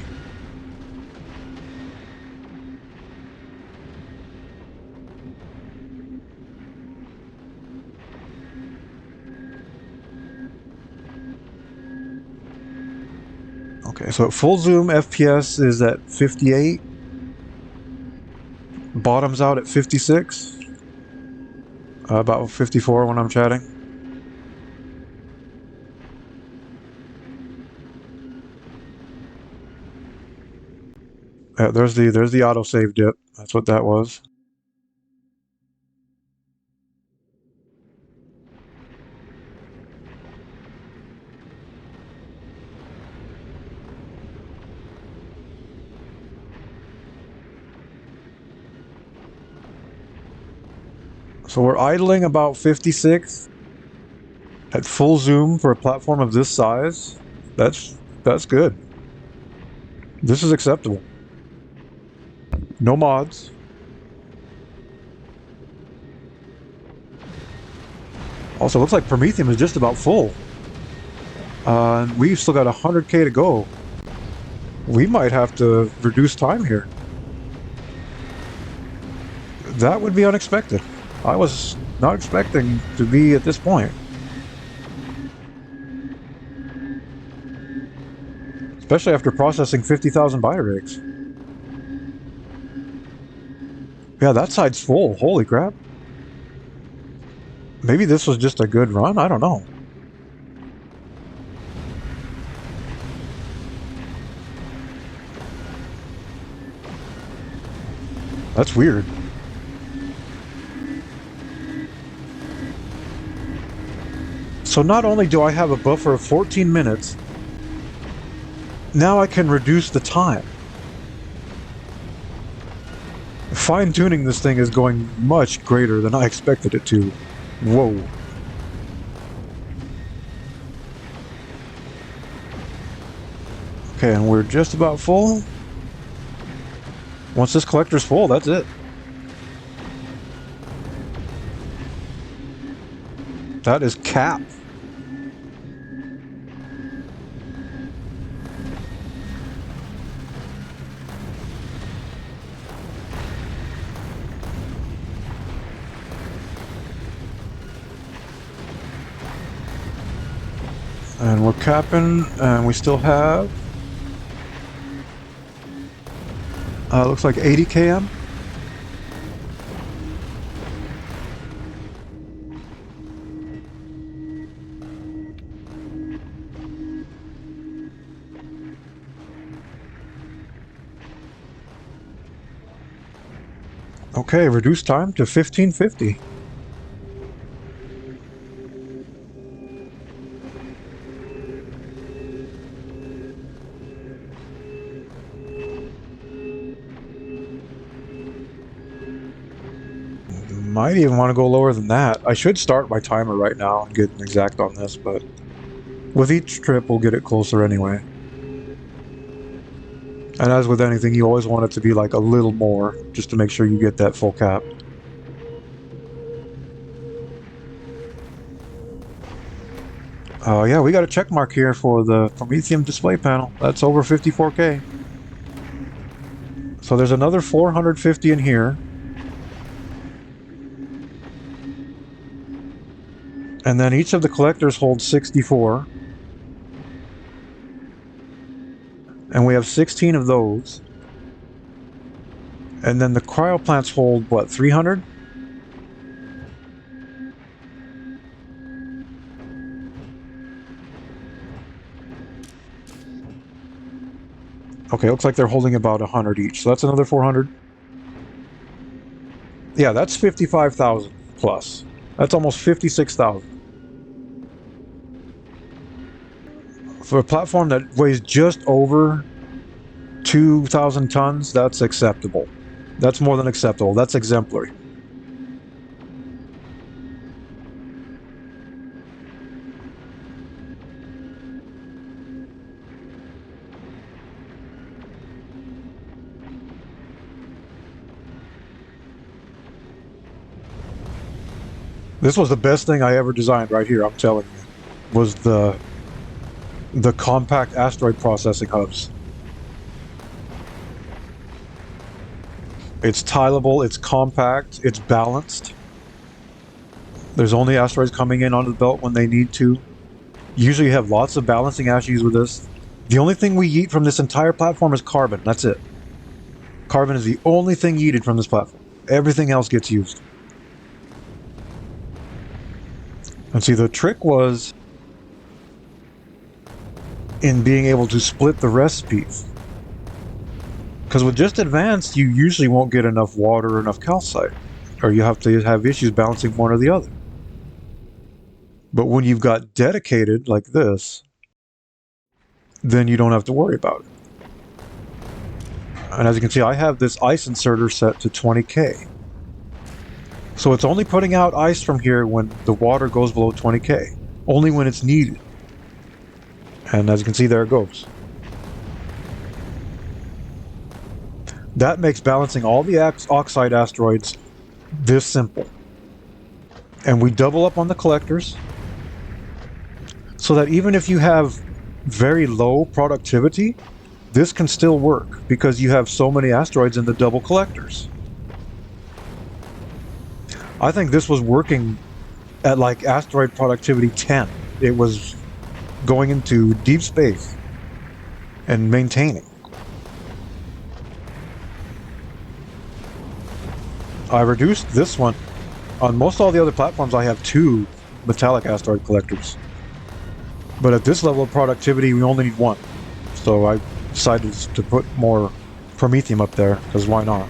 Speaker 1: Okay, so at full zoom, FPS is at 58. Bottoms out at 56. About 54 when I'm chatting. There's the autosave dip. That's what that was. So we're idling about 56 at full zoom for a platform of this size. That's good. This is acceptable. No mods. Also, looks like Prometheum is just about full. We've still got 100k to go. We might have to reduce time here. That would be unexpected. I was not expecting to be at this point. Especially after processing 50,000 biorigs. Yeah, that side's full. Holy crap. Maybe this was just a good run? I don't know. That's weird. So not only do I have a buffer of 14 minutes, now I can reduce the time. Fine-tuning this thing is going much greater than I expected it to. Whoa. Okay, and we're just about full. Once this collector's full, that's it. That is cap. And we're capping, and we still have... looks like 80 km. Okay, reduce time to 1550. Might even want to go lower than that. I should start my timer right now and get an exact on this, but with each trip we'll get it closer anyway. And as with anything, you always want it to be like a little more, just to make sure you get that full cap. Yeah, we got a check mark here for the Prometheum display panel. That's over 54k. So there's another 450 in here. And then each of the collectors holds 64. And we have 16 of those. And then the cryoplants hold, what, 300? Okay, looks like they're holding about 100 each. So that's another 400. Yeah, that's 55,000 plus. That's almost 56,000. For a platform that weighs just over 2,000 tons, that's acceptable. That's more than acceptable. That's exemplary. This was the best thing I ever designed right here, I'm telling you. Was the compact asteroid processing hubs. It's tileable, it's compact, it's balanced. There's only asteroids coming in onto the belt when they need to. Usually you have lots of balancing issues with this. The only thing we eat from this entire platform is carbon, that's it. Carbon is the only thing yeeted from this platform. Everything else gets used. And see, the trick was in being able to split the recipes. Because with just advanced, you usually won't get enough water or enough calcite. Or you have to have issues balancing one or the other. But when you've got dedicated, like this, then you don't have to worry about it. And as you can see, I have this ice inserter set to 20K. So it's only putting out ice from here when the water goes below 20K. Only when it's needed. And as you can see, there it goes. That makes balancing all the oxide asteroids this simple. And we double up on the collectors, so that even if you have very low productivity, this can still work, because you have so many asteroids in the double collectors. I think this was working at like asteroid productivity 10. It was going into deep space and maintaining. I reduced this one. On most all the other platforms, I have 2 metallic asteroid collectors. But at this level of productivity, we only need 1. So I decided to put more Promethium up there, because why not?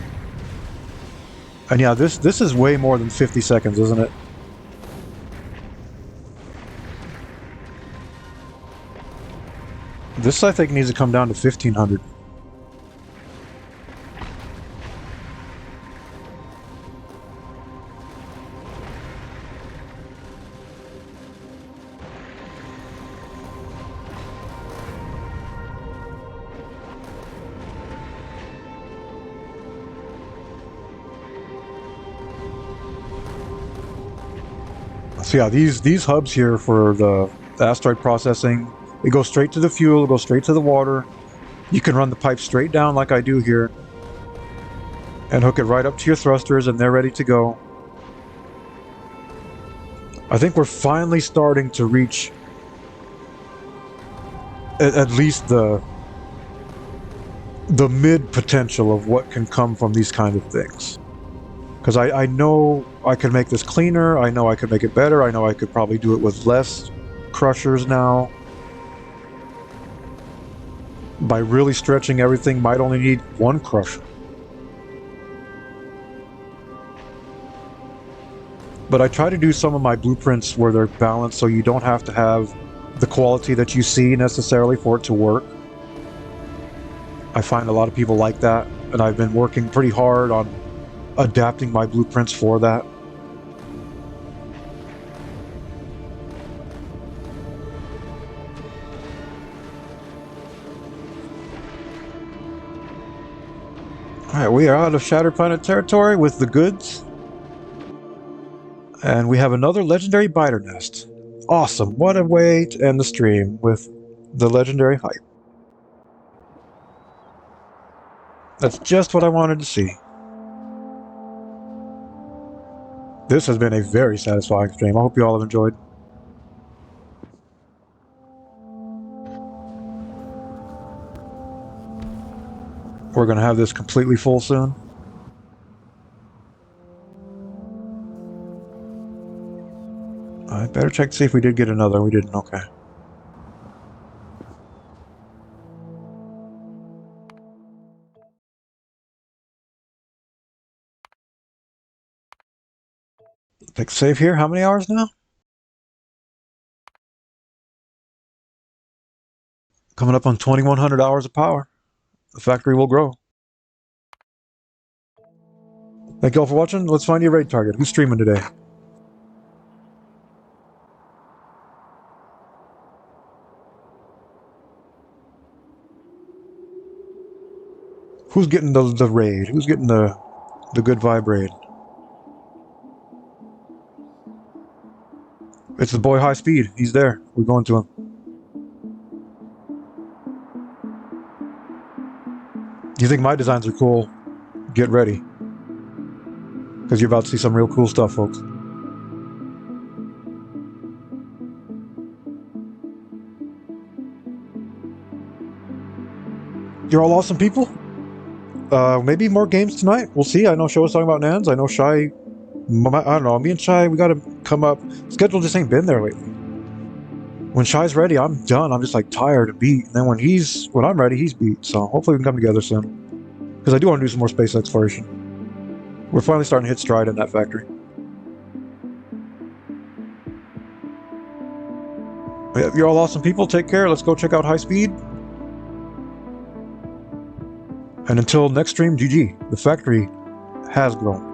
Speaker 1: And yeah, this is way more than 50 seconds, isn't it? This, I think, needs to come down to 1,500. So yeah, these hubs here for the asteroid processing, they go straight to the fuel, go straight to the water. You can run the pipe straight down like I do here, and hook it right up to your thrusters, and they're ready to go. I think we're finally starting to reach at least the mid potential of what can come from these kind of things. Because I know I can make this cleaner, I know I could make it better, I know I could probably do it with less crushers now. By really stretching everything, might only need 1 crusher. But I try to do some of my blueprints where they're balanced, so you don't have to have the quality that you see necessarily for it to work. I find a lot of people like that, and I've been working pretty hard on adapting my blueprints for that. Alright, we are out of Shattered Planet territory with the goods. And we have another legendary biter nest. Awesome, what a way to end the stream with the legendary hype. That's just what I wanted to see. This has been a very satisfying stream. I hope you all have enjoyed. We're going to have this completely full soon. I better check to see if we did get another. We didn't. Okay. Click save here. How many hours now? Coming up on 2,100 hours of power. The factory will grow. Thank you all for watching. Let's find your raid target. Who's streaming today? Who's getting the raid? Who's getting the good vibe raid? It's the boy High Speed. He's there. We're going to him. You think my designs are cool? Get ready. Because you're about to see some real cool stuff, folks. You're all awesome people. Maybe more games tonight. We'll see. I know Show was talking about Nans. I know Shy. I don't know. Me and Shy, we got to come up. Schedule just ain't been there lately. When Shy's ready, I'm done. I'm just like tired and beat. And then when I'm ready, he's beat. So hopefully we can come together soon. Because I do want to do some more space exploration. We're finally starting to hit stride in that factory. You're all awesome people. Take care. Let's go check out High Speed. And until next stream, GG. The factory has grown.